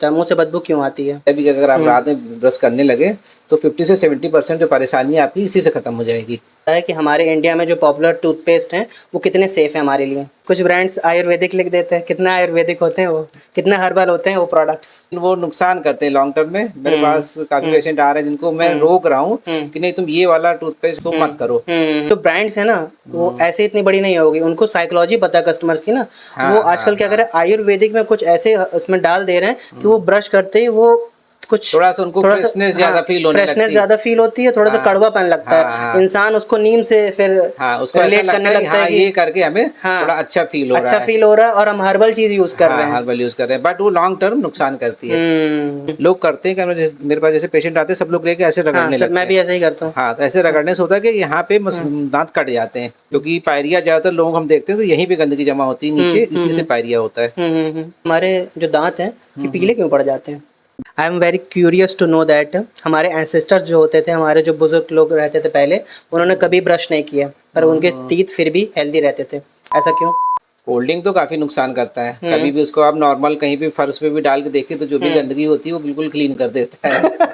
तो मुँह से बदबू क्यों आती है? अभी अगर आप रात में ब्रश करने लगे तो 50 से 70% जो परेशानी है आपकी इसी से खत्म हो जाएगी। है कि हमारे इंडिया में जो पॉपुलर टूथपेस्ट हैं वो कितने सेफ हैं हमारे लिए। कुछ ब्रांड्स आयुर्वेदिक लिख देते हैं, कितना आयुर्वेदिक होते हैं वो, कितने हर्बल होते हैं वो प्रोडक्ट्स। वो नुकसान करते हैं लॉन्ग टर्म में। मेरे पास काफी पेशेंट आ रहे हैं जिनको मैं रोक रहा हूँ कि नहीं तुम ये वाला टूथपेस्ट को मत करो। जो ब्रांड्स है ना वो ऐसे इतनी बड़ी नहीं होगी, उनको साइकोलॉजी पता है कस्टमर्स की ना। वो आजकल क्या करे, आयुर्वेदिक में कुछ ऐसे उसमें डाल दे रहे हैं कि वो ब्रश करते ही वो कुछ थोड़ा सा उनको फ्रेशनेस ज्यादा फील होने लगती है। फ्रेशनेस ज्यादा फील होती है, थोड़ा सा कड़वापन लगता है। इंसान उसको नीम से फिर उसको रिलेट करने लगता है कि ये करके हमें थोड़ा अच्छा फील हो रहा है, अच्छा फील हो रहा है और हम हर्बल चीज यूज कर रहे हैं। हर्बल यूज कर रहे हैं, बट वो लॉन्ग टर्म नुकसान करती है। लोग करते हैं कि मेरे पास जैसे पेशेंट आते हैं सब लोग लेके ऐसे रगड़ने लगते हैं। मैं भी ऐसे ही करता हूँ। हाँ, तो ऐसे रगड़ने से होता है कि यहाँ पे दांत कट जाते हैं, क्योंकि पायरिया ज्यादातर लोग हम देखते हैं तो यहीं पे गंदगी जमा होती है नीचे, इसी से पायरिया होता है। हमारे जो दांत हैं ये पीले क्यों पड़ जाते हैं? I am very curious to know that. हमारे एंसेस्टर्स जो होते थे, हमारे जो बुजुर्ग लोग रहते थे पहले, उन्होंने कभी ब्रश नहीं किया पर उनके टीथ फिर भी हेल्दी रहते थे, ऐसा क्यों? कोल्ड तो काफी नुकसान करता है। कभी भी उसको आप नॉर्मल कहीं भी फर्श पे भी डाल के देखिए तो जो भी गंदगी होती है वो बिल्कुल क्लीन कर देता है।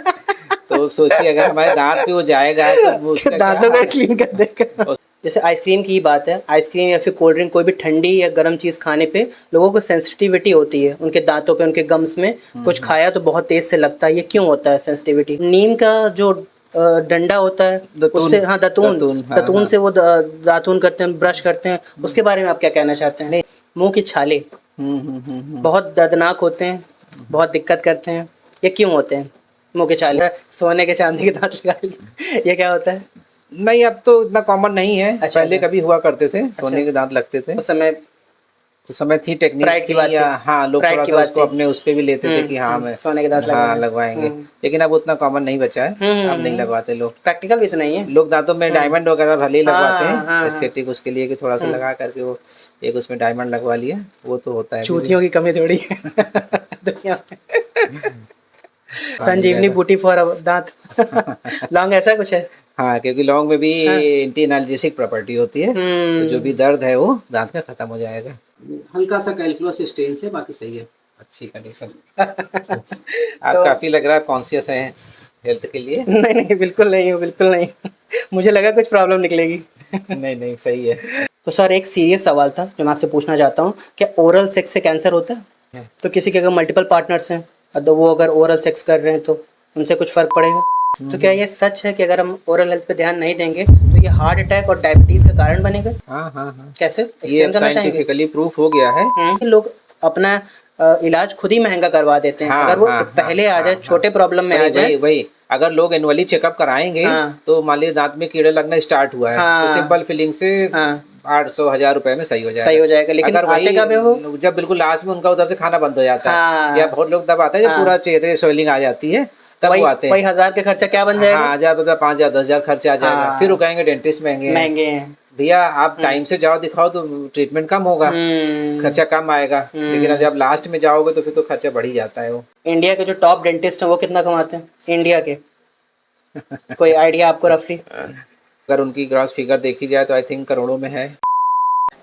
तो सोचिए अगर हमारे दांत पे वो जाएगा तो वो उसका दांतों का क्लीन कर देगा। जैसे आइसक्रीम की ही बात है, आइसक्रीम या फिर कोल्ड ड्रिंक, कोई भी ठंडी या गर्म चीज़ खाने पे लोगों को सेंसिटिविटी होती है, उनके दांतों पे, उनके गम्स में कुछ खाया तो बहुत तेज से लगता है। ये क्यों होता है सेंसिटिविटी? नीम का जो डंडा होता है उससे, हाँ दतून से वो दातून करते हैं, ब्रश करते हैं, उसके बारे में आप क्या कहना चाहते हैं? मुंह की छाले बहुत दर्दनाक होते हैं, बहुत दिक्कत करते हैं, ये क्यों होते हैं? मुंह के छाले, सोने के चांदी के दांत लगा लिए, ये क्या होता है? नहीं, अब तो इतना कॉमन नहीं है। पहले कभी हुआ करते थे, सोने के दांत लगते थे। उस समय थी टेक्निक या हाँ, लोग थोड़ा सा उसको अपने उस पे भी लेते थे कि हाँ मैं सोने के दांत लगवाएंगे, लेकिन अब उतना कॉमन नहीं बचा है। अब नहीं लगवाते लोग, प्रैक्टिकल भी तो नहीं है। लोग दांतों में डायमंड वगैरह भले ही लगवाते हैं एस्थेटिक उसके लिए कि थोड़ा सा लगा करके वो एक उसमें डायमंड लगवा लिया, वो तो होता है। चूतियों की कमी थोड़ी है दुनिया में। संजीवनी बूटी फॉर दांत लौंग, ऐसा कुछ है? हाँ, क्योंकि लौंग में भी एंटी एनाल्जेसिक प्रॉपर्टी होती है, तो जो भी दर्द है वो दांत का खत्म हो जाएगा। हल्का सा कैल्कुलस स्टेन से, बाकी सही है, अच्छी कंडीशन। आप काफी लग रहा है कॉन्शियस हैं हेल्थ के लिए। नहीं बिल्कुल नहीं हूँ, बिल्कुल नहीं। मुझे लगा कुछ प्रॉब्लम निकलेगी। नहीं सही है। तो सर एक सीरियस सवाल था जो मैं आपसे पूछना चाहता हूँ, क्या ओरल सेक्स से कैंसर होता है? तो किसी के अगर मल्टीपल पार्टनर्स हैं तो वो अगर ओरल सेक्स कर रहे हैं तो उनसे कुछ फ़र्क पड़ेगा? तो क्या ये सच है कि अगर हम ओरल हेल्थ पे ध्यान नहीं देंगे तो ये हार्ट अटैक और डायबिटीज़ का कारण बनेगा? हाँ। कैसे, ये साइंटिफिकली प्रूफ हो गया है। लोग अपना इलाज खुद ही महंगा करवा देते हैं। अगर वो पहले आ जाए, छोटे प्रॉब्लम में आ जाए। वही अगर लोग एनुअली चेकअप कराएंगे तो मान लीजिए दांत में कीड़े लगना स्टार्ट हुआ है तो सिंपल फिलिंग से 800-1000 रुपए में सही हो जाएगा। लेकिन अगर आते कब है वो? जब बिल्कुल लास्ट में उनका उधर से खाना बंद हो जाता है, या बहुत लोग तब आते हैं जब पूरा चेहरे स्वेलिंग आ जाती है, तब वो आते हैं। वही 1000 के खर्चा क्या बन जाएगा? 1000 बता 5000 10,000 खर्चा आ जाएगा। फिर वो कहेंगे डेंटिस्ट महंगे हैं। भैया आप टाइम से जाओ, दिखाओ तो ट्रीटमेंट कम होगा, खर्चा कम आएगा। लेकिन अब जब लास्ट में जाओगे तो फिर तो खर्चा बढ़ ही जाता है। वो इंडिया के जो टॉप डेंटिस्ट हैं वो कितना कमाते हैं इंडिया के? कोई आइडिया आपको रफली? अगर उनकी ग्रॉस फिगर देखी जाए तो आई थिंक करोड़ों में है।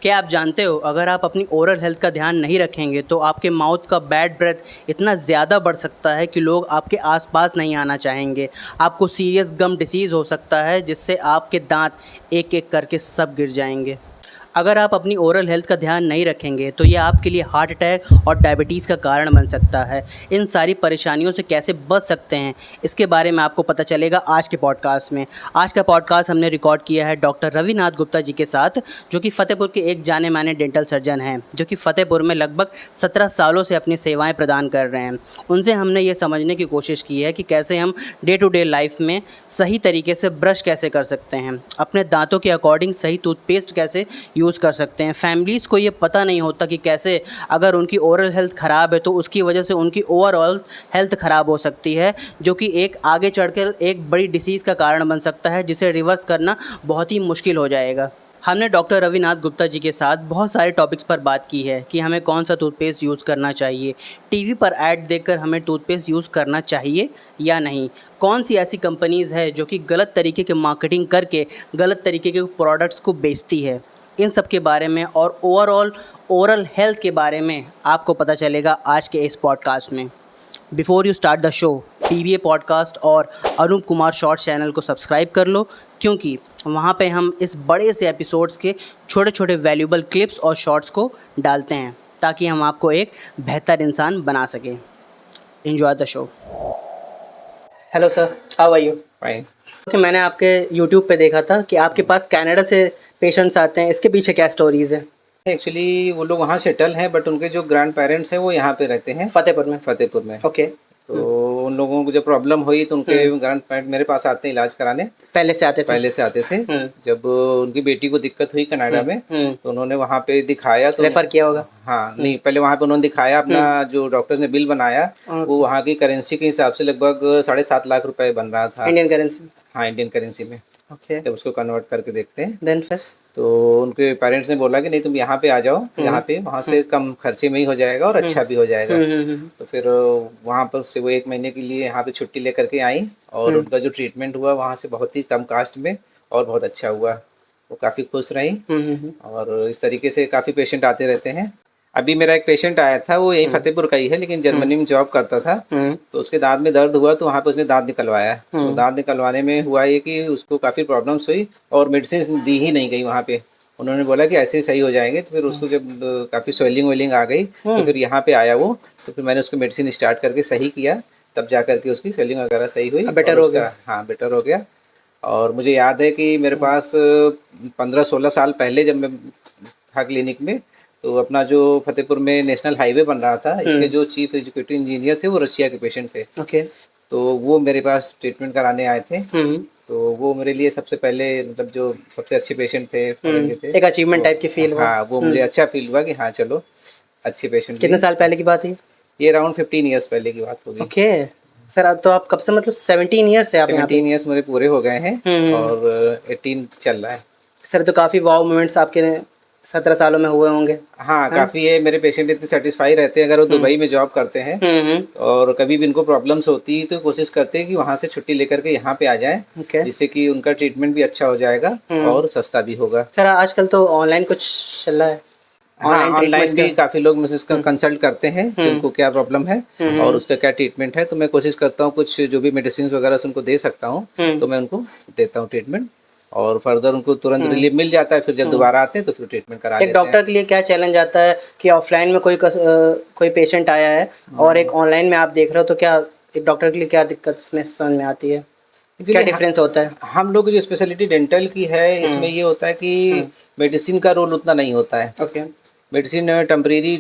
क्या आप जानते हो, अगर आप अपनी ओरल हेल्थ का ध्यान नहीं रखेंगे तो आपके माउथ का बैड ब्रेथ इतना ज़्यादा बढ़ सकता है कि लोग आपके आसपास नहीं आना चाहेंगे। आपको सीरियस गम डिसीज़ हो सकता है जिससे आपके दांत एक एक करके सब गिर जाएंगे। अगर आप अपनी ओरल हेल्थ का ध्यान नहीं रखेंगे तो ये आपके लिए हार्ट अटैक और डायबिटीज़ का कारण बन सकता है। इन सारी परेशानियों से कैसे बच सकते हैं इसके बारे में आपको पता चलेगा आज के पॉडकास्ट में। आज का पॉडकास्ट हमने रिकॉर्ड किया है डॉक्टर रविनाथ गुप्ता जी के साथ, जो कि फ़तेहपुर के एक जाने माने डेंटल सर्जन हैं, जो कि फ़तेहपुर में लगभग 17 सालों से अपनी सेवाएँ प्रदान कर रहे हैं। उनसे हमने ये समझने की कोशिश की है कि कैसे हम डे टू डे लाइफ में सही तरीके से ब्रश कैसे कर सकते हैं, अपने दांतों के अकॉर्डिंग सही टूथपेस्ट कैसे यूज़ कर सकते हैं। फैमिलीज़ को ये पता नहीं होता कि कैसे अगर उनकी ओरल हेल्थ ख़राब है तो उसकी वजह से उनकी ओवरऑल हेल्थ ख़राब हो सकती है, जो कि एक आगे चढ़कर एक बड़ी डिसीज़ का कारण बन सकता है, जिसे रिवर्स करना बहुत ही मुश्किल हो जाएगा। हमने डॉक्टर रविनाथ गुप्ता जी के साथ बहुत सारे टॉपिक्स पर बात की है कि हमें कौन सा टूथपेस्ट यूज़ करना चाहिए, टीवी पर ऐड देखकर हमें टूथपेस्ट यूज़ करना चाहिए या नहीं, कौन सी ऐसी कंपनीज़ है जो कि गलत तरीके की मार्केटिंग करके गलत तरीके के प्रोडक्ट्स को बेचती है। इन सब के बारे में और ओवरऑल ओरल हेल्थ के बारे में आपको पता चलेगा आज के इस पॉडकास्ट में। Before you start the show, PBA podcast और अनूप कुमार शॉर्ट्स चैनल को सब्सक्राइब कर लो, क्योंकि वहाँ पे हम इस बड़े से एपिसोड्स के छोटे छोटे वैल्यूबल क्लिप्स और शॉर्ट्स को डालते हैं ताकि हम आपको एक बेहतर इंसान बना सकें। Enjoy the show. Hello sir, how are you? Fine. Okay, मैंने आपके यूट्यूब पे देखा था कि आपके पास कनाडा से पेशेंट्स आते हैं। इसके पीछे क्या स्टोरीज़ है? एक्चुअली वो लोग वहाँ सेटल हैं, बट उनके जो ग्रैंड पेरेंट्स हैं वो यहाँ पे रहते हैं, फतेहपुर में। फतेहपुर में। ओके। तो उन लोगों को जब प्रॉब्लम हुई तो उनके ग्रैंड पेरेंट मेरे पास आते हैं इलाज कराने। पहले से आते थे? पहले से आते थे। जब उनकी बेटी को दिक्कत हुई कनाडा में, तो उन्होंने वहाँ पे दिखाया, तो रेफर किया होगा? हाँ, नहीं, पहले वहाँ पे उन्होंने दिखाया, अपना जो डॉक्टर्स ने बिल बनाया वो वहाँ की करेंसी के हिसाब से लगभग 7.5 लाख रुपए बन रहा था। Indian currency? हाँ, इंडियन करेंसी में। ओके। जब उसको कन्वर्ट करके देखते हैं, देन फिर? तो उनके पेरेंट्स ने बोला कि नहीं, तुम यहाँ पे आ जाओ, यहाँ पे वहाँ से कम खर्चे में ही हो जाएगा और अच्छा भी हो जाएगा। तो फिर वहाँ पर से वो 1 महीने के लिए यहाँ पे छुट्टी लेकर के आई, और उनका जो ट्रीटमेंट हुआ वहाँ से बहुत ही कम कास्ट में और बहुत अच्छा हुआ। वो काफ़ी खुश रही, और इस तरीके से काफ़ी पेशेंट आते रहते हैं। अभी मेरा एक पेशेंट आया था, वो यही फतेहपुर का ही है, लेकिन जर्मनी में जॉब करता था। तो उसके दांत में दर्द हुआ, तो वहाँ पे उसने दांत निकलवाया। तो दांत निकलवाने में हुआ ये कि उसको काफ़ी प्रॉब्लम्स हुई, और मेडिसिन दी ही नहीं गई वहाँ पे। उन्होंने बोला कि ऐसे ही सही हो जाएंगे। तो फिर उसको जब काफ़ी स्वेलिंग वेलिंग आ गई, तो फिर यहाँ पे आया वो। तो फिर मैंने उसको मेडिसिन स्टार्ट करके सही किया, तब जा करके उसकी स्वेलिंग वगैरह सही हुई, बेटर हो गया। हाँ, बेटर हो गया। और मुझे याद है कि मेरे पास 15-16 साल पहले जब मैं था क्लिनिक में, तो अपना जो फतेहपुर में नेशनल हाईवे बन रहा था, इसके जो चीफ एग्जीक्यूटिव इंजीनियर थे वो रशिया के पेशेंट थे। ओके। तो वो मेरे पास ट्रीटमेंट कराने आए थे। तो वो मेरे लिए सबसे पहले, मतलब जो सबसे अच्छे पेशेंट थे, फॉरेन के थे। एक अचीवमेंट टाइप की फील हुआ? हाँ, वो मुझे अच्छा फील हुआ कि हाँ चलो, अच्छे पेशेंट। कितने साल पहले की बात है ये अराउंड 15 ईयर्स पहले की बात होगी। ओके सर, तो आप कब से, मतलब 17 ईयर्स से आप यहाँ पे? 17 ईयर्स मेरे पूरे हो गए हैं, और 18 चल रहा है। सर, तो काफ़ी वाव मोमेंट्स आपके 17 सालों में हुए होंगे। हाँ, काफ़ी है। मेरे पेशेंट इतने सेटिस्फाई रहते हैं, अगर वो दुबई में जॉब करते हैं, और कभी भी इनको प्रॉब्लम्स होती है तो कोशिश करते हैं कि वहाँ से छुट्टी लेकर के यहाँ पे आ जाएं, जिससे कि उनका ट्रीटमेंट भी अच्छा हो जाएगा और सस्ता भी होगा। सर, आजकल तो ऑनलाइन कुछ चल रहा है? हाँ, ऑनलाइन भी काफ़ी लोग मुझसे कंसल्ट करते हैं कि उनको क्या प्रॉब्लम है और उसका क्या ट्रीटमेंट है। तो मैं कोशिश करता हूँ कुछ जो भी मेडिसिन वगैरह से उनको दे सकता हूँ, तो मैं उनको देता हूँ ट्रीटमेंट, और फर्दर उनको तुरंत रिलीफ मिल जाता है। फिर जब दोबारा आते हैं तो फिर ट्रीटमेंट करा लेते हैं। एक डॉक्टर के लिए क्या चैलेंज आता है कि ऑफलाइन में कोई पेशेंट आया है और एक ऑनलाइन में आप देख रहे हो, तो क्या एक डॉक्टर के लिए क्या दिक्कत इसमें समझ में आती है? क्या डिफरेंस होता है? हम लोग जो स्पेशलिटी डेंटल की है, इसमें ये होता है कि मेडिसिन का रोल उतना नहीं होता है। ओके। मेडिसिन टेम्परेरी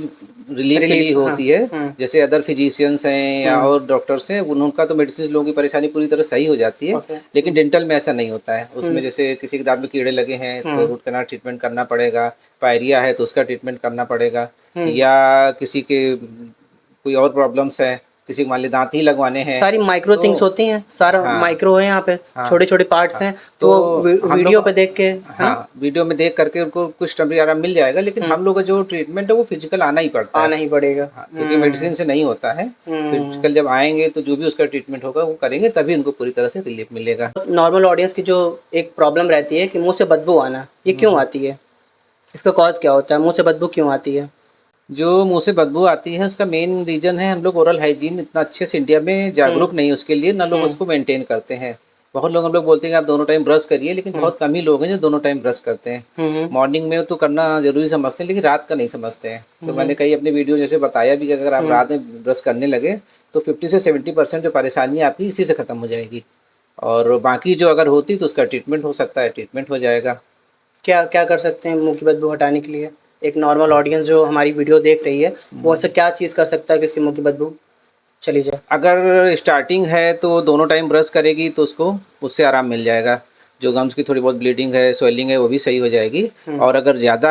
रिलीफ के लिए होती है। जैसे अदर फिजिशियंस हैं या और डॉक्टर्स हैं, उनका तो मेडिसिन लोगों की परेशानी पूरी तरह सही हो जाती है। लेकिन डेंटल में ऐसा नहीं होता है। उसमें जैसे किसी के दांत में कीड़े लगे हैं तो रूट कैनाल ट्रीटमेंट करना पड़ेगा, पायरिया है तो उसका ट्रीटमेंट करना पड़ेगा, या किसी के कोई और प्रॉब्लम्स है, किसी को मान ली दांत ही लगवाने हैं। सारी माइक्रो थिंग्स होती हैं, सारा माइक्रो है यहाँ पे, छोटे छोटे पार्ट्स हैं। तो वीडियो पे देख के, हाँ, वीडियो में देख करके उनको कुछ टेम्परेरी आराम मिल जाएगा। लेकिन हम लोग का जो ट्रीटमेंट है वो फिजिकल आना ही पड़ता है, आना ही पड़ेगा, क्योंकि मेडिसिन से नहीं होता है। फिजिकल जब आएंगे तो जो भी उसका ट्रीटमेंट होगा वो करेंगे, तभी उनको पूरी तरह से रिलीफ मिलेगा। नॉर्मल ऑडियंस की जो एक प्रॉब्लम रहती है कि मुंह से बदबू आना, ये क्यों आती है? इसका कॉज क्या होता है? मुंह से बदबू क्यों आती है? जो मुंह से बदबू आती है उसका मेन रीज़न है, हम लोग ओरल हाइजीन इतना अच्छे से इंडिया में जागरूक नहीं, उसके लिए ना लोग उसको मेंटेन करते हैं। बहुत लोग हम लोग बोलते हैं कि आप दोनों टाइम ब्रश करिए, लेकिन बहुत कम ही लोग हैं जो दोनों टाइम ब्रश करते हैं। मॉर्निंग में तो करना जरूरी समझते हैं, लेकिन रात का नहीं समझते हैं। तो मैंने कई अपने वीडियो जैसे बताया भी कि अगर आप रात में ब्रश करने लगे तो 50 से 70% जो परेशानी आपकी इसी से ख़त्म हो जाएगी, और बाकी जो अगर होती तो उसका ट्रीटमेंट हो सकता है, ट्रीटमेंट हो जाएगा। क्या क्या कर सकते हैं मुंह की बदबू हटाने के लिए? एक नॉर्मल ऑडियंस जो हमारी वीडियो देख रही है, वो ऐसा क्या चीज़ कर सकता है कि उसकी मुंह की बदबू चली जाए? अगर स्टार्टिंग है तो दोनों टाइम ब्रश करेगी तो उसको उससे आराम मिल जाएगा। जो गम्स की थोड़ी बहुत ब्लीडिंग है, स्वेलिंग है, वो भी सही हो जाएगी। और अगर ज़्यादा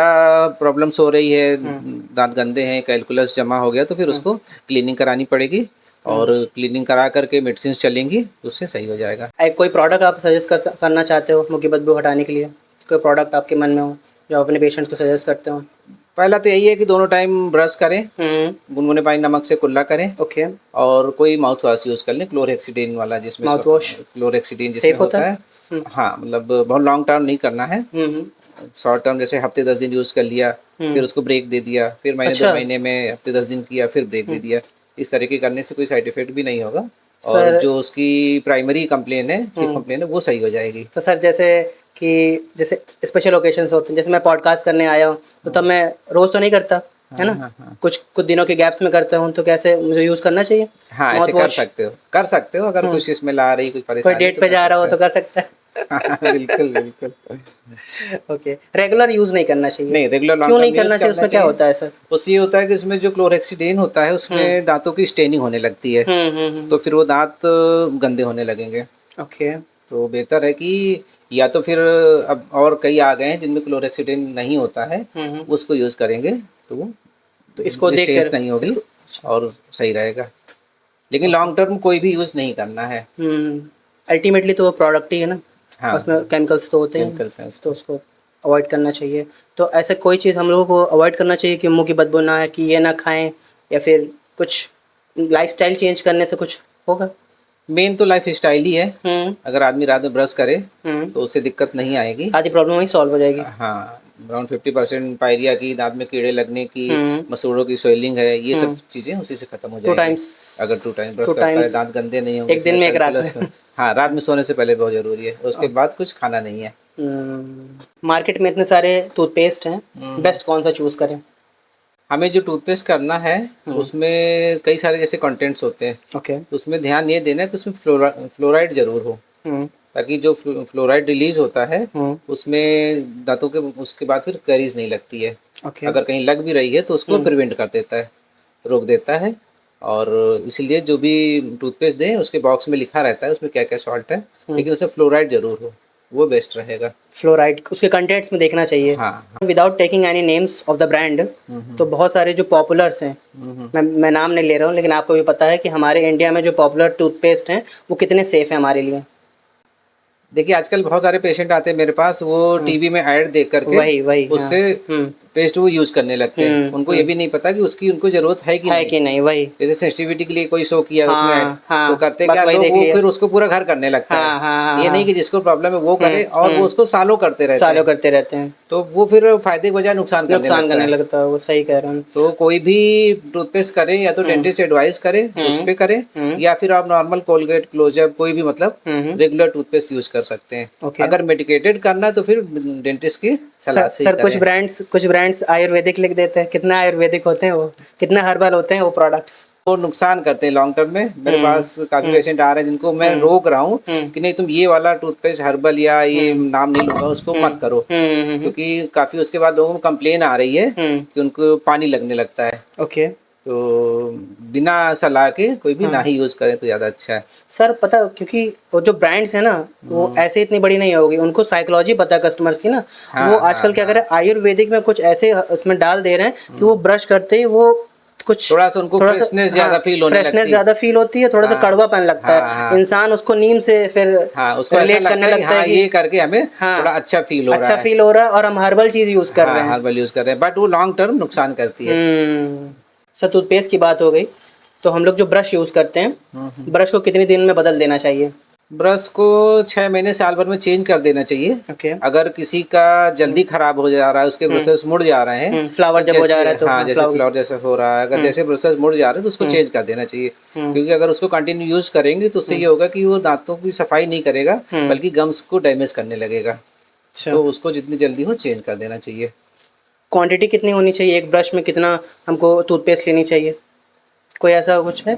प्रॉब्लम्स हो रही है, दांत गंदे हैं, कैलकुलस जमा हो गया, तो फिर उसको क्लीनिंग करानी पड़ेगी, और क्लीनिंग करा करके मेडिसिन चलेंगी, उससे सही हो जाएगा। कोई प्रोडक्ट आप सजेस्ट करना चाहते हो मुंह की बदबू हटाने के लिए? कोई प्रोडक्ट आपके मन में हो जो अपने पेशेंट्स को सजेस्ट करते हो? पहला तो यही है कि दोनों टाइम ब्रश करें, गुनगुने पानी नमक से कुल्ला करें। ओके। और कोई माउथ वॉश यूज़ कर लें, क्लोरहेक्सिडिन वाला, जिसमें माउथ वॉश क्लोरहेक्सिडिन जिसमें होता है। हाँ, मतलब बहुत लॉन्ग टर्म नहीं करना है, शॉर्ट टर्म जैसे हफ्ते 10 दिन यूज़ कर लिया, फिर उसको ब्रेक दे दिया, फिर महीने 2 महीने में हफ्ते 10 दिन किया, फिर ब्रेक दे दिया। इस तरीके करने से कोई साइड इफेक्ट भी नहीं होगा और सर जो उसकी प्राइमरी कंप्लेन है, चीफ कंप्लेन है, वो सही हो जाएगी। तो सर जैसे स्पेशल ओकेशंस होते हैं, जैसे मैं पॉडकास्ट करने आया हूँ तो तब मैं रोज़ तो नहीं करता है ना, हाँ कुछ दिनों के गैप्स में करता हूँ, तो कैसे मुझे यूज़ करना चाहिए हाँ, माउथ ऐसे वॉश? कर सकते हो अगर कुछ स्मेल आ रही, कुछ कोई परेशानी डेट तो पे कर जा रहा हो सकते तो कर सकता है। हो। बिल्कुल बिल्कुल। ओके, रेगुलर यूज़ नहीं करना चाहिए? नहीं, रेगुलर लॉन्ग क्यों टर्म नहीं यूज करना चाहिए, करना उसमें क्या चाहिए। होता है सर? उससे ये होता है कि इसमें जो क्लोरेक्सीडेन होता है उसमें दांतों की स्टेनिंग होने लगती है, तो फिर वो दांत गंदे होने लगेंगे। ओके। तो बेहतर है कि या तो फिर अब और कई आ गए हैं जिनमें क्लोरेक्सीडेन नहीं होता है, उसको यूज़ करेंगे तो वो तो इसको स्टेन्स देखकर नहीं होगी इसको अच्छा। और सही रहेगा। लेकिन लॉन्ग टर्म कोई भी यूज़ नहीं करना है। अल्टीमेटली तो वो प्रोडक्ट ही है ना, हाँ उसमें केमिकल्स तो होते हैं, केमिकल्स हैं तो उसमें। उसको अवॉइड करना चाहिए। तो ऐसे कोई चीज़ हम लोगों को अवॉइड करना चाहिए कि मुँह की बदबू ना आए, कि ये ना खाएँ, या फिर कुछ लाइफ़स्टाइल चेंज करने से कुछ होगा? मेन तो लाइफ स्टाइल ही है। हुँ, अगर आदमी रात में ब्रश करे हुँ। तो उससे दिक्कत नहीं आएगी। आधी प्रॉब्लम वहीं सॉल्व हो जाएगी। हाँ, अराउंड 50% पायरिया की, दाँत में कीड़े लगने की, हुँ, मसूड़ों की स्वेलिंग है, ये सब हुँ। चीज़ें उसी से खत्म हो 2 जाएँगी। टाइम्स अगर 2 टाइम ब्रश 2 करता है, टाइम्स दाँत गंदे नहीं होंगे, 1 दिन इसमें में 1 रात में। कैल्कुलस। हाँ, रात में सोने से पहले बहुत ज़रूरी है, उसके बाद कुछ खाना नहीं है। मार्केट में इतने सारे टूथपेस्ट हैं, बेस्ट कौन सा चूज़ करें? हमें जो टूथपेस्ट करना है, उसमें कई सारे जैसे कंटेंट्स होते हैं, ओके। तो उसमें ध्यान ये देना है कि उसमें फ्लोराइड ज़रूर हो, हुँ, ताकि जो फ्लोराइड रिलीज़ होता है, हुँ, उसमें दाँतों के उसके बाद फिर कैरीज़ नहीं लगती है। ओके। अगर कहीं लग भी रही है तो उसको प्रिवेंट कर देता है, रोक देता है। और इसीलिए जो भी टूथपेस्ट दें उसके बॉक्स में लिखा रहता है उसमें क्या-क्या सॉल्ट है, लेकिन उसमें फ्लोराइड ज़रूर हो, वो बेस्ट रहेगा। फ्लोराइड उसके कंटेंट्स में देखना चाहिए। हाँ, हाँ। Without taking any names of the brand, तो बहुत सारे जो पॉपुलर्स हैं, मैं नाम नहीं ले रहा हूँ, लेकिन आपको भी पता है कि हमारे इंडिया में जो पॉपुलर टूथपेस्ट हैं वो कितने सेफ़ हैं हमारे लिए। देखिए आजकल बहुत सारे पेशेंट आते हैं मेरे पास, वो टीवी में ऐड देख करके वही हाँ। उससे हुँ, पेस्ट वो यूज़ करने लगते हैं। उनको ये भी नहीं पता कि उसकी उनको ज़रूरत है कि है नहीं। कि नहीं, वही। जैसे सेंसिटिविटी के लिए कोई शो किया उसमें ऐड, हाँ, तो हाँ, करते बस क्या वही लोग, देख वो लिया। फिर उसको पूरा घर करने लगता है। हाँ, हाँ, हाँ, ये नहीं हाँ। कि जिसको प्रॉब्लम है वो करे और वो उसको सालों करते रहते सालों हैं। करते रहते हैं, तो वो फिर फ़ायदे के बजाय नुकसान करने नुकसान लगता करने है। लगता है वो, सही कह रहे हैं। तो कोई भी टूथपेस्ट करें या तो डेंटिस्ट एडवाइस करे उस पे करें, या फिर आप नॉर्मल कोलगेट, क्लोजअप कोई भी मतलब रेगुलर टूथपेस्ट यूज़ कर सकते हैं। ओके। अगर मेडिकेटेड करना है तो फिर डेंटिस्ट की सलाह सर से ही सर करें। कुछ ब्रांड्स आयुर्वेदिक लिख देते हैं, कितना आयुर्वेदिक होते हैं वो, कितना हर्बल होते हैं वो प्रोडक्ट्स। वो नुकसान करते हैं लॉन्ग टर्म में। मेरे पास काफ़ी पेशेंट आ रहे हैं जिनको मैं रोक रहा हूँ कि नहीं, तुम ये वाला टूथपेस्ट हर्बल या ये नाम नहीं लूँगा उसको मत करो, क्योंकि काफ़ी उसके बाद लोगों को कंप्लेन आ रही है कि उनको पानी लगने लगता है। ओके। तो बिना सलाह के कोई भी ना ही यूज़ करें तो ज़्यादा अच्छा है। सर पता, क्योंकि वो जो ब्रांड्स हैं ना, वो ऐसे इतनी बड़ी नहीं होगी, उनको साइकोलॉजी पता है कस्टमर्स की ना। हाँ, वो हाँ, आजकल क्या करें, आयुर्वेदिक में कुछ ऐसे उसमें डाल दे रहे हैं कि वो ब्रश करते ही वो कुछ थोड़ा सा उनको फ्रेशनेस ज़्यादा फील होने फ्रेशनेस लगती है। ज़्यादा फील होती है, थोड़ा सा हाँ, कड़वापन लगता हाँ, है, हाँ, इंसान उसको नीम से फिर हाँ, उसको ऐसा रिलेट करने लगता है कि लगता है हाँ, कि ये करके हमें हाँ, थोड़ा अच्छा फील हो रहा अच्छा है। फील हो रहा है और हम हर्बल चीज़ यूज़ कर रहे हाँ, हैं। हर्बल यूज़ कर रहे हैं, बट वो लॉन्ग टर्म नुकसान करती है। सर टूथपेस्ट की बात हो गई, तो हम लोग जो ब्रश यूज़ करते हैं, ब्रश को कितने दिन में बदल देना चाहिए? ब्रश को 6 महीने साल भर में चेंज कर देना चाहिए। ओके। अगर किसी का जल्दी खराब हो जा रहा है, उसके ब्रशेस मुड़ जा रहे हैं, फ्लावर जब हो जा रहा है तो हाँ, जैसे फ्लावर। फ्लावर जैसा हो रहा है, अगर जैसे ब्रशेस मुड़ जा रहे हैं तो उसको चेंज कर देना चाहिए। क्योंकि अगर उसको कंटिन्यू यूज़ करेंगे तो उससे ये होगा कि वो दांतों की सफाई नहीं करेगा, बल्कि गम्स को डैमेज करने लगेगा। अच्छा, तो उसको जितनी जल्दी हो चेंज कर देना चाहिए। क्वांटिटी कितनी होनी चाहिए, एक ब्रश में कितना हमको टूथपेस्ट लेनी चाहिए, कोई ऐसा कुछ है?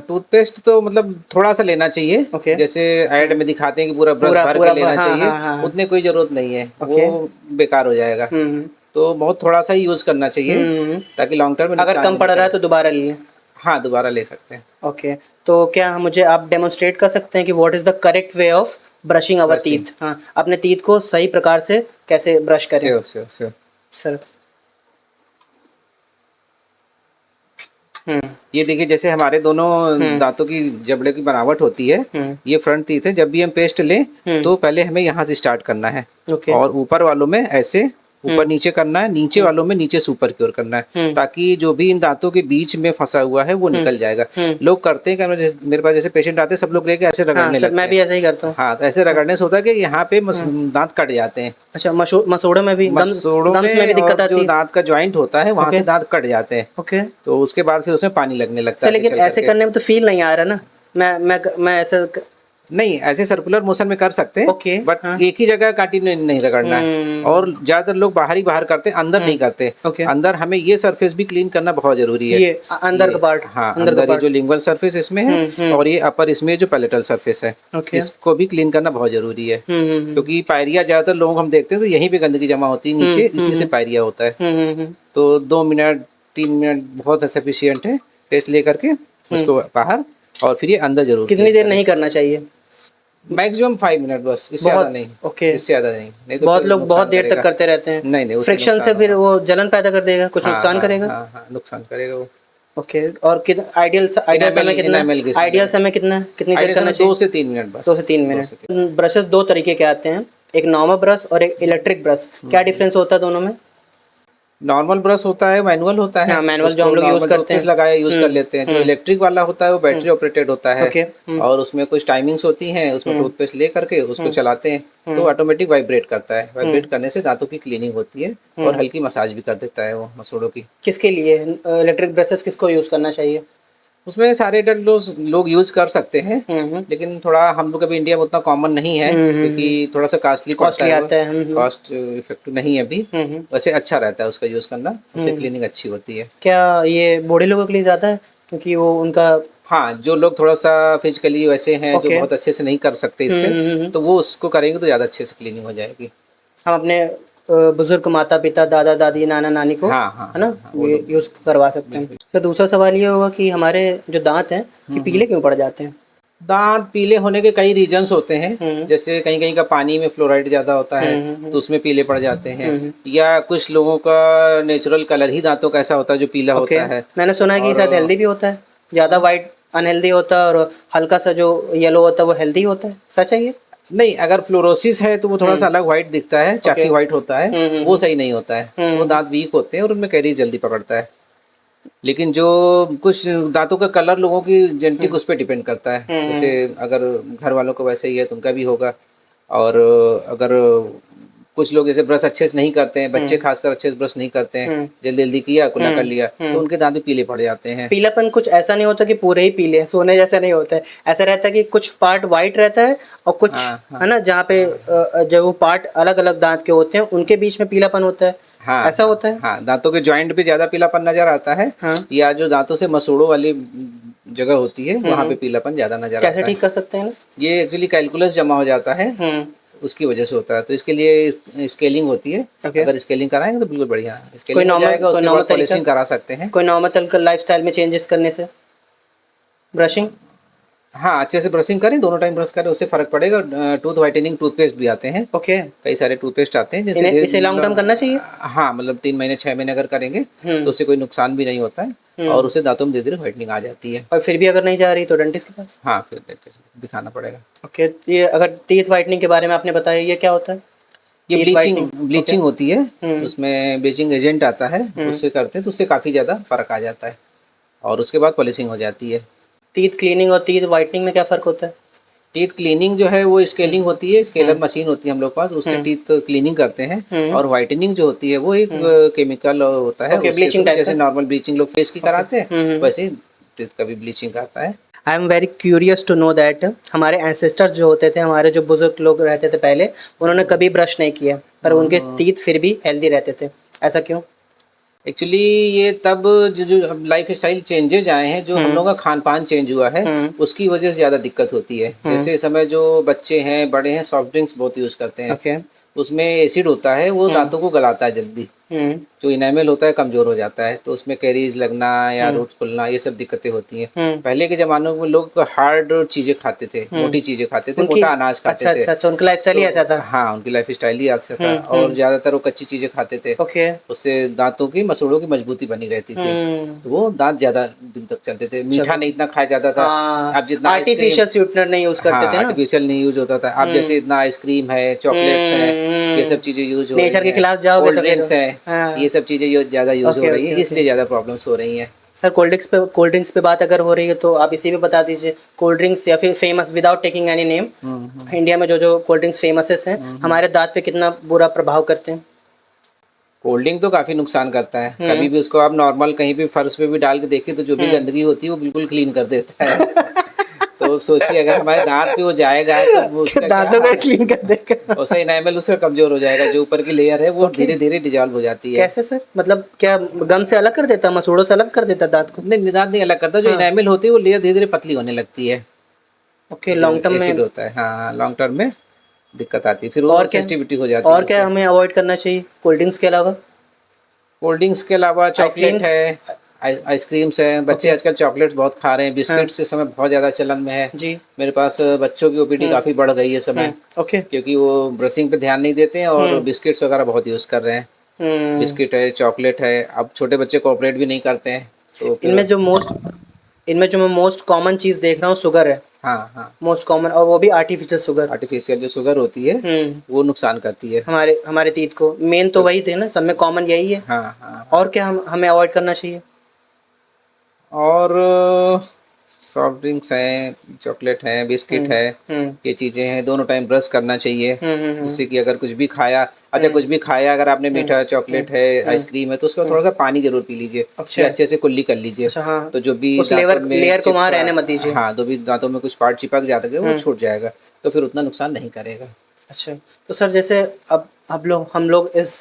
टूथपेस्ट तो मतलब थोड़ा सा लेना चाहिए। ओके। जैसे ऐड में दिखाते हैं कि पूरा ब्रश पूरा भर पूरा के लेना हाँ, चाहिए, हाँ, हाँ। उतने कोई ज़रूरत नहीं है, ओके। वो बेकार हो जाएगा। तो बहुत थोड़ा सा ही यूज़ करना चाहिए ताकि लॉन्ग टर्म में अगर नुकसान कम भी पड़ नहीं रहा है करे। तो दोबारा ले लें। हाँ, दोबारा ले सकते हैं। ओके, तो क्या मुझे आप डेमोन्स्ट्रेट कर सकते हैं कि what is the correct way of brushing our brushing, teeth? हाँ, अपने टीथ को सही प्रकार से कैसे ब्रश करें? Sure sure sure. सर। हुँ, ये देखिए जैसे हमारे दोनों दांतों की जबड़े की बनावट होती है, ये फ्रंट टीथ है। जब भी हम पेस्ट लें तो पहले हमें यहाँ से स्टार्ट करना है ओके। और ऊपर वालों में ऐसे ऊपर नीचे करना है, नीचे वालों में नीचे से ऊपर की ओर करना है, ताकि जो भी इन दांतों के बीच में फंसा हुआ है वो निकल जाएगा। लोग करते हैं कि मेरे पास जैसे पेशेंट आते हैं सब लोग लेके ऐसे रगड़ने लगते हैं। मैं भी ऐसे ही करता हूँ। हाँ, तो ऐसे रगड़ने से होता है कि यहाँ पे दांत कट जाते हैं। अच्छा, मसूड़ों में भी, मसूड़ों में भी दिक्कत आती जो है। दांत का जॉइंट होता है वहां से दांत कट जाते हैं। ओके। तो उसके बाद फिर उसमें पानी लगने लगता है। लेकिन ऐसे करने में तो फील नहीं आ रहा ना। मैं ऐसे नहीं, ऐसे सर्कुलर मोशन में कर सकते हैं। ओके, बट एक ही जगह कांटी नहीं रगड़ना है। और ज्यादातर लोग बाहर करते हैं, अंदर नहीं करते। ओके। अंदर हमें ये सरफेस भी क्लीन करना बहुत जरूरी है। ये अंदर का पार्ट। हाँ, अंदर ये जो लिंगुअल सरफेस इसमें है और ये अपर इसमें जो पैलेटल सरफेस है, इसको भी क्लीन करना बहुत जरूरी है। क्योंकि पायरिया ज्यादातर लोग हम देखते हैं तो यहीं पे गंदगी जमा होती है नीचे, इसी से पायरिया होता है। तो 2 मिनट 3 मिनट बहुत सफिशियंट है पेस्ट लेकर के उसको बाहर, और फिर ये अंदर जरूर। कितनी देर नहीं करना चाहिए? मैक्सिमम 5 मिनट बस, इससे ज्यादा नहीं। ओके, इससे ज्यादा नहीं तो बहुत लोग बहुत देर तक करते रहते हैं। नहीं, फ्रिक्शन से फिर वो जलन पैदा कर देगा, कुछ नुकसान करेगा। हाँ, नुकसान करेगा वो। ओके, और आइडियल समय कितना है? आइडियल समय कितना है? कितनी देर करना चाहिए? 2 से 3 मिनट बस। 2 से 3 मिनट। ब्रशेस 2 तरीके के आते हैं, एक नॉर्मल ब्रश और एक इलेक्ट्रिक ब्रश। क्या डिफरेंस होता है दोनों में? नॉर्मल ब्रश होता है, मैनुअल होता है। हाँ, मैनुअल जो हम लोग यूज करते हैं, लगाया यूज कर लेते हैं। जो इलेक्ट्रिक वाला होता है वो बैटरी ऑपरेटेड होता है। और उसमें कुछ टाइमिंग्स होती हैं, उसमें टूथपेस्ट ले करके उसको चलाते हैं तो ऑटोमेटिक वाइब्रेट करता है। वाइब्रेट करने से दांतों की क्लीनिंग होती है और हल्की मसाज भी कर देता है वो मसूड़ों की। किसके लिए इलेक्ट्रिक ब्रशेस किसको यूज करना चाहिए? उसमें सारे एडल्ट लोग यूज कर सकते हैं, लेकिन थोड़ा हम लोग अभी इंडिया में उतना कॉमन नहीं है क्योंकि थोड़ा सा कॉस्टली आता है। कॉस्ट इफेक्टिव नहीं है अभी। वैसे अच्छा रहता है उसका यूज करना, उससे क्लीनिंग अच्छी होती है। क्या ये बूढ़े लोगों के लिए ज्यादा है क्योंकि वो उनका? हाँ, जो लोग थोड़ा सा फिजिकली वैसे हैं जो बहुत अच्छे से नहीं कर सकते इससे, तो वो उसको करेंगे तो ज्यादा अच्छे से क्लीनिंग हो जाएगी। हम अपने बुजुर्ग माता पिता, दादा दादी, नाना नानी को है ना यूज करवा सकते हैं। तो दूसरा सवाल ये होगा कि हमारे जो दांत हैं ये पीले क्यों पड़ जाते हैं? दांत पीले होने के कई रीजंस होते हैं। जैसे कहीं कहीं का पानी में फ्लोराइड ज्यादा होता है तो उसमें पीले पड़ जाते हैं, या कुछ लोगों का नेचुरल कलर ही दांतों का ऐसा होता है जो पीला होता है। मैंने सुना है कि शायद हेल्दी भी होता है, ज्यादा वाइट अनहेल्दी होता है और हल्का सा जो येलो होता है वो हेल्दी होता है। सच है ये? नहीं, अगर फ्लोरोसिस है तो वो थोड़ा सा अलग व्हाइट दिखता है, चाकी व्हाइट होता है, वो सही नहीं होता है। वो दांत वीक होते हैं और उनमें कैरीज जल्दी पकड़ता है। लेकिन जो कुछ दांतों का कलर लोगों की जेनेटिक उस पर डिपेंड करता है। जैसे अगर घर वालों को वैसे ही है तो उनका भी होगा। और अगर कुछ लोग जैसे ब्रश अच्छे से नहीं करते हैं, बच्चे खासकर अच्छे से ब्रश नहीं करते हैं, जल्दी जल्दी किया कुल्ला कर लिया तो उनके दांत भी पीले पड़ जाते हैं। पीलापन कुछ ऐसा नहीं होता कि पूरे ही पीले हैं, सोने जैसा नहीं होता है। ऐसा रहता है कि कुछ पार्ट वाइट रहता है और कुछ है ना जहाँ पे जो पार्ट अलग अलग दांत के होते हैं उनके बीच में पीलापन होता है। हाँ, ऐसा होता है। हाँ, दांतों के जॉइंट पे ज्यादा पीलापन नजर आता है। हाँ, या जो दांतों से मसूड़ों वाली जगह होती है वहाँ पे पीलापन ज्यादा नजर आता है। कैसे ठीक कर सकते हैं? ये एक्चुअली कैलकुलस जमा हो जाता है, उसकी वजह से होता है। तो इसके लिए स्केलिंग होती है। अगर स्केलिंग कराएंगे तो बिल्कुल बढ़िया स्केलिंग हो जाएगा। उसके बाद पॉलिशिंग करा सकते हैं। कोई नॉर्मल तरीका लाइफस्टाइल में चेंजेस करने से? ब्रशिंग? हाँ, अच्छे से ब्रशिंग करें, दोनों टाइम ब्रश करें, उससे फर्क पड़ेगा। टूथ व्हाइटनिंग टूथपेस्ट भी आते हैं। ओके, कई सारे टूथपेस्ट आते हैं जैसे इसे लॉन्ग टर्म करना चाहिए। हाँ, मतलब 3 महीने 6 महीने अगर करेंगे तो उससे कोई नुकसान भी नहीं होता है और उससे दांतों में धीरे धीरे व्हाइटनिंग आ जाती है। और फिर भी अगर नहीं जा रही तो डेंटिस्ट के पास? हाँ, फिर डेंटिस्ट दिखाना पड़ेगा। ओके, ये अगर टीथ व्हाइटनिंग के बारे में आपने बताया, ये क्या होता है? ये ब्लीचिंग होती है। उसमें ब्लीचिंग एजेंट आता है, उससे करते हैं तो उससे काफ़ी ज़्यादा फर्क आ जाता है और उसके बाद पॉलिशिंग हो जाती है। टीथ क्लीनिंग और टीथ व्हाइटनिंग में क्या फ़र्क होता है? टीथ क्लीनिंग जो है वो स्केलिंग होती है, स्केलर मशीन होती है हम लोग पास, उससे टीथ क्लीनिंग करते हैं। और व्हाइटनिंग जो होती है वो एक केमिकल होता है, ब्लीचिंग जैसे नॉर्मल ब्लीचिंग लोग फेस की कराते हैं वैसे ही टीथ का भी ब्लीचिंग कराता है। I am very curious to know that हमारे एंसेस्टर्स जो होते थे, हमारे जो बुजुर्ग लोग रहते थे पहले, उन्होंने कभी ब्रश नहीं किया पर उनके टीथ फिर भी हेल्दी रहते थे। ऐसा क्यों? एक्चुअली ये तब जो लाइफ स्टाइल चेंजेज आए हैं, जो हम लोगों का खान पान चेंज हुआ है उसकी वजह से ज़्यादा दिक्कत होती है। जैसे इस समय जो बच्चे हैं बड़े हैं सॉफ्ट ड्रिंक्स बहुत यूज़ करते हैं। उसमें एसिड होता है, वो दांतों को गलाता है जल्दी। जो इनेमल होता है कमजोर हो जाता है तो उसमें कैरीज लगना या रूट्स खुलना ये सब दिक्कतें होती हैं। पहले के जमाने में लोग हार्ड चीजें खाते थे, मोटी चीजें खाते थे, मोटा अनाज खाते थे। अच्छा, उनका लाइफस्टाइल ही ऐसा था। हाँ, उनकी लाइफ स्टाइल ही ऐसा था और ज्यादातर वो कच्ची चीजें खाते थे। उससे दांतों की मसूड़ों की मजबूती बनी रहती थी, तो वो दांत ज्यादा दिन तक चलते थे। मीठा नहीं इतना खाया जाता था। अब जितना आर्टिफिशियल स्वीटनर नहीं यूज करते थे, आर्टिफिशियल नहीं यूज होता था। अब जैसे इतना आइसक्रीम है, चॉकलेट्स है, ये सब चीजें यूज हो रही नेचर के हैं। खिलाफ जाओगे कोल्ड तो फिर ड्रिंक्स है, हाँ। ये सब चीजें ज़्यादा यूज हो ओके रही है, ओके इसलिए ओके ज़्यादा प्रॉब्लम्स हो रही हैं। सर कोल्ड ड्रिंक्स पे बात अगर हो रही है तो आप इसी पे बता दीजिए कोल्ड ड्रिंक्स या फिर famous without taking any name India में जो कोल्ड ड्रिंक्स फेमसेस हैं हमारे दांत पे कितना बुरा प्रभाव करते हैं। कोल्ड ड्रिंक तो काफ़ी नुकसान करता है। हम्म। कभी भी उसको आप नॉर्मल कहीं भी फर्श पे भी डाल के देखिए तो जो भी गंदगी होती है वो बिल्कुल क्लीन कर देता है। तो सोचिए अगर हमारे दांत पे वो जाएगा तो वो उसका क्या दांतों का हाल क्लीन कर देगा। उससे इनेमल उसका कमजोर हो जाएगा, जो ऊपर की लेयर है वो ओके। धीरे धीरे डिजॉल्व हो जाती है। कैसे सर मतलब क्या गम से अलग कर देता मसूड़ों से अलग कर देता दांत को। नहीं, दांत नहीं अलग करता, जो हाँ। इनेमल होती है वो लेयर धीरे धीरे पतली होने लगती है। ओके जो लॉन्ग टर्म एसिड में। होता है, हाँ लॉन्ग टर्म में दिक्कत आती है, फिर वो और क्या सेंसिटिविटी हो जाती है और क्या उससे। हमें अवॉइड करना चाहिए कोल्ड ड्रिंक्स के अलावा। कोल्ड ड्रिंक्स के अलावा चॉकलेट आइसक्रीम्स। है, आइसक्रीम्स है। बच्चे ओके। आजकल चॉकलेट्स बहुत खा रहे हैं, हाँ बिस्किट्स इस समय बहुत ज़्यादा चलन में है। जी। मेरे पास बच्चों की ओपीडी काफ़ी बढ़ गई है इस समय, ओके। क्योंकि वो ब्रशिंग पे ध्यान नहीं देते हैं और हम्म बिस्किट्स वगैरह बहुत यूज़ कर रहे हैं। हम्म। बिस्किट है, चॉकलेट है, अब छोटे बच्चे कोऑपरेट भी नहीं करते हैं तो फिर। इनमें जो मोस्ट इनमें जो मैं मोस्ट कॉमन चीज़ देख रहा हूँ शुगर है। हाँ हाँ, मोस्ट कॉमन और वो भी आर्टिफिशियल शुगर। आर्टिफिशियल जो शुगर होती है वो नुकसान करती है। हमारे हमारे तीत को मेन तो वही थे ना सब में कॉमन यही है। हाँ हाँ। और क्या हमें अवॉइड करना चाहिए। और सॉफ्ट ड्रिंक्स हैं, चॉकलेट है, बिस्किट है, हम्म ये चीज़ें हैं। दोनों टाइम ब्रश करना चाहिए, हम्म। जिससे कि अगर कुछ भी खाया, अच्छा कुछ भी खाया, अगर आपने मीठा चॉकलेट है, आइसक्रीम है, तो उसको थोड़ा सा पानी जरूर पी लीजिए, अच्छा। या अच्छे से कुल्ली कर लीजिए। अच्छा हाँ। तो जो भी उस दांतों में लेयर को वहाँ चिपका, रहने मत दीजिए। हाँ जो भी दांतों में कुछ पार्ट चिपक जाता है वो छूट जाएगा, तो फिर उतना नुकसान नहीं करेगा। अच्छा तो सर जैसे अब हम लोग इस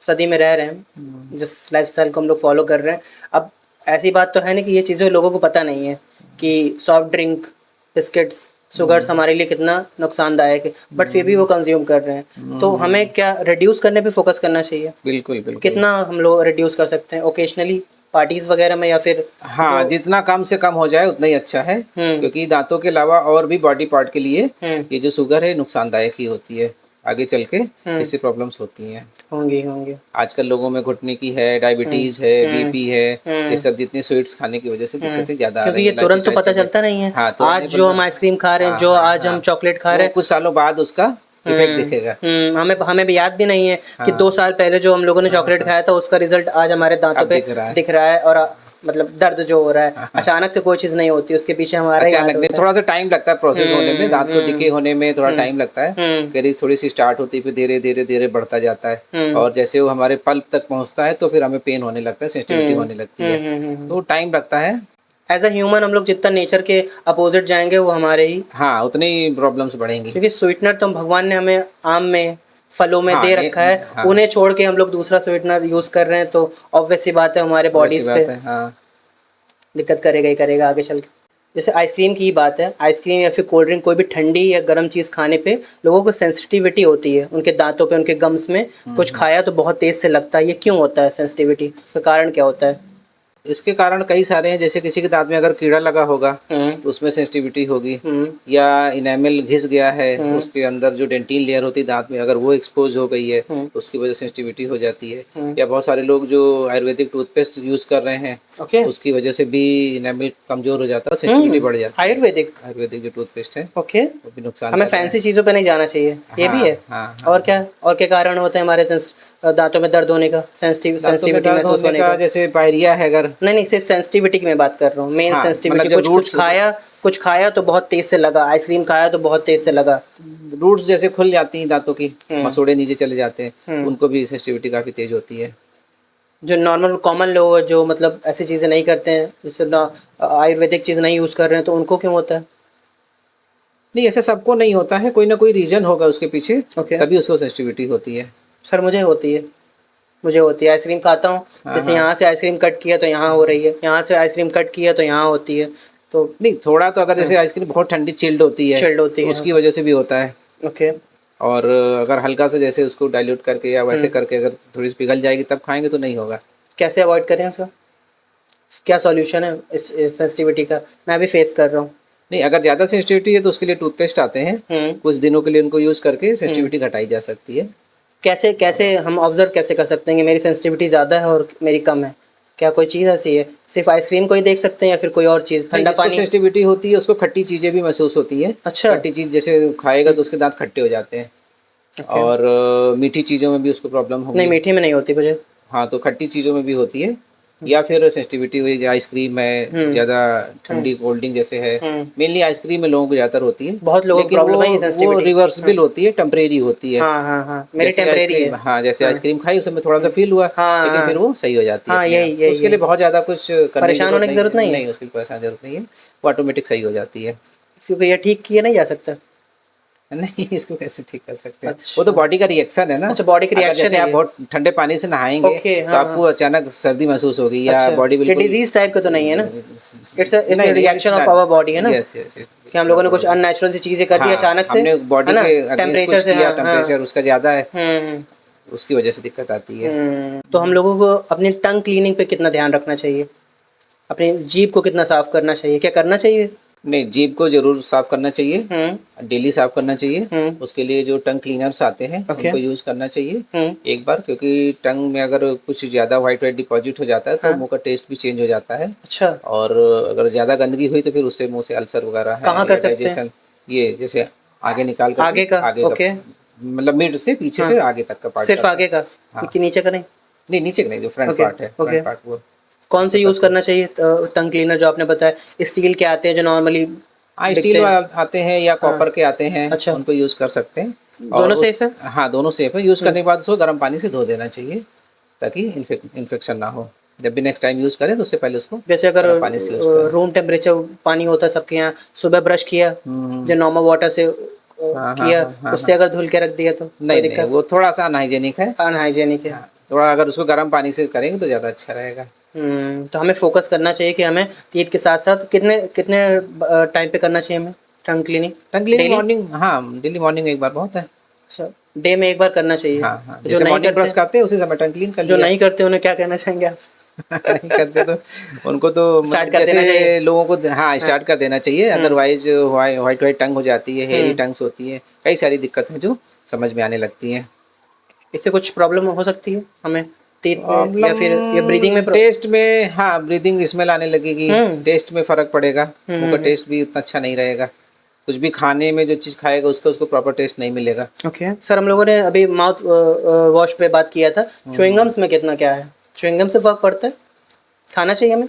सदी में रह रहे हैं जिस लाइफस्टाइल को हम लोग फॉलो कर रहे हैं अब ऐसी बात तो है नहीं कि ये चीज़ें लोगों को पता नहीं है कि सॉफ्ट ड्रिंक बिस्किट्स शुगर्स हमारे लिए कितना नुकसानदायक है बट फिर भी वो कंज्यूम कर रहे हैं तो हमें क्या रिड्यूस करने पे फोकस करना चाहिए। बिल्कुल बिल्कुल। कितना हम लोग रिड्यूस कर सकते हैं ओकेजनली पार्टीज वगैरह में या फिर हाँ, जितना कम से कम हो जाए उतना ही अच्छा है, क्योंकि दांतों के अलावा और भी बॉडी पार्ट के लिए ये जो शुगर है नुकसानदायक ही होती है, आगे चल के इससे प्रॉब्लम्स होती हैं। होंगी। आजकल लोगों में घुटने की है, डायबिटीज है, बीपी है, ये सब जितनी स्वीट्स खाने की वजह से दिक्कतें ज्यादा आ क्योंकि रही ये हैं। तुरंत तो पता चलता नहीं है। हाँ, तुरंत आज नहीं जो पता। हम आइसक्रीम खा रहे हैं हाँ, जो हाँ, आज हम हाँ। चॉकलेट खा वो रहे हैं कुछ सालों बाद उसका इफेक्ट दिखेगा। हमें हमें भी याद भी नहीं है कि हाँ। 2 साल पहले जो हम लोगों ने चॉकलेट खाया था उसका रिजल्ट आज हमारे दांतों अब पे दिख रहा है। और मतलब दर्द जो हो रहा है अचानक से कोई चीज़ नहीं होती उसके पीछे हमारा ही हाथ अचानक नहीं, होता है। थोड़ा सा टाइम लगता है प्रोसेस होने में, दांत को डिके होने में थोड़ा टाइम लगता है। करीब थोड़ी सी स्टार्ट होती है, फिर धीरे धीरे धीरे बढ़ता जाता है, और जैसे वो हमारे पल्प तक पहुंचता है तो फिर हमें पेन होने लगता है, सेंसिटिविटी होने लगती है, तो टाइम लगता है। एज अ ह्यूमन हम लोग जितना नेचर के अपोजिट जाएंगे वो हमारे ही हाँ, उतनी ही प्रॉब्लम्स बढ़ेंगी। क्योंकि स्वीटनर तो भगवान ने हमें आम में फलों में हाँ, दे रखा है हाँ, उन्हें छोड़ के हम लोग दूसरा स्वीटनर यूज़ कर रहे हैं तो ऑब्वियस सी बात है हमारे वैसी बॉडीज़ पे बात है। हाँ, दिक्कत करेगा ही करेगा आगे चल के। जैसे आइसक्रीम की ही बात है आइसक्रीम या फिर कोल्ड ड्रिंक कोई भी ठंडी या गर्म चीज़ खाने पे लोगों को सेंसिटिविटी होती है उनके दांतों पे उनके गम्स में कुछ खाया तो बहुत तेज़ से लगता है ये क्यों होता है सेंसिटिविटी इसका कारण क्या होता है। इसके कारण कई सारे हैं, जैसे किसी के दांत में अगर कीड़ा लगा होगा तो उसमें सेंसिटिविटी होगी, या इनेमल घिस गया है उसके अंदर जो डेंटिन लेयर होती है दांत में, अगर वो एक्सपोज हो गई है तो उसकी वजह से सेंसिटिविटी हो जाती है। या बहुत सारे लोग जो आयुर्वेदिक टूथपेस्ट यूज़ कर रहे हैं उसकी वजह से भी इनेमल कमज़ोर हो जाता है, सेंसिटिविटी बढ़ जाती है। आयुर्वेदिक जो टूथपेस्ट है ओके वो भी नुकसान हमें करता है। फैंसी चीज़ों पे नहीं जाना चाहिए ये भी है। और क्या कारण होते हैं हमारे दांतों में दर्द होने का सेंसिटिविटी महसूस होने का। जैसे पायरिया है, अगर नहीं सिर्फ सेंसिटिविटी की मैं बात कर रहा हूँ मेन सेंसिटिविटी मतलब कुछ खाया तो बहुत तेज से लगा आइसक्रीम खाया तो बहुत तेज से लगा रूट्स जैसे खुल जाती हैं दांतों की, मसोड़े नीचे चले जाते हैं, उनको भी सेंसिटिविटी काफ़ी तेज होती है। जो नॉर्मल कॉमन लोग जो मतलब ऐसी चीज़ें नहीं करते हैं जैसे आयुर्वेदिक चीज़ नहीं यूज़ कर रहे हैं तो उनको क्यों होता है। नहीं, ऐसे सबको नहीं होता है, कोई ना कोई रीजन होगा उसके पीछे, तभी उसको सेंसिटिविटी होती है। सर मुझे होती है आइसक्रीम खाता हूँ जैसे यहाँ से आइसक्रीम कट किया तो यहाँ हो रही है यहाँ से आइसक्रीम कट किया तो यहाँ होती है तो नहीं, थोड़ा तो अगर जैसे आइसक्रीम बहुत ठंडी चिल्ड होती है तो उसकी वजह से भी होता है। ओके और अगर हल्का सा जैसे उसको डाइल्यूट करके या वैसे करके अगर थोड़ी सी पिघल जाएगी तब खाएंगे तो नहीं होगा। कैसे अवॉइड करें इसका क्या सॉल्यूशन है इस सेंसिटिविटी का मैं भी फेस कर रहा हूँ। नहीं, अगर ज़्यादा सेंसिटिविटी है तो उसके लिए टूथपेस्ट आते हैं, कुछ दिनों के लिए उनको यूज़ करके सेंसिटिविटी घटाई जा सकती है। कैसे हम ऑब्जर्व कैसे कर सकते हैं कि मेरी सेंसिटिविटी ज़्यादा है और मेरी कम है। क्या कोई चीज़ ऐसी है सिर्फ आइसक्रीम को ही देख सकते हैं या फिर कोई और चीज़ ठंडा पानी। सेंसिटिविटी होती है उसको खट्टी चीज़ें भी महसूस होती है। अच्छा, खट्टी चीज़ जैसे खाएगा तो उसके दांत खट्टे हो जाते हैं। और मीठी चीज़ों में भी उसको प्रॉब्लम होगी। नहीं, मीठी में नहीं होती मुझे। हाँ, तो खट्टी चीज़ों में भी होती है, या फिर सेंसिटिविटी हुई, आइसक्रीम है, ज़्यादा ठंडी कोल्ड ड्रिंक जैसे है, मेनली आइसक्रीम में लोगों को ज़्यादातर होती है। बहुत लोगों को लेकिन प्रॉब्लम है ये वो सेंसिटिविटी। रिवर्सिबल होती है, टेम्परेरी होती है। हाँ हाँ हाँ, मेरी जैसे टेम्परेरी है। आइसक्रीम, हाँ, जैसे आइसक्रीम खाई उस समय थोड़ा सा फील हुआ, हाँ लेकिन हाँ फिर वो सही हो जाती है हाँ, अपने आप। यही तो यही उसके लिए यही, बहुत ज़्यादा कुछ करने की परेशान होने की ज़रूरत नहीं है। नहीं, उसके लिए परेशान जरूरत नहीं है, वो ऑटोमेटिक सही हो जाती है। क्योंकि ये ठीक किया नहीं जा सकता। नहीं, इसको कैसे ठीक कर सकते हैं? वो तो अच्छा बॉडी का रिएक्शन है ना। अच्छा, बॉडी का अगर रिएक्शन जैसे है आप ये। बहुत ठंडे पानी से नहाएंगे ओके, तो हाँ आपको हाँ। अचानक सर्दी महसूस होगी, या अच्छा, बॉडी ये बिल्कुल डिजीज टाइप का तो नहीं है ना? इट्स नहीं अ नहीं, रिएक्शन ऑफ आवर बॉडी है ना, यस यस, कि हम लोगों ने कुछ अननेचुरल सी चीजें कर दी हाँ, अचानक से, हमने बॉडी है ना, के अगेंस्ट टेम्परेचर कुछ से। किया, हाँ हाँ। टेम्परेचर उसका ज़्यादा है, हम्म उसकी वजह से दिक्कत आती है। तो हम लोगों को अपनी टंग क्लीनिंग पे कितना ध्यान रखना चाहिए? अपनी जीभ को कितना साफ करना चाहिए? क्या करना चाहिए? नहीं, जीभ को ज़रूर साफ़ करना चाहिए, हम्म डेली साफ़ करना चाहिए। हम्म उसके लिए जो टंग क्लीनर्स आते हैं ओके। उनको यूज़ करना चाहिए हम्म एक बार, क्योंकि टंग में अगर कुछ ज़्यादा वाइट वाइट डिपॉजिट हो जाता है तो हाँ। मुंह का टेस्ट भी चेंज हो जाता है। अच्छा, और अगर ज़्यादा गंदगी हुई तो फिर उससे मुंह से अल्सर वगैरह है, कहाँ कर या सकते हैं? डाइजेशन, ये जैसे आगे निकाल करके, आगे का? आगे का, ओके। मतलब मिड से पीछे हाँ, से आगे तक का पार्ट सिर्फ करके। आगे का हाँ, कि नीचे का नहीं? नहीं नीचे का नहीं, जो फ्रंट ओके पार्ट है, ओके। फ्रंट पार्ट वो कौन से उसको यूज़ सबको। करना चाहिए टंग क्लीनर जो आपने बताया? स्टील के आते हैं जो नॉर्मली हाँ, दिखते स्टील हैं। आते हैं या हाँ, कॉपर के आते हैं, अच्छा, उनको यूज़ कर सकते हैं। और दोनों उस, सेफ है? हाँ, दोनों सेफ है। यूज़ करने के बाद उसको गर्म पानी से धो देना चाहिए, ताकि इन्फेक्शन ना हो। जब भी नेक्स्ट टाइम यूज़ करें तो उससे पहले उसको जैसे अगर गर्म पानी से यूज़ करें। रूम टेम्परेचर पानी होता है सबके यहाँ, सुबह ब्रश किया हम्म, जो नॉर्मल वाटर से हाँ हाँ किया, हाँ हाँ उससे हाँ। अगर धुल के रख दिया तो कोई नहीं नहीं, दिक्कत? वो थोड़ा सा अनहाइजेनिक है। अनहाइजेनिक है। हाँ, थोड़ा अगर उसको गर्म पानी से करेंगे तो ज़्यादा अच्छा रहेगा। तो हमें फोकस करना चाहिए कि हमें ईद के साथ साथ कितने कितने टाइम पे करना चाहिए हमें टंग क्लीनिंग? टंग क्लीनिंग डेली? मॉर्निंग, हाँ, डेली मॉर्निंग एक बार बहुत है। अच्छा, डे में एक बार करना चाहिए। हाँ हाँ, तो जैसे मॉर्निंग ब्रश करते हैं उसी समय टंग क्लीन कर जो लिया। नहीं करते उन्हें क्या कहना चाहेंगे आप? नहीं करते तो उनको तो स्टार्ट मतलब कर देना जैसे चाहिए। लोगों को, हाँ, स्टार्ट कर देना चाहिए। अदरवाइज वाइट वाइट टंग हो जाती है, हेयरी टंग्स होती है, कई सारी दिक्कत है जो समझ में आने लगती हैं। इससे कुछ प्रॉब्लम हो सकती है हमें टीथ में, या फिर ये ब्रीदिंग में प्रॉब्लम टेस्ट में, हाँ, ब्रीदिंग स्मेल आने लगेगी, हम्म टेस्ट में फ़र्क पड़ेगा, मुंह का हम्म टेस्ट भी उतना अच्छा नहीं रहेगा। कुछ भी खाने में जो चीज़ खाएगा उसका उसको प्रॉपर टेस्ट नहीं मिलेगा। ओके सर, हम लोगों ने अभी माउथ वॉश पे बात किया था। च्युइंगम्स में कितना क्या है? च्युइंगम से फर्क पड़ता है? खाना चाहिए हमें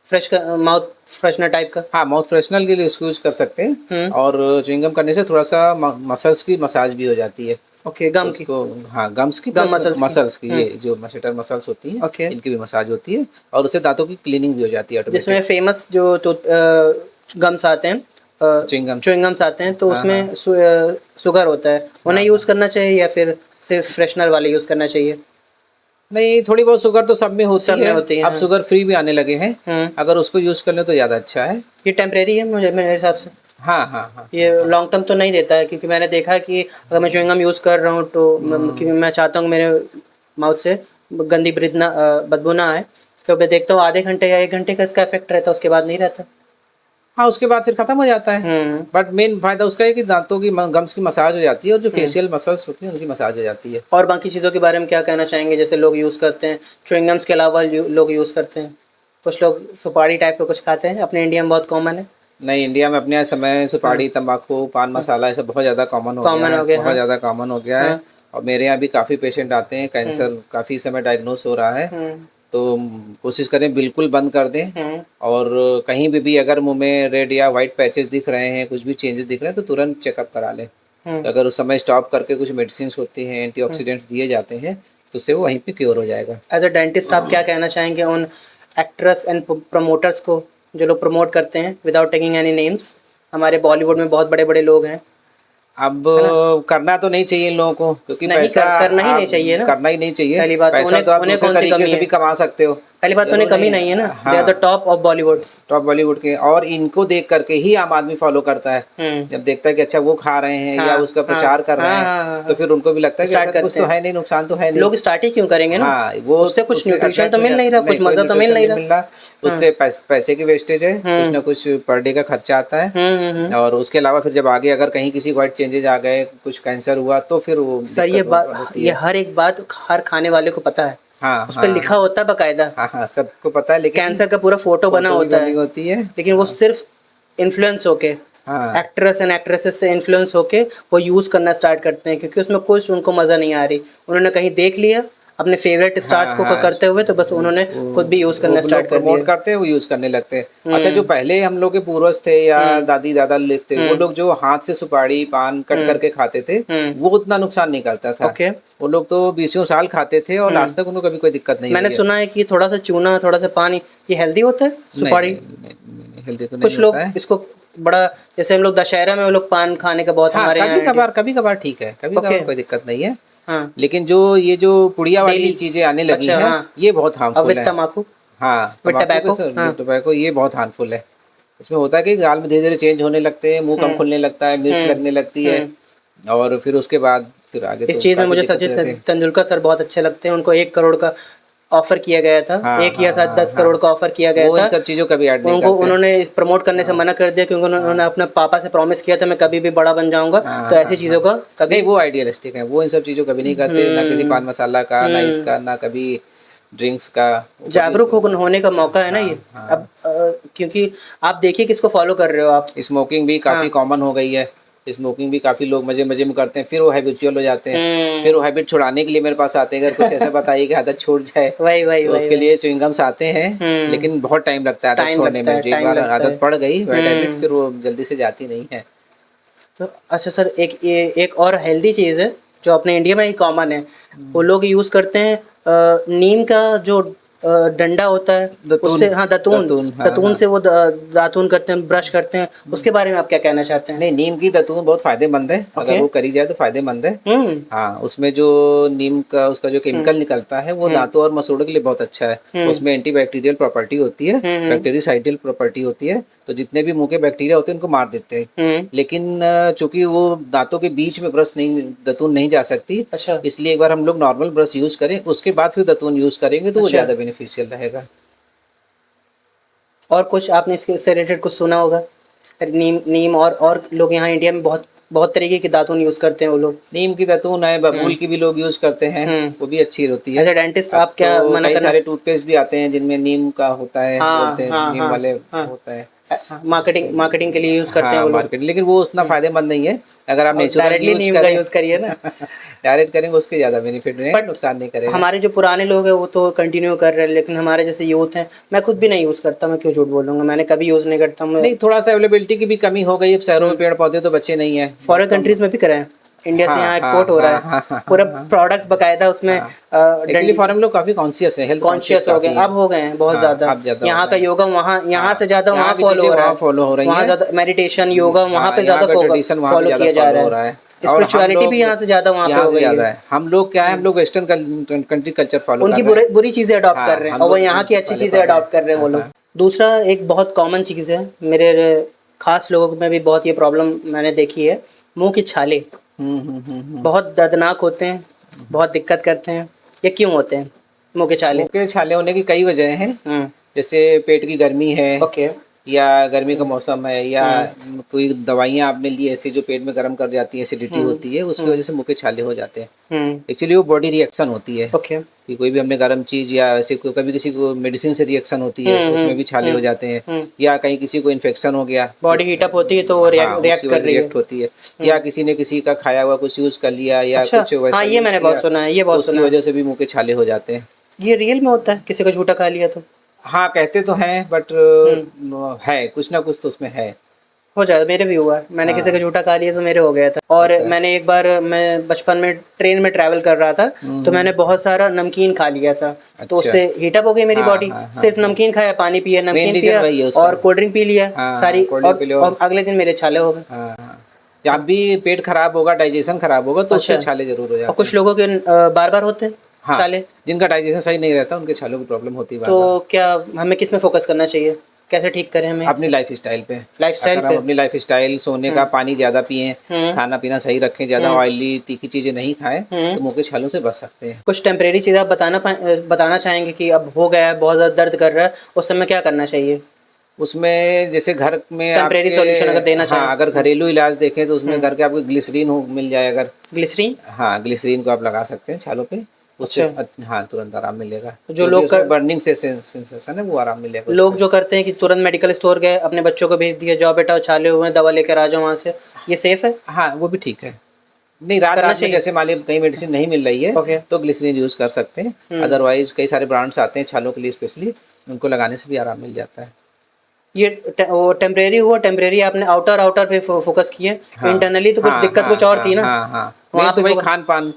फ्रेश का माउथ फ्रेशनर टाइप का? हाँ, माउथ फ्रेशनर के लिए उसको यूज़ कर सकते हैं। और च्युइंगम करने से थोड़ा सा मसल्स की मसाज भी हो जाती है ओके, गम की? उसको। हाँ, गम्स की गम प्लस मसल्स की? मसल्स की, ये जो मसेटर मसल्स होती हैं ओके। इनकी भी मसाज होती है, और उससे दांतों की क्लीनिंग भी हो जाती है जिसमें ऑटोमेटिक। फेमस जो तो गम्स आते हैं, च्युइंगम्स, च्युइंगम्स आते हैं, तो हाँ हाँ उसमें शुगर होता है, उन्हें यूज़ करना चाहिए या फिर सिर्फ फ्रेशनर वाले यूज़ करना चाहिए? नहीं, थोड़ी बहुत शुगर तो सब में होती सब में है। होती है, अब हाँ। शुगर फ्री भी आने लगे हैं, हम्म अगर उसको यूज़ कर लें तो ज़्यादा अच्छा है। ये टेम्परेरी है मुझे मेरे हिसाब से, हाँ हाँ हाँ ये लॉन्ग टर्म तो नहीं देता है, क्योंकि मैंने देखा कि अगर मैं च्युइंगम यूज़ कर रहा हूँ तो क्योंकि मैं चाहता हूँ मेरे माउथ से गंदी बदबू ना आए, तो मैं देखता हूँ आधे घंटे या 1 घंटे का इसका इफेक्ट रहता है, उसके बाद नहीं रहता। हाँ, उसके बाद फिर ख़त्म हो जाता है। हम्म बट मेन फायदा उसका है कि दांतों की गम्स की मसाज हो जाती है, और जो फेशियल मसल्स होती हैं उनकी मसाज हो जाती है। और बाकी चीज़ों के बारे में क्या कहना चाहेंगे? जैसे लोग यूज़ करते हैं च्युइंगम्स के अलावा, लोग यूज़ करते हैं, कुछ लोग सुपारी टाइप का कुछ खाते हैं, अपने इंडिया में बहुत कॉमन है। नहीं, इंडिया में अपने समय सुपारी, तंबाकू, पान मसाला, ये सब बहुत ज़्यादा कॉमन हो गया कॉमन है, हो गया, बहुत हाँ ज़्यादा कॉमन हो गया है। हाँ। और मेरे यहाँ भी काफ़ी पेशेंट आते हैं, कैंसर काफ़ी समय डायग्नोस हो रहा है। हम्म तो कोशिश करें बिल्कुल बंद कर दें। हम्म और कहीं भी अगर मुंह में रेड या वाइट पैचेस दिख रहे हैं, कुछ भी चेंजेस दिख रहे हैं, तो तुरंत चेकअप करा लें। हम्म अगर उस समय स्टॉप करके कुछ मेडिसिन होती हैं, एंटीऑक्सीडेंट्स दिए जाते हैं, तो उससे वो वहीं पे क्योर हो जाएगा। एज अ डेंटिस्ट आप क्या कहना चाहेंगे उन एक्ट्रेस एंड प्रमोटर्स को जो लोग प्रमोट करते हैं विदाउट टेकिंग एनी नेम्स? हमारे बॉलीवुड में बहुत बड़े बड़े लोग हैं, अब है ना? करना तो नहीं चाहिए इन लोगों को, क्योंकि नहीं पैसा करना ही आप नहीं चाहिए ना। करना ही नहीं चाहिए। पहली बात तो पैसा तो आप उन्हें दूसरे कौन सी तरीके कमी से है? भी कमा सकते हो। पहली बात तो उन्हें जरूर कमी नहीं नहीं है ना, दे आर द हाँ, top of Bollywood. Top Bollywood के, और इनको देख करके ही आम आदमी फॉलो करता है। जब देखता है कि अच्छा वो खा रहे हैं या हाँ उसका हाँ प्रचार कर रहे हाँ हैं, हाँ हाँ तो हाँ, फिर उनको भी लगता है कि स्टार्ट ऐसा कुछ करते तो हैं। है नहीं, नुकसान तो है नहीं। लोग स्टार्ट ही क्यों करेंगे ना? हाँ, वो उससे कुछ न्यूट्रिशन अट्रैक्ट तो हो मिल जाता नहीं रहा, है। नहीं, कुछ कोई मज़ा तो मिल न्यूट्रिशन नहीं नहीं रहा। मिल रहा, उससे पैसे की वेस्टेज है, कुछ ना कुछ पर डे का खर्चा आता है। और उसके अलावा फिर जब आगे अगर कहीं किसी वाइट चेंजेज आ गए, कुछ कैंसर हुआ, तो फिर वो सर ये दिक्कत बात, होती ये है। हर एक बात हर खाने वाले को पता है, हाँ उस पर हाँ लिखा होता है बकायदा, हाँ हाँ, सबको पता है, लेकिन कैंसर का पूरा फोटो बना फोटो की होता कमी है, होती है। लेकिन वो सिर्फ इन्फ्लुएंस होके हाँ एक्ट्रेस एंड एक्ट्रेसेस से इन्फ्लुएंस होके वो यूज़ करना स्टार्ट करते हैं, क्योंकि उसमें कुछ उनको मज़ा नहीं आ रही, उन्होंने कहीं देख लिया अपने फेवरेट स्टार्स हाँ को हाँ करते हुए, तो बस उन्होंने खुद भी यूज़ करना वो स्टार्ट लोग कर प्रमोट दिया। करते हैं, वो यूज करने लगते हैं। अच्छा, जो पहले हम लोग के पूर्वज थे या दादी दादा लोग थे, वो लोग जो हाथ से सुपारी पान कट करके खाते थे, वो उतना नुकसान नहीं करता था। ओके। वो लोग तो बीसियों साल खाते थे और आज तक उनको कभी कोई दिक्कत नहीं मैंने हुई है। सुना है कि थोड़ा सा चूना, थोड़ा सा पानी, ये हेल्दी होता है नहीं सुपारी? नहीं नहीं नहीं, नहीं हेल्दी तो नहीं कुछ होता लोग है। इसको बड़ा, जैसे हम लोग दशहरा में वो लोग पान खाने का बहुत, हाँ हमारे यहाँ कभी कभार ठीक है, कभी ओके। कभार कोई दिक्कत नहीं है। हाँ। लेकिन जो ये जो पुड़िया वाली डेली। चीजें आने लगी अच्छा, हैं, हाँ। ये बहुत अब हार्मफुल विद है। तम्बाकू, हाँ, विद तम्बाकू के टबैको। हाँ। टोबैको ये बहुत हार्मफुल है। इसमें होता है कि गाल में धीरे धीरे चेंज होने लगते हैं, मुंह कम खुलने लगता है, मिर्च लगने लगती है, और फिर उसके बाद फिर आगे इस तो चीज़ में काफी मुझे दिक्कत हो सचिन जाती है। तेंदुलकर सर बहुत अच्छे लगते हैं, उनको 1 करोड़ का ऑफर किया गया था, हाँ एक हाँ या शायद हाँ 10 करोड़ का ऑफर किया गया वो इन था। सब चीजों का भी ऐड नहीं उनको करते। उन्होंने प्रमोट करने से हाँ मना कर दिया, क्योंकि उन्होंने अपने पापा से प्रॉमिस किया था मैं कभी भी बड़ा बन जाऊंगा, तो ऐसी चीज़ों का कभी। नहीं वो आइडियलिस्टिक है, वो इन सब चीज़ों कभी नहीं करते, ना किसी पान मसाला का, ना इसका, ना कभी ड्रिंक्स का, वो कभी जागरूक होने का मौका है ना ये। अब क्योंकि आप देखिए किसको फॉलो कर रहे हो आप। स्मोकिंग भी काफ़ी कॉमन हो गई है। स्मोकिंग भी काफ़ी लोग मज़े मज़े में करते हैं, फिर वो हैबिचुअल हो जाते हैं, फिर वो हैबिट छुड़ाने के लिए मेरे पास आते हैं, अगर कुछ ऐसा बताइए कि आदत छूट जाए, वही वही तो वही उसके वही। लिए च्युइंगम्स आते हैं, लेकिन बहुत टाइम लगता है आदत टाइम छोड़ने लगता में। है, जो एक टाइम बार लगता आदत है। पड़ गई बैड हैबिट, फिर वो जल्दी से जाती नहीं है। तो अच्छा सर, एक और हेल्दी चीज़ है जो अपने इंडिया में ही कॉमन है, वो लोग यूज़ करते हैं, नीम का जो डंडा होता है दतून। उससे, हाँ दतून, दतून, हाँ दतून हाँ। से वो दातून करते हैं, ब्रश करते हैं, उसके बारे में आप क्या कहना चाहते हैं? नहीं, नीम की दतून बहुत फायदेमंद है, ओके। अगर वो करी जाए तो फायदेमंद है। हम्म। हाँ, उसमें जो नीम का उसका जो केमिकल निकलता है वो दांतों और मसूड़ों के लिए बहुत अच्छा है। उसमें एंटीबैक्टीरियल प्रॉपर्टी होती है, बैक्टीरिसाइडल प्रॉपर्टी होती है, तो जितने भी मुंह के बैक्टीरिया होते हैं उनको मार देते हैं। लेकिन चूंकि वो दांतों के बीच में ब्रश नहीं, दतून नहीं जा सकती, अच्छा। इसलिए एक बार हम लोग नॉर्मल ब्रश यूज करें, उसके बाद फिर दतून यूज करेंगे तो वो अच्छा। ज़्यादा बेनिफिशियल रहेगा। और कुछ आपने इससे रिलेटेड कुछ सुना होगा? नीम नीम और लोग यहाँ इंडिया में बहुत बहुत तरीके के दातून यूज़ करते हैं वो लोग। नीम की दतून है, बबूल की भी लोग यूज करते हैं, वो भी अच्छी होती है। एज ए डेंटिस्ट अब आप क्या तो मना कई करना? सारे टूथपेस्ट भी आते हैं जिनमें नीम का होता है, हाँ बोलते हैं हाँ नीम हाँ वाले हाँ। होता है। मार्केटिंग मार्केटिंग के लिए यूज़ करते हैं हाँ वो लोग। मार्केट, लेकिन वो उतना फायदेमंद नहीं है। अगर आप नेचुरल डायरेक्टली यूज नीम का करें यूज़ करिए ना। डायरेक्ट करेंगे उसके ज़्यादा बेनिफिट रहेगा, बट नुकसान नहीं करेगा। हमारे जो पुराने लोग हैं वो तो कंटिन्यू कर रहे हैं, लेकिन हमारे जैसे यूथ हैं, मैं खुद भी नहीं यूज़ करता, मैं क्यों झूठ बोलूँगा, मैंने कभी यूज़ नहीं करता। मैं नहीं, थोड़ा सा अवेलेबिलिटी की भी कमी हो गई, अब शहरों में पेड़ पौधे तो बचे नहीं है, बहुत फॉरेन कम। कंट्रीज़ में भी कराएं, इंडिया से हाँ यहाँ हाँ एक्सपोर्ट हो रहा हाँ है, हाँ हाँ पूरा हाँ प्रोडक्ट्स बकायदा उसमें हाँ। एक्चुअली फॉरेन लोग काफी कॉन्शियस है, हेल्थ कॉन्शियस कॉन्शियस हो गए, काफी है। अब हो गए हैं बहुत हाँ, ज़्यादा। अब ज्यादा हो यहाँ गए का हैं। योगा वहाँ, यहाँ से ज़्यादा वहाँ यहाँ भी फॉलो चीजें हो रहा वहाँ है, फॉलो हो रही वहाँ हैं। ज़्यादा मेडिटेशन योगा वहाँ पे यहाँ ज़्यादा का ट्रेडिशन वहाँ पे फॉलो ज़्यादा किया जा फॉलो रहा हो है। रहा है। और हम स्पिरिचुअलिटी भी लोग यहाँ से ज़्यादा वहाँ पे यहाँ हो से गई ज़्यादा है। है, हम लोग क्या है, हम लोग वेस्टर्न कंट्री कल्चर फॉलो उनकी कर रहे हैं। बुरी चीज़ें अडॉप्ट कर हाँ, रहे हैं हम और वो लोग यहाँ की उनको अच्छी फॉलो चीज़ें कर रहे हैं। अडॉप्ट कर रहे हैं वो हाँ लोग। हाँ। दूसरा एक बहुत कॉमन चीज़ है, मेरे खास लोगों में भी बहुत ये प्रॉब्लम मैंने देखी है, मुंह की छाले हम्म। बहुत दर्दनाक होते हैं, बहुत दिक्कत करते हैं। ये क्यों होते हैं मुंह के छाले? मुंह के छाले होने की कई वजह हैं, हम्म। जैसे पेट की गर्मी है, ओके। या गर्मी का मौसम है, या कोई दवाइयाँ आपने ली ऐसी जो पेट में गर्म कर जाती है, एसिडिटी होती है, उसकी वजह से मुंह के छाले हो जाते हैं। एक्चुअली वो बॉडी रिएक्शन होती है ओके। कि कोई भी हमने गर्म चीज़ या ऐसे कभी किसी को मेडिसिन से रिएक्शन होती है, उसमें भी छाले हो जाते हैं, या कहीं किसी को इन्फेक्शन हो गया, बॉडी हीटअप होती है तो वो हाँ रिएक्ट उसकी कर वजह से रही है। रिएक्ट होती है, या किसी ने किसी का खाया हुआ कुछ यूज़ कर लिया या अच्छा, कुछ वैसा हाँ ये यूज़ मैंने बहुत किया, सुना है, ये तो बहुत उसकी सुना है। वजह से भी मुंह के छाले हो जाते हैं। ये रियल में होता है, किसी का झूठा खा लिया तो? हाँ कहते तो हैं, बट है कुछ ना कुछ तो उसमें है। हो जाता, मेरे भी हुआ है, मैंने किसी का हाँ झूठा खा लिया तो मेरे हो गया था। और होता है। मैंने एक बार, मैं बचपन में ट्रेन में ट्रैवल कर रहा था, तो मैंने बहुत सारा नमकीन खा लिया था, तो अच्छा। उससे हीटअप हो गई मेरी हाँ बॉडी। हाँ हाँ सिर्फ हाँ। नमकीन खाया, पानी पिया, मेन नमकीन रीजन पिया वही है उसका। और कोल्ड ड्रिंक पी लिया हाँ सारी, कोल्ड ड्रिंक पी लो। और अगले दिन मेरे छाले हो गए। हाँ हाँ, जब भी पेट खराब होगा, डाइजेशन खराब होगा, तो उससे अच्छा। छाले जरूर हो और जाते कुछ हैं। लोगों के बार बार होते हैं हाँ, छाले, जिनका डाइजेशन सही नहीं रहता उनके छालों की प्रॉब्लम होती है बार बार। तो क्या हमें किस में फोकस करना चाहिए, कैसे ठीक करें हमें? अपनी लाइफ स्टाइल पे। लाइफस्टाइल अगर पे। हम अपनी लाइफ स्टाइल, सोने का, पानी ज़्यादा पिएं, खाना पीना सही रखें, ज़्यादा ऑयली तीखी चीज़ें नहीं खाएं, तो मुंह के छालों से बच सकते हैं। कुछ टेम्परेरी चीज़ आप बताना चाहेंगे कि अब हो गया है, बहुत ज़्यादा दर्द कर रहा है, उस समय क्या करना चाहिए? उसमें जैसे घर में टेम्परेरी आपके, सॉल्यूशन अगर देना चाहें। हाँ अगर घरेलू इलाज देखें तो उसमें घर के आपको ग्लिसरीन हो मिल जाए, अगर ग्लिसरीन। हाँ ग्लिसरीन को आप लगा सकते हैं छालों पे, उससे अच्छा। हाँ तुरंत आराम मिलेगा। जो लोग बर्निंग से सेंसेशन है वो आराम मिलेगा लोग उसमें। जो करते हैं कि तुरंत मेडिकल स्टोर गए, अपने बच्चों को भेज दिया, जाओ बेटा छाले हुए हैं, दवा लेकर आ जाओ वहाँ से, ये सेफ है? हाँ वो भी ठीक है। नहीं रात करना रात में चाहिए? जैसे मान ली कहीं मेडिसिन नहीं मिल रही है ओके। तो ग्लिसरीन यूज़ कर सकते हैं। अदरवाइज कई सारे ब्रांड्स आते हैं छालों के लिए स्पेशली, उनको लगाने से भी आराम मिल जाता है। ये वो टेम्परेरी हुआ, टेम्परेरी आपने आउटर आउटर पे फोकस किया, हाँ इंटरनली तो कुछ हाँ दिक्कत हाँ कुछ और हाँ थी ना, हाँ हाँ। वहाँ मेन तो पे वही फोकस।